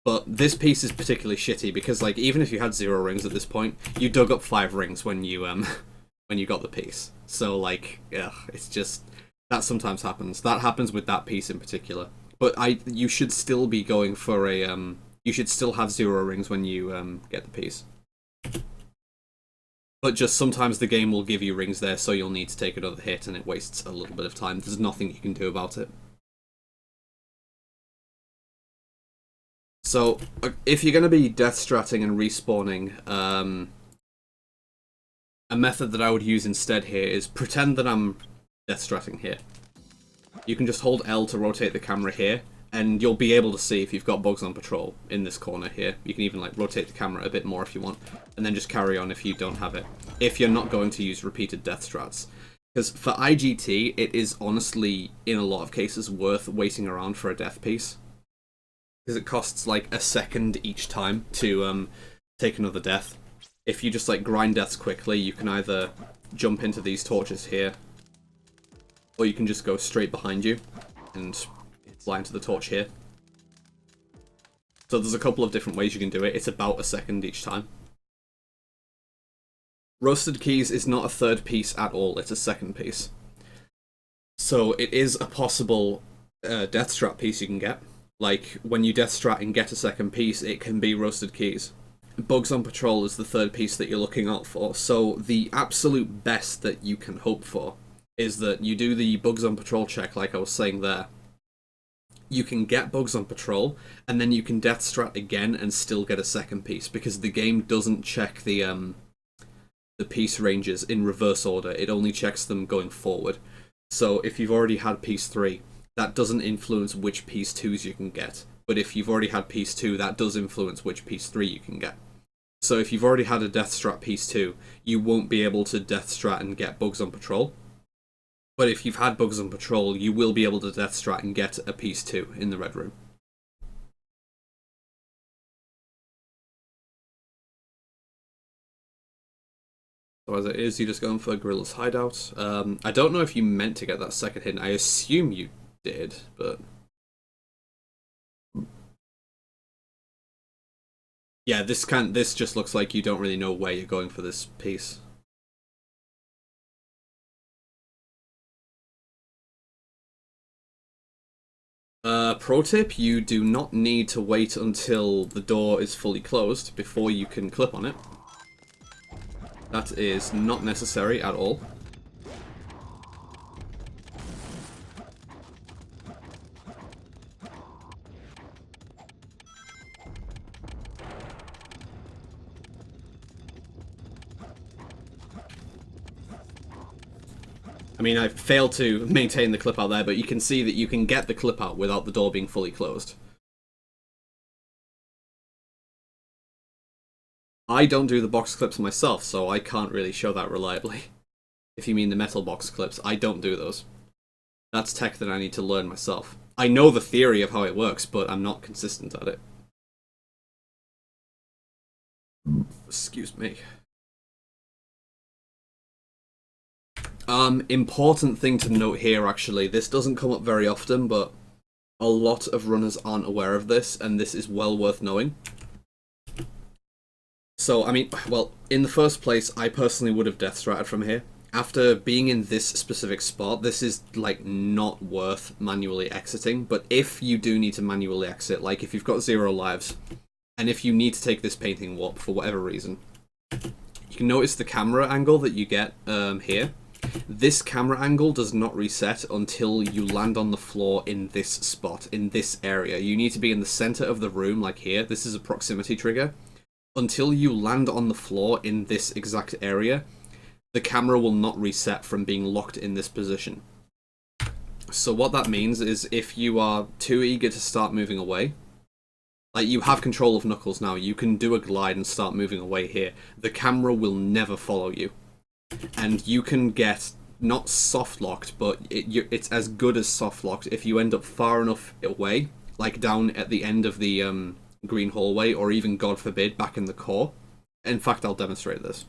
But this piece is particularly shitty because, like, even if you had 0 rings at this point, you dug up 5 rings when you when you got the piece. So, like, yeah, it's just that sometimes happens. That happens with that piece in particular. But you should still be going for a you should still have 0 rings when you get the piece. But just sometimes the game will give you rings there, so you'll need to take another hit, and it wastes a little bit of time. There's nothing you can do about it. So, if you're going to be death stratting and respawning, a method that I would use instead here is pretend that I'm death stratting here. You can just hold L to rotate the camera here, and you'll be able to see if you've got bugs on patrol in this corner here. You can even, like, rotate the camera a bit more if you want, and then just carry on if you don't have it. If you're not going to use repeated death strats. Because for IGT, it is honestly, in a lot of cases, worth waiting around for a death piece. Because it costs like a second each time to take another death. If you just like grind deaths quickly, you can either jump into these torches here, or you can just go straight behind you and fly into the torch here. So there's a couple of different ways you can do it. It's about a second each time. Roasted Keys is not a third piece at all, it's a second piece. So it is a possible death strat piece you can get. Like, when you death strat and get a second piece, it can be Roasted Keys. Bugs on Patrol is the third piece that you're looking out for, so the absolute best that you can hope for is that you do the Bugs on Patrol check like I was saying there, you can get bugs on patrol, and then you can death strat again and still get a second piece, because the game doesn't check the piece ranges in reverse order. It only checks them going forward. So if you've already had piece 3, that doesn't influence which piece 2s you can get. But if you've already had piece 2, that does influence which piece 3 you can get. So if you've already had a death strat piece 2, you won't be able to death strat and get bugs on patrol. But if you've had bugs on patrol, you will be able to death strat and get a piece 2 in the red room. So as it is, you're just going for Gorilla's hideout. I don't know if you meant to get that second hit. I assume you did, but... yeah, this just looks like you don't really know where you're going for this piece. Pro tip, you do not need to wait until the door is fully closed before you can clip on it. That is not necessary at all. I mean, I failed to maintain the clip out there, but you can see that you can get the clip out without the door being fully closed. I don't do the box clips myself, so I can't really show that reliably. If you mean the metal box clips, I don't do those. That's tech that I need to learn myself. I know the theory of how it works, but I'm not consistent at it. Excuse me. Important thing to note here, actually. This doesn't come up very often, but a lot of runners aren't aware of this, and this is well worth knowing. So, I mean, well, in the first place, I personally would have death stratted from here. After being in this specific spot, this is, like, not worth manually exiting, but if you do need to manually exit, like if you've got 0 lives, and if you need to take this painting warp for whatever reason, you can notice the camera angle that you get here. This camera angle does not reset until you land on the floor in this spot, in this area. You need to be in the center of the room, like here. This is a proximity trigger. Until you land on the floor in this exact area, the camera will not reset from being locked in this position. So what that means is if you are too eager to start moving away, like you have control of Knuckles now, you can do a glide and start moving away here. The camera will never follow you. And you can get, not soft-locked, but it's as good as soft-locked if you end up far enough away, like down at the end of the green hallway, or even, God forbid, back in the core. In fact, I'll demonstrate this.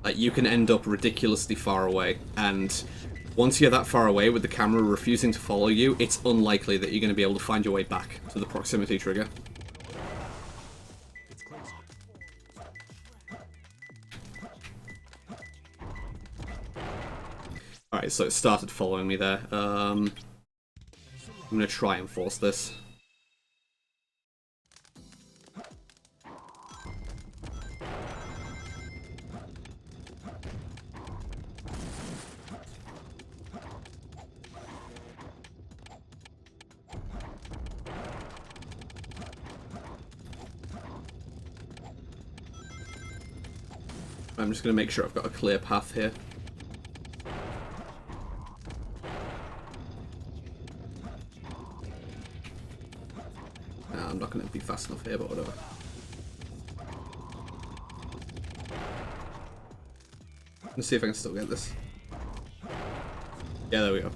Like, you can end up ridiculously far away, and once you're that far away with the camera refusing to follow you, it's unlikely that you're going to be able to find your way back to the proximity trigger. Alright, so it started following me there. I'm going to try and force this. I'm just going to make sure I've got a clear path here. I'm not going to be fast enough here, but whatever. Let's see if I can still get this. Yeah, there we go.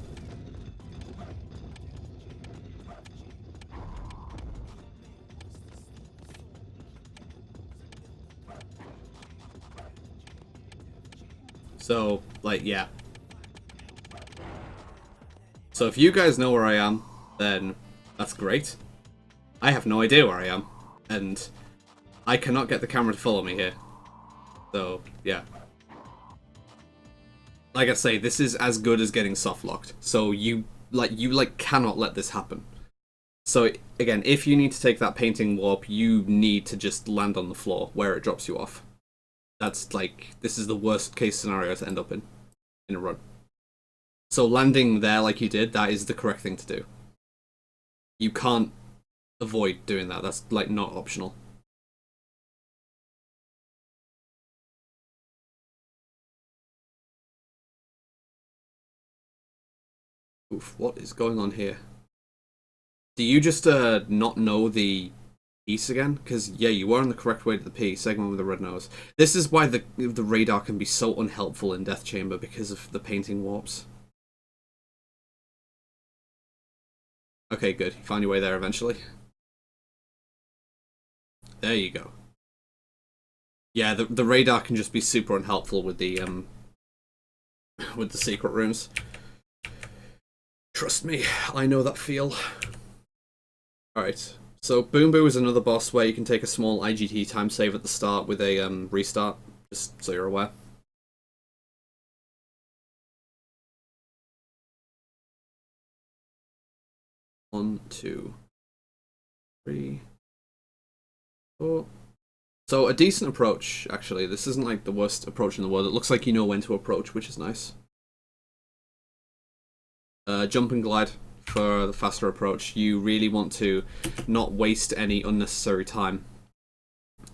So, like, yeah. So if you guys know where I am, then that's great. I have no idea where I am, and I cannot get the camera to follow me here. So, yeah. Like I say, this is as good as getting soft-locked. So you cannot let this happen. So, again, if you need to take that painting warp, you need to just land on the floor where it drops you off. That's, like, this is the worst case scenario to end up in a run. So landing there like you did, that is the correct thing to do. You can't avoid doing that. That's like not optional. Oof, what is going on here? Do you just not know the piece again? Because yeah, you were on the correct way to the P, segment with the red nose. This is why the radar can be so unhelpful in Death Chamber, because of the painting warps. Okay, good. You found your way there eventually. There you go. Yeah, the radar can just be super unhelpful with the secret rooms. Trust me, I know that feel. Alright, so Boom Boo is another boss where you can take a small IGT time save at the start with a restart, just so you're aware. One, two, three, four. So a decent approach, actually. This isn't like the worst approach in the world. It looks like you know when to approach, which is nice. Jump and glide for the faster approach. You really want to not waste any unnecessary time,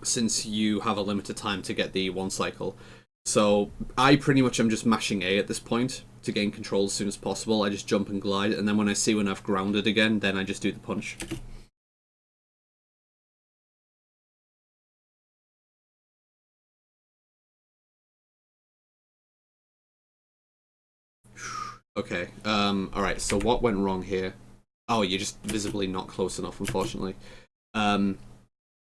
since you have a limited time to get the one cycle. So I pretty much am just mashing A at this point to gain control as soon as possible. I just jump and glide, and then when I see when I've grounded again, then I just do the punch. Okay, alright, so what went wrong here? Oh, you're just visibly not close enough, unfortunately.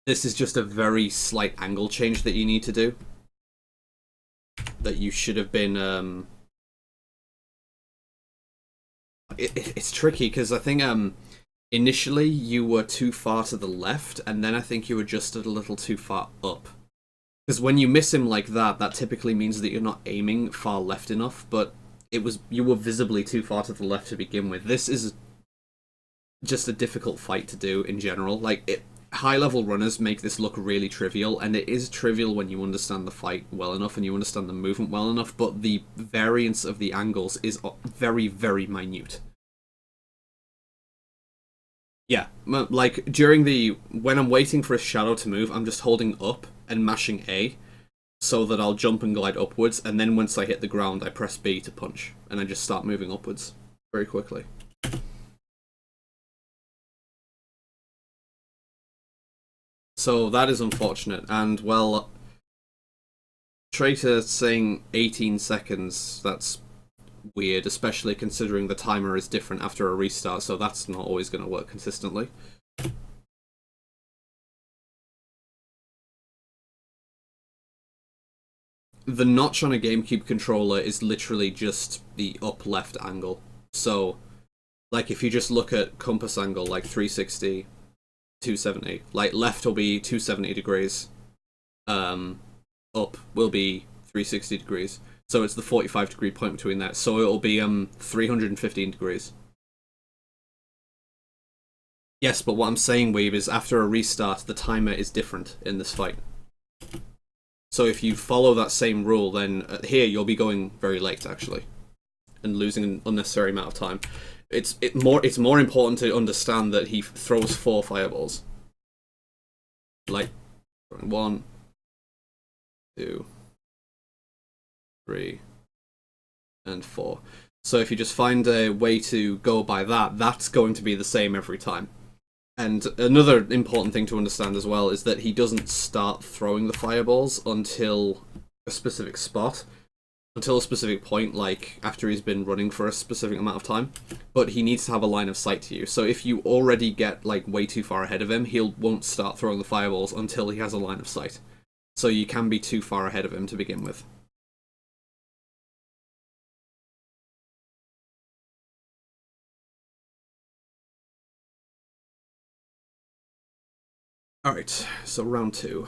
This is just a very slight angle change that you need to do. That you should have been, It's tricky, because I think, initially you were too far to the left, and then I think you adjusted a little too far up. Because when you miss him like that, that typically means that you're not aiming far left enough, but you were visibly too far to the left to begin with. This is just a difficult fight to do in general. Like, high-level runners make this look really trivial, and it is trivial when you understand the fight well enough and you understand the movement well enough, but the variance of the angles is very, very minute. Yeah, like, when I'm waiting for a shadow to move, I'm just holding up and mashing A, so that I'll jump and glide upwards, and then once I hit the ground, I press B to punch, and I just start moving upwards very quickly. So that is unfortunate, and well, Traitor saying 18 seconds, that's weird, especially considering the timer is different after a restart, so that's not always going to work consistently. The notch on a GameCube controller is literally just the up left angle. So, like, if you just look at compass angle, like 360, 270, like left will be 270 degrees, up will be 360 degrees. So it's the 45-degree point between that. So it'll be 315 degrees. Yes, but what I'm saying, Weeb, is after a restart, the timer is different in this fight. So if you follow that same rule, then here you'll be going very late, actually, and losing an unnecessary amount of time. It's more important to understand that he throws 4 fireballs. Like 1, 2, 3, and 4. So if you just find a way to go by that, that's going to be the same every time. And another important thing to understand as well is that he doesn't start throwing the fireballs until a specific spot, until a specific point, like after he's been running for a specific amount of time. But he needs to have a line of sight to you. So if you already get like way too far ahead of him, won't start throwing the fireballs until he has a line of sight. So you can be too far ahead of him to begin with. Alright, so round 2.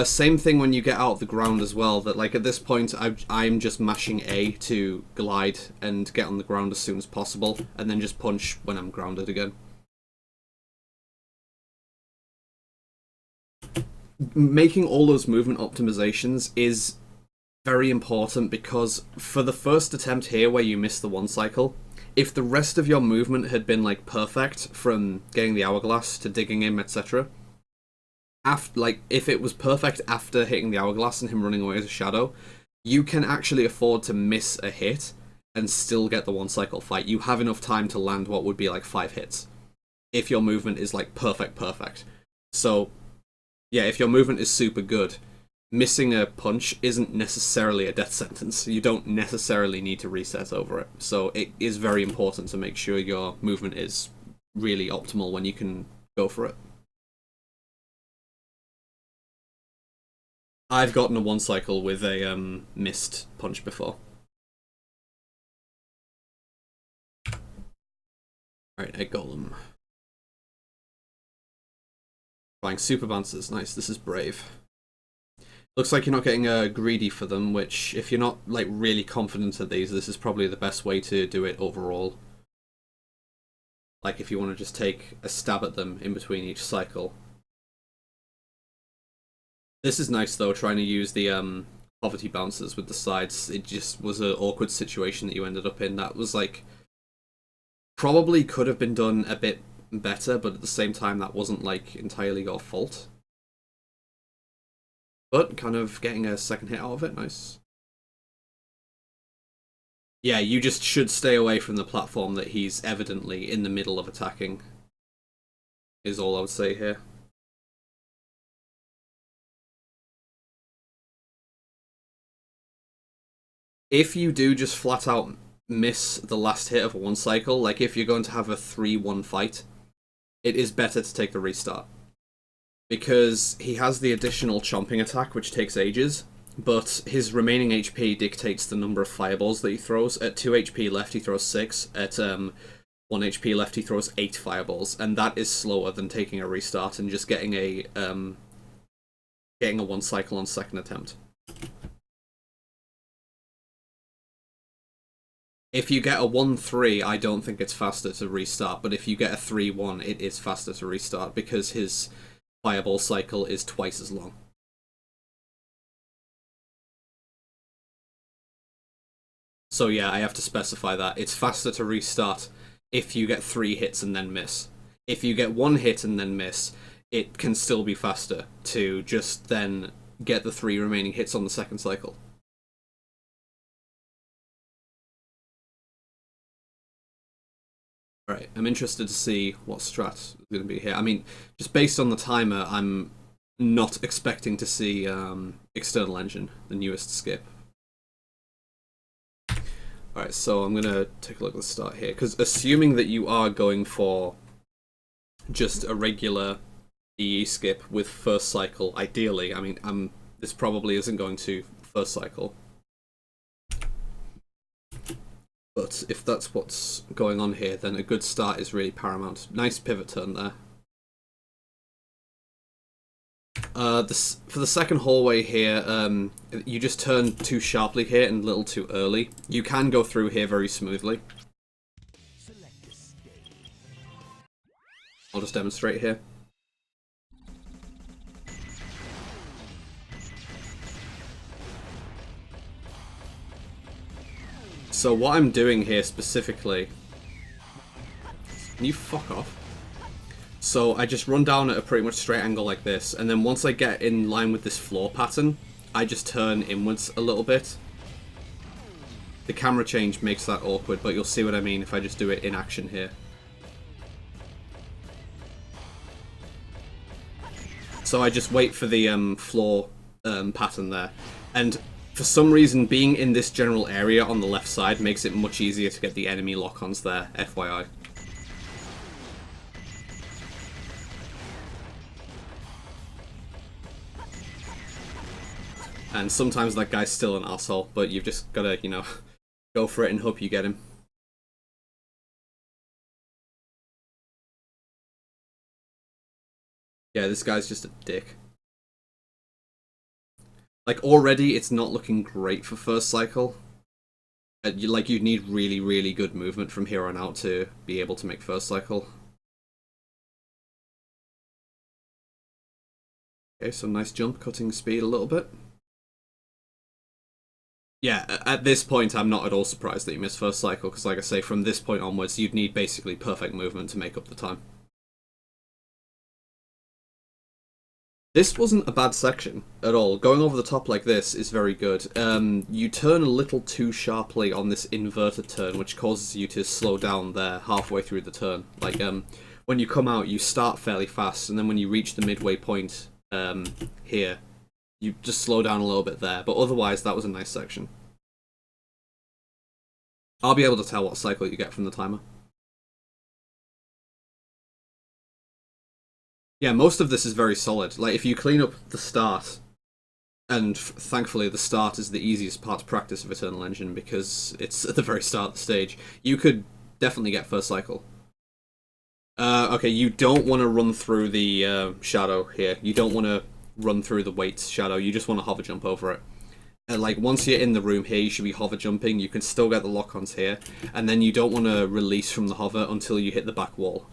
Same thing when you get out of the ground as well, that like at this point I'm just mashing A to glide and get on the ground as soon as possible, and then just punch when I'm grounded again. making all those movement optimizations is very important, because for the first attempt here where you miss the one cycle, if the rest of your movement had been like perfect from getting the hourglass to digging him, etc., like if it was perfect after hitting the hourglass and him running away as a shadow, you can actually afford to miss a hit and still get the one cycle fight. You have enough time to land what would be like 5 hits if your movement is like perfect. So yeah, if your movement is super good, missing a punch isn't necessarily a death sentence. You don't necessarily need to reset over it. So it is very important to make sure your movement is really optimal when you can go for it. I've gotten a one cycle with a missed punch before. Alright, Egg Golem. Buying super bouncers. Nice, this is brave. Looks like you're not getting greedy for them, which, if you're not like really confident at these, this is probably the best way to do it overall. Like if you want to just take a stab at them in between each cycle. This is nice though, trying to use the poverty bouncers with the sides. It just was an awkward situation that you ended up in. That was like, probably could have been done a bit better, but at the same time that wasn't like entirely your fault. But kind of getting a second hit out of it, nice. Yeah, you just should stay away from the platform that he's evidently in the middle of attacking, is all I would say here. If you do just flat out miss the last hit of one cycle, like if you're going to have a 3-1 fight, it is better to take the restart. Because he has the additional chomping attack, which takes ages, but his remaining HP dictates the number of fireballs that he throws. At 2 HP left, he throws 6. At 1 HP left, he throws 8 fireballs, and that is slower than taking a restart and just getting a one cycle on second attempt. If you get a 1-3, I don't think it's faster to restart, but if you get a 3-1, it is faster to restart because his fireball cycle is twice as long. So yeah, I have to specify that. It's faster to restart if you get 3 hits and then miss. If you get 1 hit and then miss, it can still be faster to just then get the 3 remaining hits on the second cycle. Alright, I'm interested to see what strat is going to be here. I mean, just based on the timer, I'm not expecting to see External Engine, the newest skip. Alright, so I'm going to take a look at the start here, because assuming that you are going for just a regular EE skip with first cycle, ideally, I mean, this probably isn't going to first cycle. But if that's what's going on here, then a good start is really paramount. Nice pivot turn there. For the second hallway here, you just turn too sharply here and a little too early. You can go through here very smoothly. I'll just demonstrate here. So what I'm doing here specifically... Can you fuck off? So I just run down at a pretty much straight angle like this, and then once I get in line with this floor pattern, I just turn inwards a little bit. The camera change makes that awkward, but you'll see what I mean if I just do it in action here. So I just wait for the floor pattern there, and for some reason being in this general area on the left side makes it much easier to get the enemy lock-ons there, FYI. And sometimes that guy's still an asshole, but you've just gotta, you know, go for it and hope you get him. Yeah, this guy's just a dick. Like, already it's not looking great for first cycle. Like, you'd need really, really good movement from here on out to be able to make first cycle. Okay, so nice jump, cutting speed a little bit. Yeah, at this point, I'm not at all surprised that you missed first cycle, because like I say, from this point onwards, you'd need basically perfect movement to make up the time. This wasn't a bad section at all. Going over the top like this is very good. You turn a little too sharply on this inverted turn, which causes you to slow down there halfway through the turn. Like, when you come out, you start fairly fast, and then when you reach the midway point here, you just slow down a little bit there. But otherwise, that was a nice section. I'll be able to tell what cycle you get from the timer. Yeah, most of this is very solid. Like, if you clean up the start, and thankfully the start is the easiest part to practice of Eternal Engine because it's at the very start of the stage, you could definitely get first cycle. Okay, you don't want to run through the shadow here. You don't want to run through the weight shadow. You just want to hover jump over it. And like, once you're in the room here, you should be hover jumping. You can still get the lock-ons here. And then you don't want to release from the hover until you hit the back wall.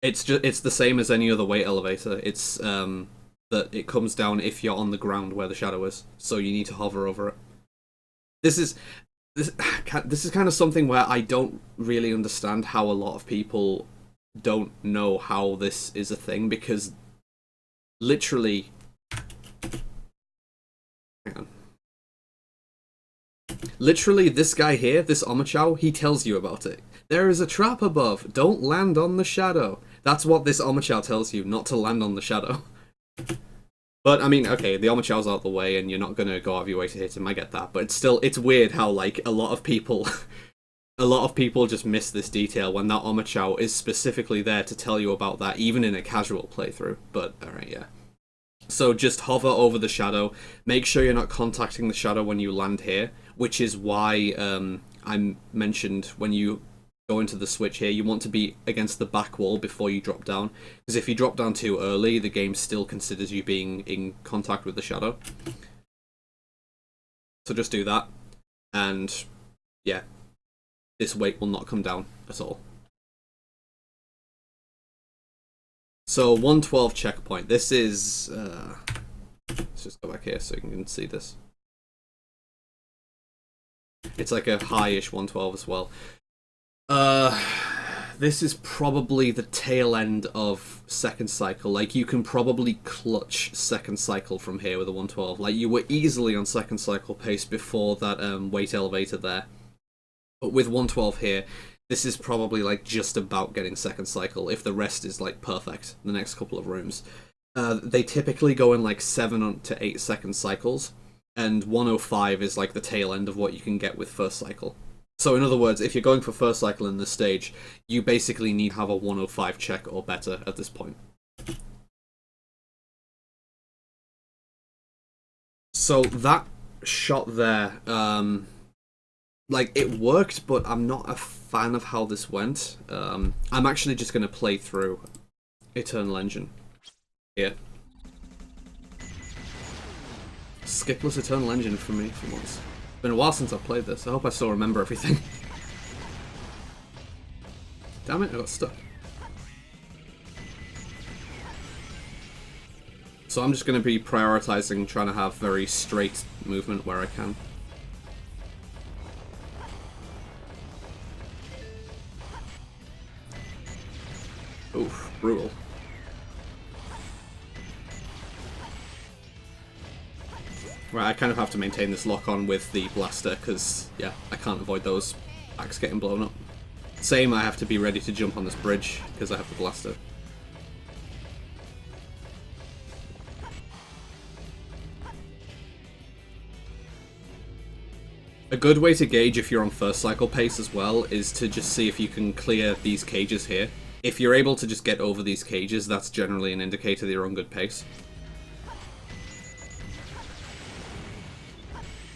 It's the same as any other weight elevator. It's that it comes down if you're on the ground where the shadow is, so you need to hover over it. This is kind of something where I don't really understand how a lot of people don't know how this is a thing, because literally, hang on. Literally, this guy here, this Omochao, he tells you about it. There is a trap above. Don't land on the shadow. That's what this Omochao tells you, not to land on the shadow. But, I mean, okay, the Omochao's out of the way and you're not going to go out of your way to hit him, I get that. But it's still, it's weird how, like, a lot of people just miss this detail when that Omochao is specifically there to tell you about that, even in a casual playthrough. But, alright, yeah. So just hover over the shadow. Make sure you're not contacting the shadow when you land here, which is why I mentioned when you go into the switch here, you want to be against the back wall before you drop down. Because if you drop down too early, the game still considers you being in contact with the shadow. So just do that. And yeah, this weight will not come down at all. So 112 checkpoint. This is... let's just go back here so you can see this. It's like a high-ish 112 as well. This is probably the tail end of second cycle. Like, you can probably clutch second cycle from here with a 112. Like, you were easily on second cycle pace before that weight elevator there. But with 112 here, this is probably like just about getting second cycle if the rest is like perfect, the next couple of rooms. They typically go in like 7 to 8 second cycles, and 105 is like the tail end of what you can get with first cycle. So in other words, if you're going for first cycle in this stage, you basically need to have a 105 check or better at this point. So that shot there, like, it worked, but I'm not a fan of how this went. I'm actually just going to play through Eternal Engine here. Skipless Eternal Engine for me for once. It's been a while since I've played this. I hope I still remember everything. Damn it, I got stuck. So I'm just going to be prioritizing trying to have very straight movement where I can. Oof, brutal. Right, I kind of have to maintain this lock-on with the blaster, because, yeah, I can't avoid those backs getting blown up. Same, I have to be ready to jump on this bridge, because I have the blaster. A good way to gauge if you're on first cycle pace as well is to just see if you can clear these cages here. If you're able to just get over these cages, that's generally an indicator that you're on good pace.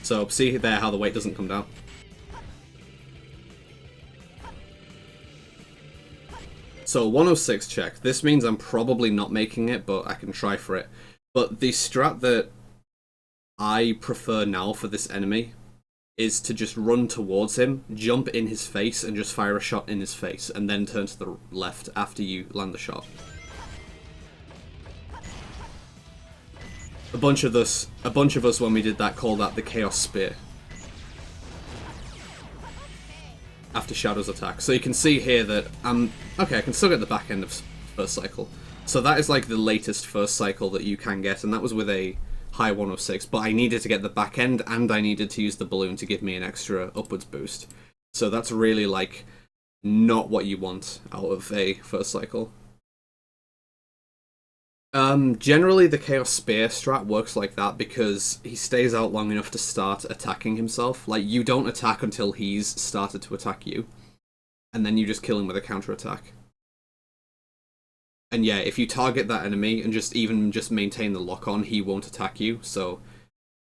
So see there how the weight doesn't come down. So 106 check. This means I'm probably not making it, but I can try for it. But the strat that I prefer now for this enemy is to just run towards him, jump in his face, and just fire a shot in his face, and then turn to the left after you land the shot. A bunch of us when we did that called that the Chaos Spear. After Shadow's attack. So you can see here that okay, I can still get the back end of first cycle. So that is like the latest first cycle that you can get, and that was with a high 106, but I needed to get the back end and I needed to use the balloon to give me an extra upwards boost. So that's really like not what you want out of a first cycle. Generally the Chaos Spear strat works like that because he stays out long enough to start attacking himself. Like, you don't attack until he's started to attack you, and then you just kill him with a counter attack. And yeah, if you target that enemy and just maintain the lock on, he won't attack you, so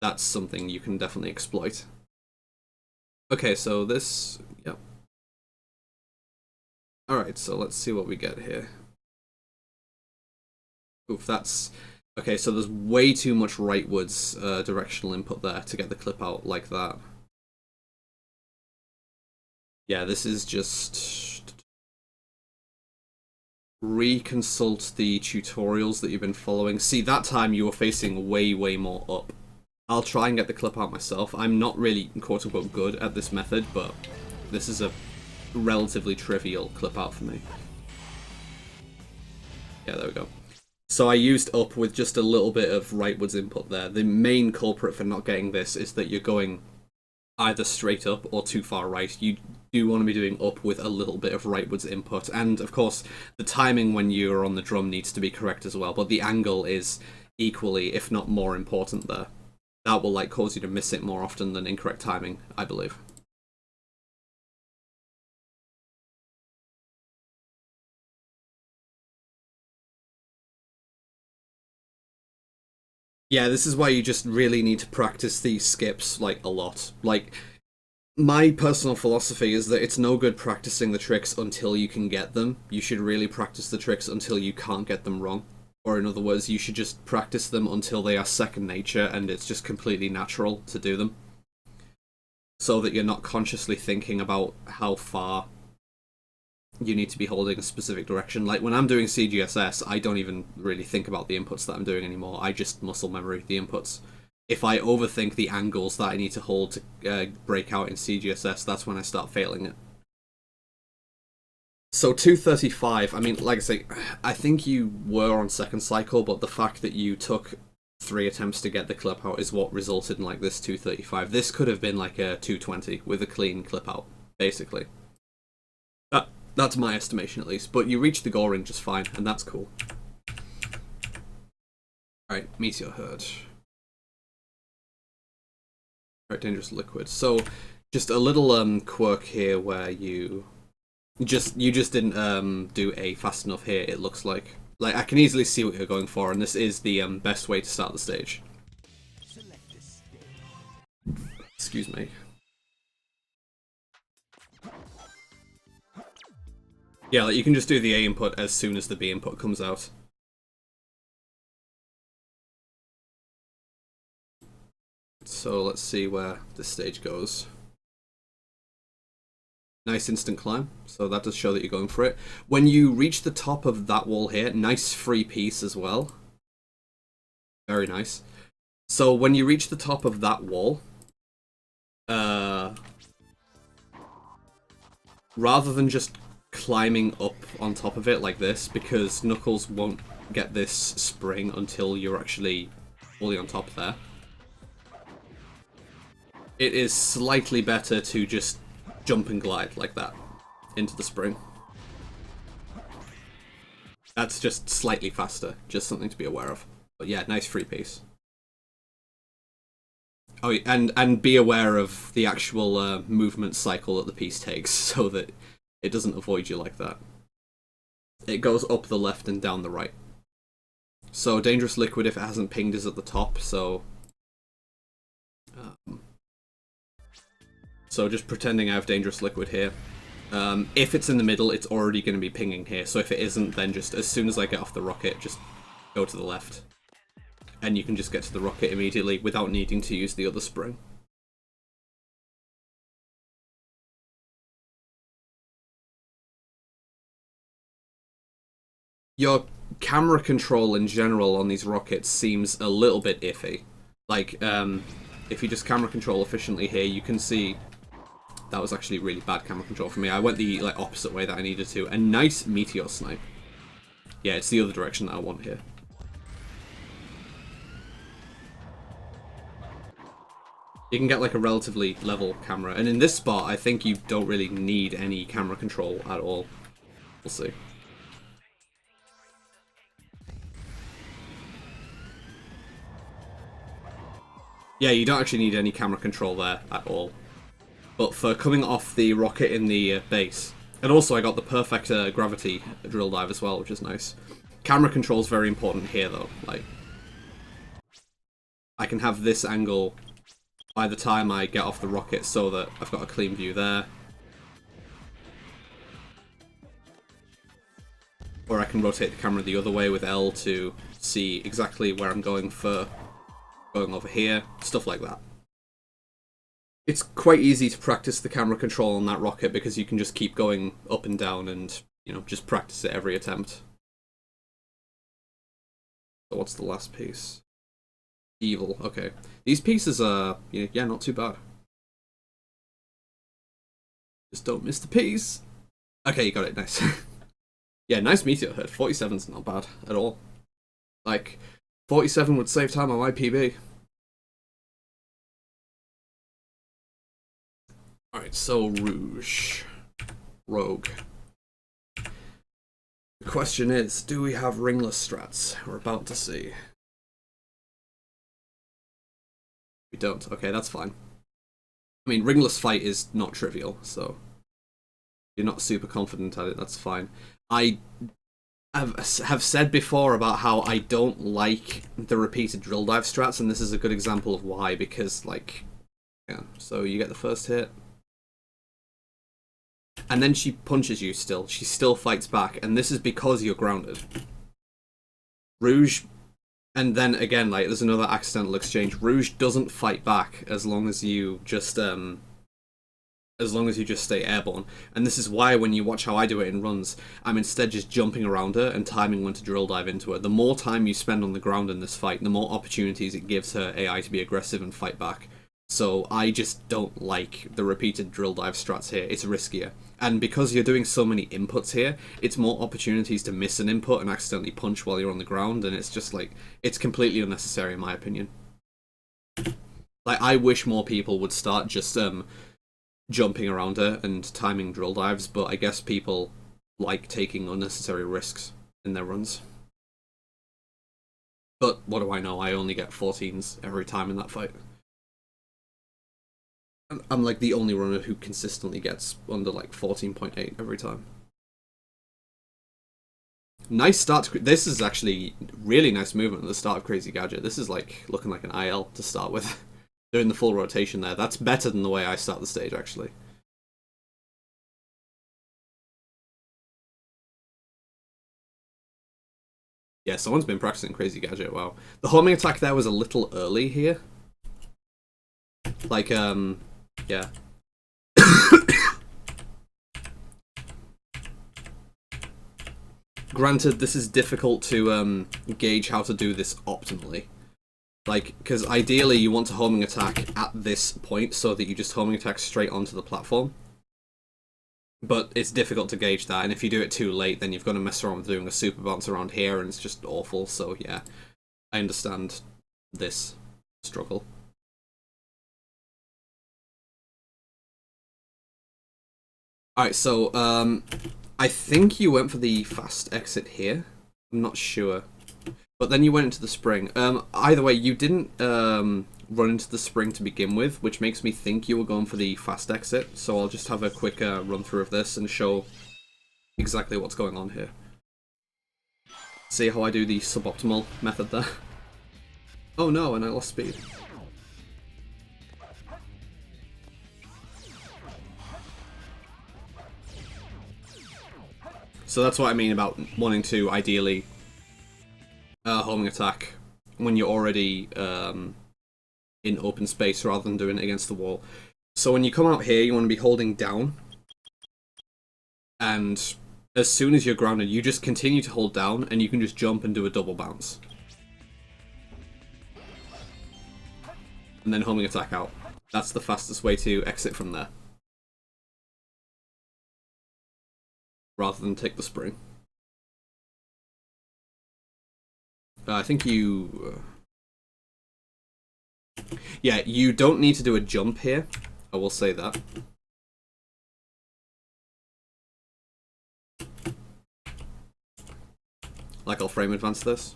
that's something you can definitely exploit. Okay, so this, yep. Alright, so let's see what we get here. Oof, that's... Okay, so there's way too much rightwards directional input there to get the clip out like that. Yeah, this is just... Reconsult the tutorials that you've been following. See, that time you were facing way, way more up. I'll try and get the clip out myself. I'm not really, quote-unquote, good at this method, but this is a relatively trivial clip out for me. Yeah, there we go. So I used up with just a little bit of rightwards input there. The main culprit for not getting this is that you're going either straight up or too far right. You do want to be doing up with a little bit of rightwards input, and of course the timing when you're on the drum needs to be correct as well, but the angle is equally, if not more important there. That will like cause you to miss it more often than incorrect timing, I believe. Yeah, this is why you just really need to practice these skips like a lot. Like, my personal philosophy is that it's no good practicing the tricks until you can get them. You should really practice the tricks until you can't get them wrong. Or in other words, you should just practice them until they are second nature and it's just completely natural to do them. So that you're not consciously thinking about how far you need to be holding a specific direction. Like when I'm doing CGSS, I don't even really think about the inputs that I'm doing anymore. I just muscle memory the inputs. If I overthink the angles that I need to hold to break out in CGSS, that's when I start failing it. So 235, I mean, like I say, I think you were on second cycle, but the fact that you took 3 attempts to get the clip out is what resulted in like this 235. This could have been like a 220 with a clean clip out, basically. That's my estimation at least, but you reach the goal ring just fine, and that's cool. Alright, Meteor Herd. Alright, Dangerous Liquid. So, just a little quirk here where you just didn't do A fast enough here, it looks like. Like, I can easily see what you're going for, and this is the best way to start the stage. Excuse me. Yeah, like you can just do the A input as soon as the B input comes out. So let's see where this stage goes. Nice instant climb, so that does show that you're going for it. When you reach the top of that wall here, nice free piece as well. Very nice. So when you reach the top of that wall, rather than just climbing up on top of it like this, because Knuckles won't get this spring until you're actually fully on top there, it is slightly better to just jump and glide like that into the spring. That's just slightly faster, just something to be aware of. But yeah, nice free piece. Oh, and be aware of the actual movement cycle that the piece takes, so that it doesn't avoid you like that. It goes up the left and down the right. So Dangerous Liquid, if it hasn't pinged, is at the top, so... So just pretending I have Dangerous Liquid here. If it's in the middle, it's already going to be pinging here, so if it isn't, then just as soon as I get off the rocket, just go to the left. And you can just get to the rocket immediately without needing to use the other spring. You're camera control in general on these rockets seems a little bit iffy. Like, if you just camera control efficiently here, you can see that was actually really bad camera control for me. I went the like opposite way that I needed to. A nice meteor snipe. Yeah, it's the other direction that I want here. You can get like a relatively level camera, and in this spot, I think you don't really need any camera control at all. We'll see. Yeah, you don't actually need any camera control there at all. But for coming off the rocket in the base, and also I got the perfect gravity drill dive as well, which is nice. Camera control is very important here, though. Like, I can have this angle by the time I get off the rocket so that I've got a clean view there. Or I can rotate the camera the other way with L to see exactly where I'm going for going over here, stuff like that. It's quite easy to practice the camera control on that rocket because you can just keep going up and down and, you know, just practice it every attempt. So what's the last piece? Evil, okay. These pieces are, yeah, not too bad. Just don't miss the piece. Okay, you got it, nice. Yeah, nice meteor hit. 47's not bad at all. Like, 47 would save time on my PB. Alright, so Rouge. Rogue. The question is, do we have ringless strats? We're about to see. We don't. Okay, that's fine. I mean, ringless fight is not trivial, so if you're not super confident at it, that's fine. I have said before about how I don't like the repeated drill dive strats, and this is a good example of why, because, like, yeah, so you get the first hit, and then she punches you still. She still fights back, and this is because you're grounded. Rouge, and then again, like, there's another accidental exchange. Rouge doesn't fight back as long as you just stay airborne. And this is why when you watch how I do it in runs, I'm instead just jumping around her and timing when to drill dive into her. The more time you spend on the ground in this fight, the more opportunities it gives her AI to be aggressive and fight back. So I just don't like the repeated drill dive strats here. It's riskier. And because you're doing so many inputs here, it's more opportunities to miss an input and accidentally punch while you're on the ground, and it's just like, it's completely unnecessary in my opinion. Like, I wish more people would start just jumping around her and timing drill dives, but I guess people like taking unnecessary risks in their runs. But what do I know? I only get 14s every time in that fight. I'm like the only runner who consistently gets under like 14.8 every time. Nice start to, this is actually really nice movement at the start of Crazy Gadget. This is like looking like an IL to start with. Doing the full rotation there. That's better than the way I start the stage, actually. Yeah, someone's been practicing Crazy Gadget, wow. The homing attack there was a little early here. Like, yeah. Granted, this is difficult to gauge how to do this optimally. Like, because ideally you want to homing attack at this point so that you just homing attack straight onto the platform. But it's difficult to gauge that, and if you do it too late, then you've got to mess around with doing a super bounce around here, and it's just awful, so yeah. I understand this struggle. Alright, so, I think you went for the fast exit here. I'm not sure. But then you went into the spring. Either way, you didn't run into the spring to begin with, which makes me think you were going for the fast exit. So I'll just have a quick run through of this and show exactly what's going on here. See how I do the suboptimal method there? Oh no, and I lost speed. So that's what I mean about wanting to ideally homing attack when you're already in open space rather than doing it against the wall. So when you come out here, you want to be holding down and as soon as you're grounded, you just continue to hold down, and you can just jump and do a double bounce. And then homing attack out. That's the fastest way to exit from there. Rather than take the spring. I think you... yeah, you don't need to do a jump here. I will say that. Like, I'll frame advance this.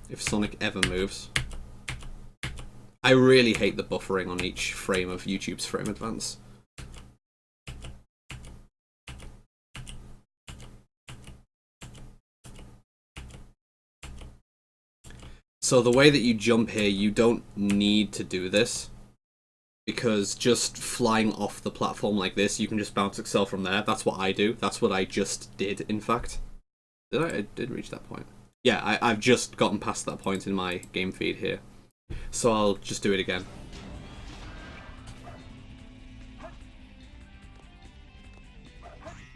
If Sonic ever moves. I really hate the buffering on each frame of YouTube's frame advance. So the way that you jump here, you don't need to do this. Because just flying off the platform like this, you can just bounce excel from there. That's what I do. That's what I just did, in fact. I did reach that point. Yeah, I've just gotten past that point in my game feed here. So I'll just do it again.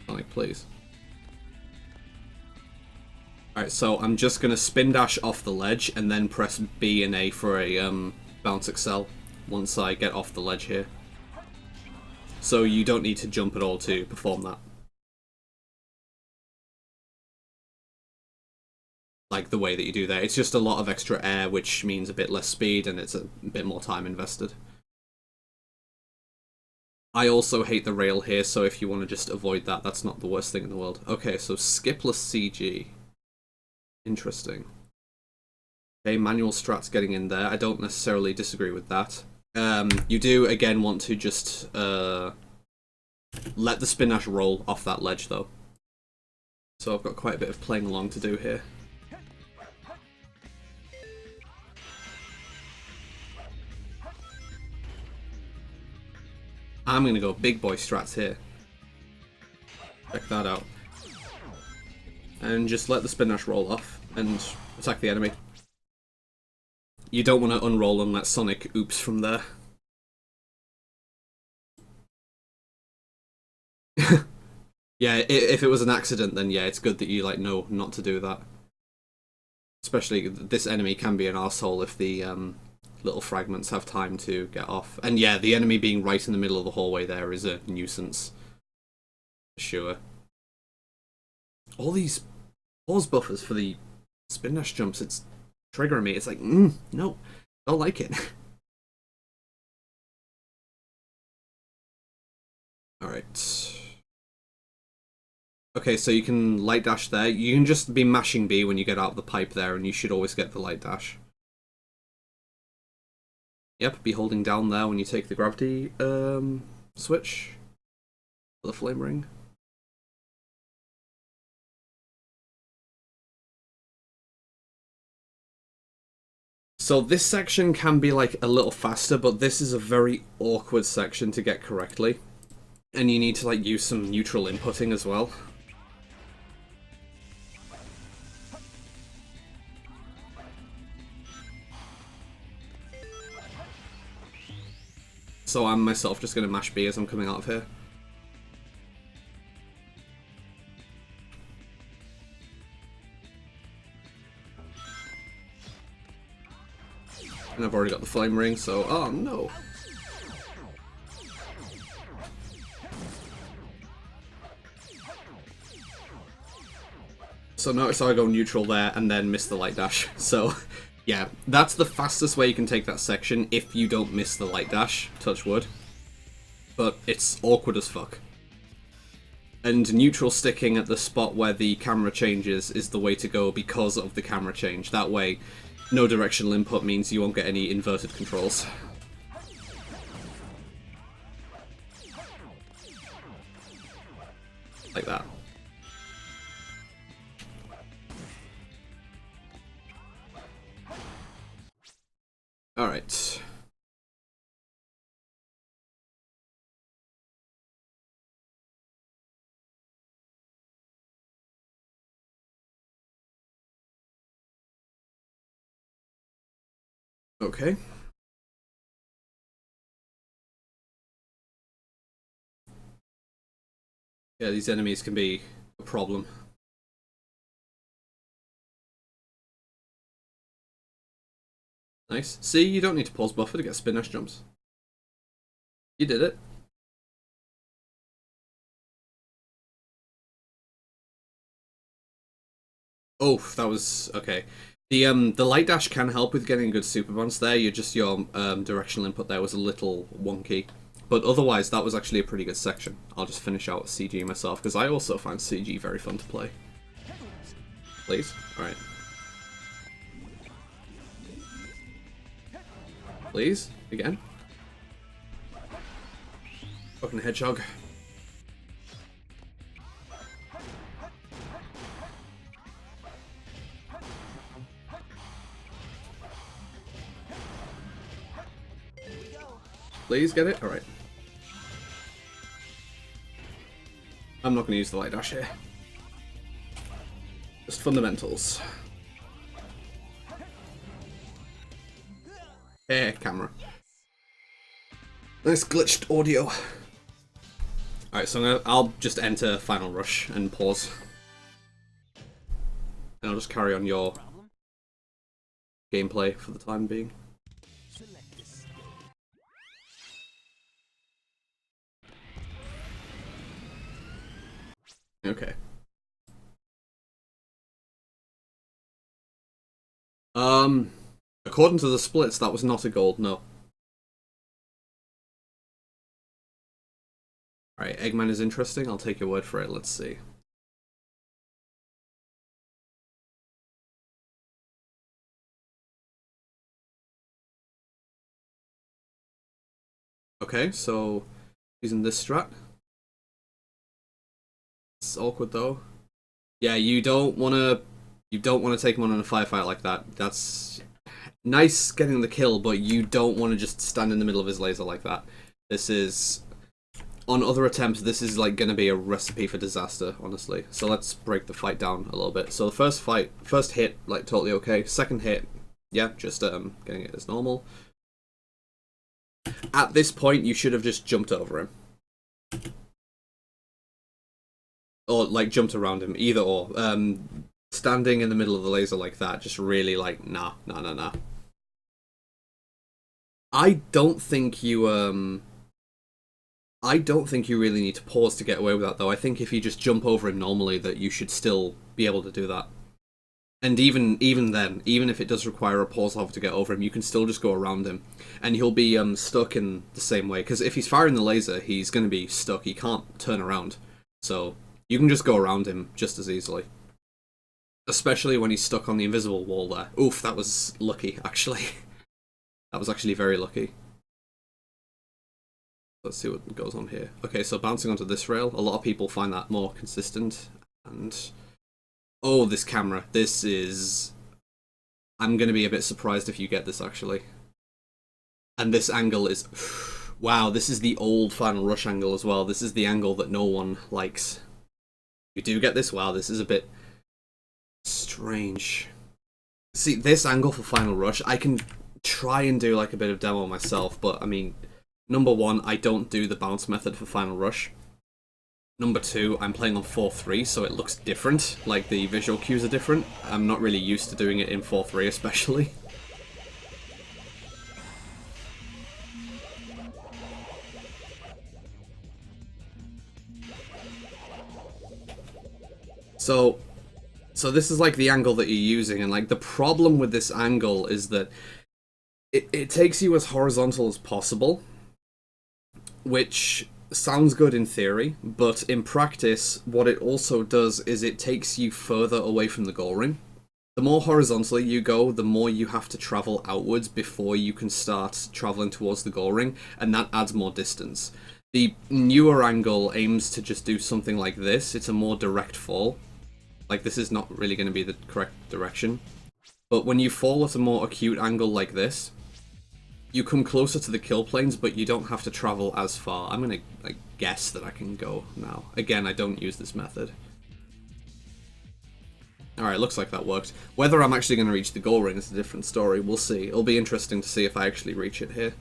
Sonic, please. Alright, so I'm just going to spin dash off the ledge and then press B and A for a bounce excel once I get off the ledge here. So you don't need to jump at all to perform that. Like the way that you do that. It's just a lot of extra air, which means a bit less speed and it's a bit more time invested. I also hate the rail here, so if you want to just avoid that, that's not the worst thing in the world. Okay, so skipless CG. Interesting. Okay, manual strats getting in there. I don't necessarily disagree with that. You do, again, want to just let the spin dash roll off that ledge, though. So I've got quite a bit of playing along to do here. I'm going to go big boy strats here. Check that out. And just let the spin dash roll off and attack the enemy. You don't want to unroll and let Sonic oops from there. Yeah, if it was an accident, then yeah, it's good that you like know not to do that. Especially this enemy can be an arsehole if the little fragments have time to get off. And yeah, the enemy being right in the middle of the hallway there is a nuisance. For sure. All these pause buffers for the spin dash jumps, it's triggering me. It's like, no, don't like it. Alright. Okay, so you can light dash there. You can just be mashing B when you get out of the pipe there, and you should always get the light dash. Yep, be holding down there when you take the gravity switch. For the flame ring. So this section can be like a little faster, but this is a very awkward section to get correctly. And you need to like use some neutral inputting as well. So I'm myself just going to mash B as I'm coming out of here. And I've already got the flame ring, so oh no. So notice how I go neutral there and then miss the light dash. So yeah, that's the fastest way you can take that section if you don't miss the light dash, touch wood. But it's awkward as fuck. And neutral sticking at the spot where the camera changes is the way to go because of the camera change. That way, no directional input means you won't get any inverted controls. Like that. Alright. Okay. Yeah, these enemies can be a problem. Nice. See, you don't need to pause buffer to get spin dash jumps. You did it. Oh, that was okay. The light dash can help with getting a good super bounce there. Your directional input there was a little wonky. But otherwise, that was actually a pretty good section. I'll just finish out CG myself, because I also find CG very fun to play. Please? Alright. Please? Again? Fucking hedgehog. Please get it? Alright. I'm not going to use the light dash here. Just fundamentals. Hey, camera. Nice glitched audio. Alright, so I'll just enter Final Rush and pause. And I'll just carry on your gameplay for the time being. Okay. According to the splits, that was not a gold, no. Alright, Eggman is interesting. I'll take your word for it. Let's see. Okay, so using this strat. It's awkward though. Yeah, you don't wanna take him on in a firefight like that. That's nice getting the kill, but you don't want to just stand in the middle of his laser like that. This is, on other attempts, this is like gonna be a recipe for disaster, honestly. So let's break the fight down a little bit. So the first hit, like totally okay. Second hit, yeah, just getting it as normal. At this point, you should have just jumped over him. Or, like, jumped around him, either or. Standing in the middle of the laser like that, just really, like, nah. I don't think you really need to pause to get away with that, though. I think if you just jump over him normally, that you should still be able to do that. And even then, even if it does require a pause hover to get over him, you can still just go around him. And he'll be stuck in the same way. Because if he's firing the laser, he's going to be stuck. He can't turn around. So you can just go around him just as easily. Especially when he's stuck on the invisible wall there. Oof, that was lucky, actually. That was actually very lucky. Let's see what goes on here. Okay, so bouncing onto this rail. A lot of people find that more consistent. And oh, this camera. This is... I'm going to be a bit surprised if you get this, actually. And this angle is... Wow, this is the old Final Rush angle as well. This is the angle that no one likes. You do get this? Wow, this is a bit strange. See, this angle for Final Rush, I can try and do like a bit of demo myself, but I mean, number one, I don't do the bounce method for Final Rush. Number two, I'm playing on 4.3, so it looks different. Like, the visual cues are different. I'm not really used to doing it in 4.3 especially. So this is like the angle that you're using, and like the problem with this angle is that it takes you as horizontal as possible, which sounds good in theory, but in practice, what it also does is it takes you further away from the goal ring. The more horizontally you go, the more you have to travel outwards before you can start traveling towards the goal ring, and that adds more distance. The newer angle aims to just do something like this. It's a more direct fall. Like, this is not really going to be the correct direction. But when you fall at a more acute angle like this, you come closer to the kill planes, but you don't have to travel as far. I'm going to guess that I can go now. Again, I don't use this method. Alright, looks like that worked. Whether I'm actually going to reach the goal ring is a different story. We'll see. It'll be interesting to see if I actually reach it here.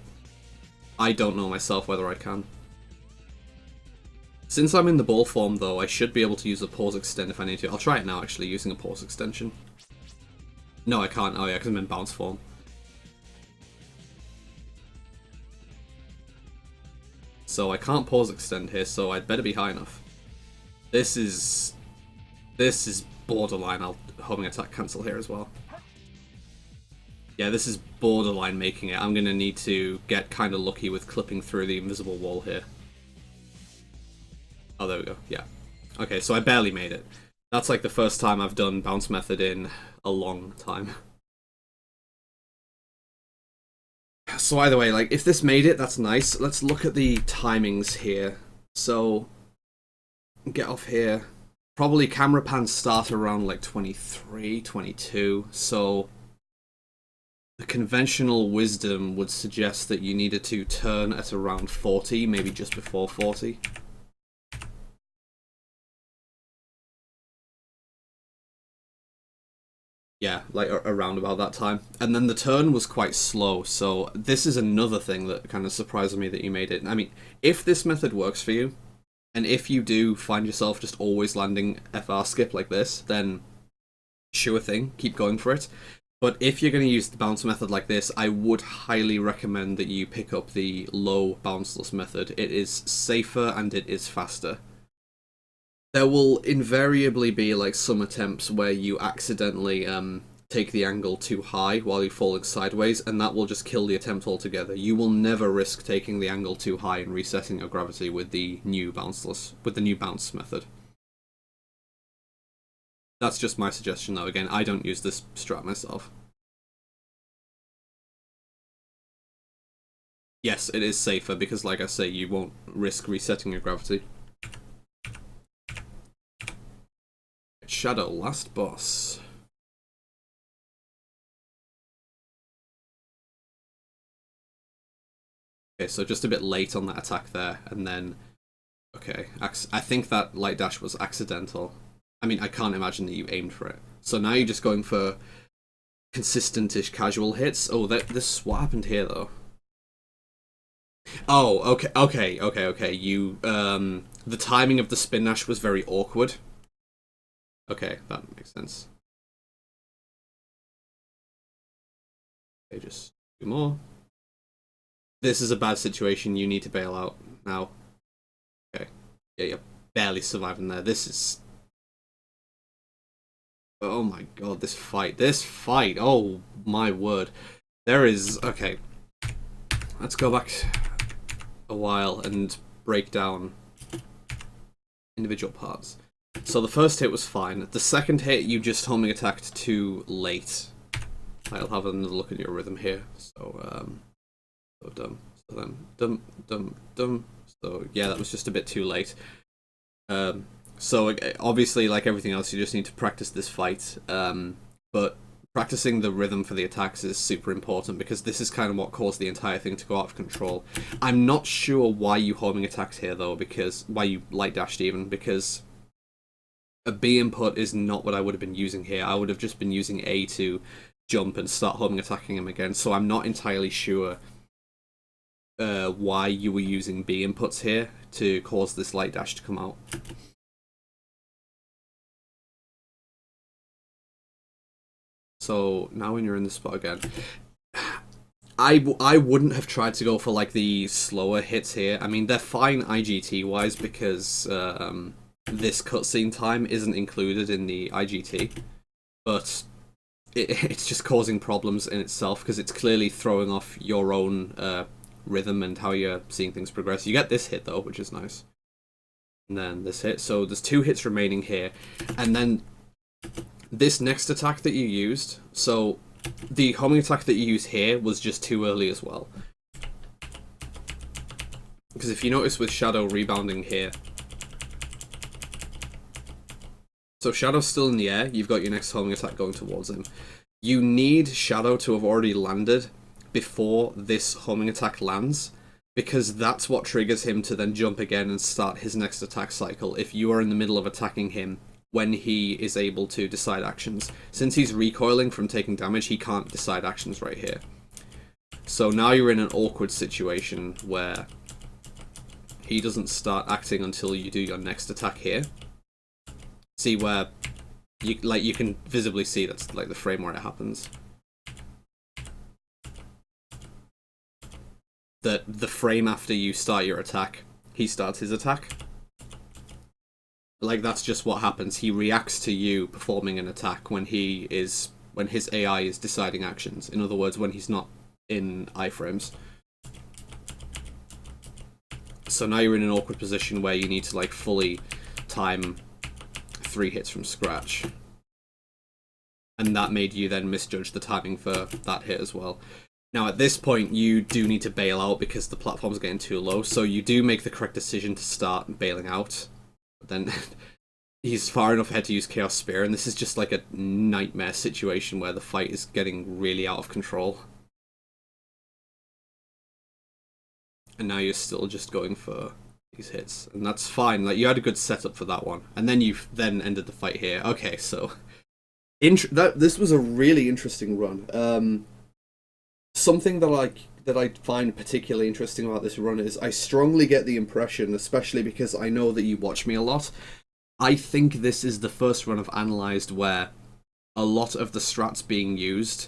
I don't know myself whether I can. Since I'm in the ball form, though, I should be able to use a pause extend if I need to. I'll try it now, actually, using a pause extension. No, I can't. Oh, yeah, because I'm in bounce form. So I can't pause extend here, so I'd better be high enough. This is borderline. I'll homing attack cancel here as well. Yeah, this is borderline making it. I'm going to need to get kind of lucky with clipping through the invisible wall here. Oh, there we go. Yeah. Okay, so I barely made it. That's like the first time I've done bounce method in a long time. So either way, like, if this made it, that's nice. Let's look at the timings here. So, get off here. Probably camera pans start around like 23, 22, so the conventional wisdom would suggest that you needed to turn at around 40, maybe just before 40. Yeah, like around about that time. And then the turn was quite slow, so this is another thing that kind of surprised me that you made it. I mean, if this method works for you, and if you do find yourself just always landing FR skip like this, then sure thing, keep going for it. But if you're going to use the bounce method like this, I would highly recommend that you pick up the low bounceless method. It is safer and it is faster. There will invariably be like some attempts where you accidentally take the angle too high while you're falling sideways, and that will just kill the attempt altogether. You will never risk taking the angle too high and resetting your gravity with the new bounce method. That's just my suggestion, though. Again, I don't use this strat myself. Yes, it is safer because, like I say, you won't risk resetting your gravity. Shadow, last boss. Okay, so just a bit late on that attack there, and then... Okay, I think that light dash was accidental. I mean, I can't imagine that you aimed for it. So now you're just going for consistent-ish casual hits. Oh, this what happened here, though? Oh, okay. You, the timing of the spin dash was very awkward. Okay, that makes sense. Okay, just two more. This is a bad situation. You need to bail out now. Okay. Yeah, you're barely surviving there. This is... Oh my god, this fight. Oh my word. There is... Okay. Let's go back a while and break down individual parts. So the first hit was fine. The second hit, you just homing attacked too late. I'll have another look at your rhythm here. So, so dumb. So then, dum. So yeah, that was just a bit too late. So obviously, like everything else, you just need to practice this fight. But practicing the rhythm for the attacks is super important because this is kind of what caused the entire thing to go out of control. I'm not sure why you homing attacked here though, because why you light dashed even, because a B input is not what I would have been using here. I would have just been using A to jump and start homing attacking him again. So I'm not entirely sure why you were using B inputs here to cause this light dash to come out. So now when you're in this spot again, I wouldn't have tried to go for like the slower hits here. I mean, they're fine IGT wise because this cutscene time isn't included in the IGT, but it's just causing problems in itself because it's clearly throwing off your own rhythm and how you're seeing things progress. You get this hit though, which is nice. And then this hit. So there's 2 hits remaining here. And then this next attack that you used, so the homing attack that you used here was just too early as well. Because if you notice with Shadow rebounding here, so Shadow's still in the air, you've got your next homing attack going towards him. You need Shadow to have already landed before this homing attack lands, because that's what triggers him to then jump again and start his next attack cycle if you are in the middle of attacking him when he is able to decide actions. Since he's recoiling from taking damage, he can't decide actions right here. So now you're in an awkward situation where he doesn't start acting until you do your next attack here. See where you can visibly see that's like the frame where it happens. The frame after you start your attack, he starts his attack. Like, that's just what happens. He reacts to you performing an attack when his AI is deciding actions. In other words, when he's not in iframes. So now you're in an awkward position where you need to like fully time 3 hits from scratch. And that made you then misjudge the timing for that hit as well. Now at this point you do need to bail out because the platform's getting too low, so you do make the correct decision to start bailing out. But then he's far enough ahead to use Chaos Spear, and this is just like a nightmare situation where the fight is getting really out of control. And now you're still just going for these hits, and that's fine. Like, you had a good setup for that one, and then you've then ended the fight here. Okay, so this was a really interesting run. Something that I find particularly interesting about this run is I strongly get the impression, especially because I know that you watch me a lot, I think this is the first run I've analysed where a lot of the strats being used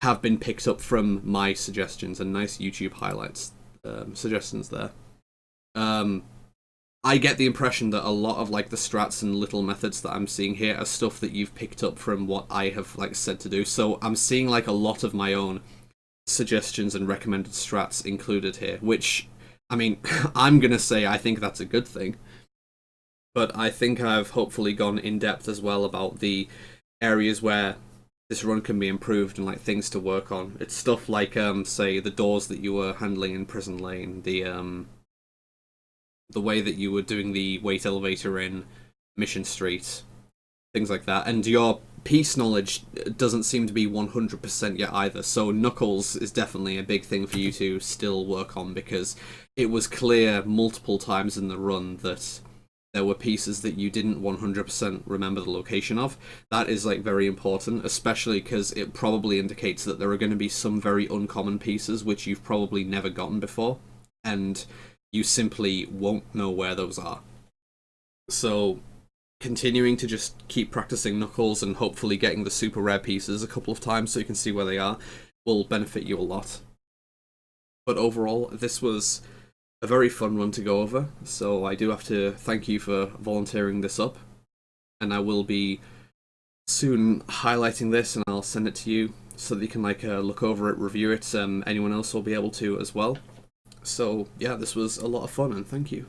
have been picked up from my suggestions, and nice YouTube highlights suggestions there. I get the impression that a lot of like the strats and little methods that I'm seeing here are stuff that you've picked up from what I have like said to do. So I'm seeing like a lot of my own suggestions and recommended strats included here, which, I mean, I'm gonna say I think that's a good thing. But I think I've hopefully gone in depth as well about the areas where this run can be improved and like things to work on. It's stuff like say the doors that you were handling in Prison Lane, the way that you were doing the weight elevator in Mission Street, things like that. And your piece knowledge doesn't seem to be 100% yet either, so Knuckles is definitely a big thing for you to still work on, because it was clear multiple times in the run that there were pieces that you didn't 100% remember the location of. That is like very important, especially because it probably indicates that there are going to be some very uncommon pieces which you've probably never gotten before, and you simply won't know where those are. So continuing to just keep practicing Knuckles and hopefully getting the super rare pieces a couple of times so you can see where they are will benefit you a lot. But overall, this was a very fun run to go over, so I do have to thank you for volunteering this up, and I will be soon highlighting this and I'll send it to you so that you can like look over it, review it. Anyone else will be able to as well. So yeah, this was a lot of fun, and thank you.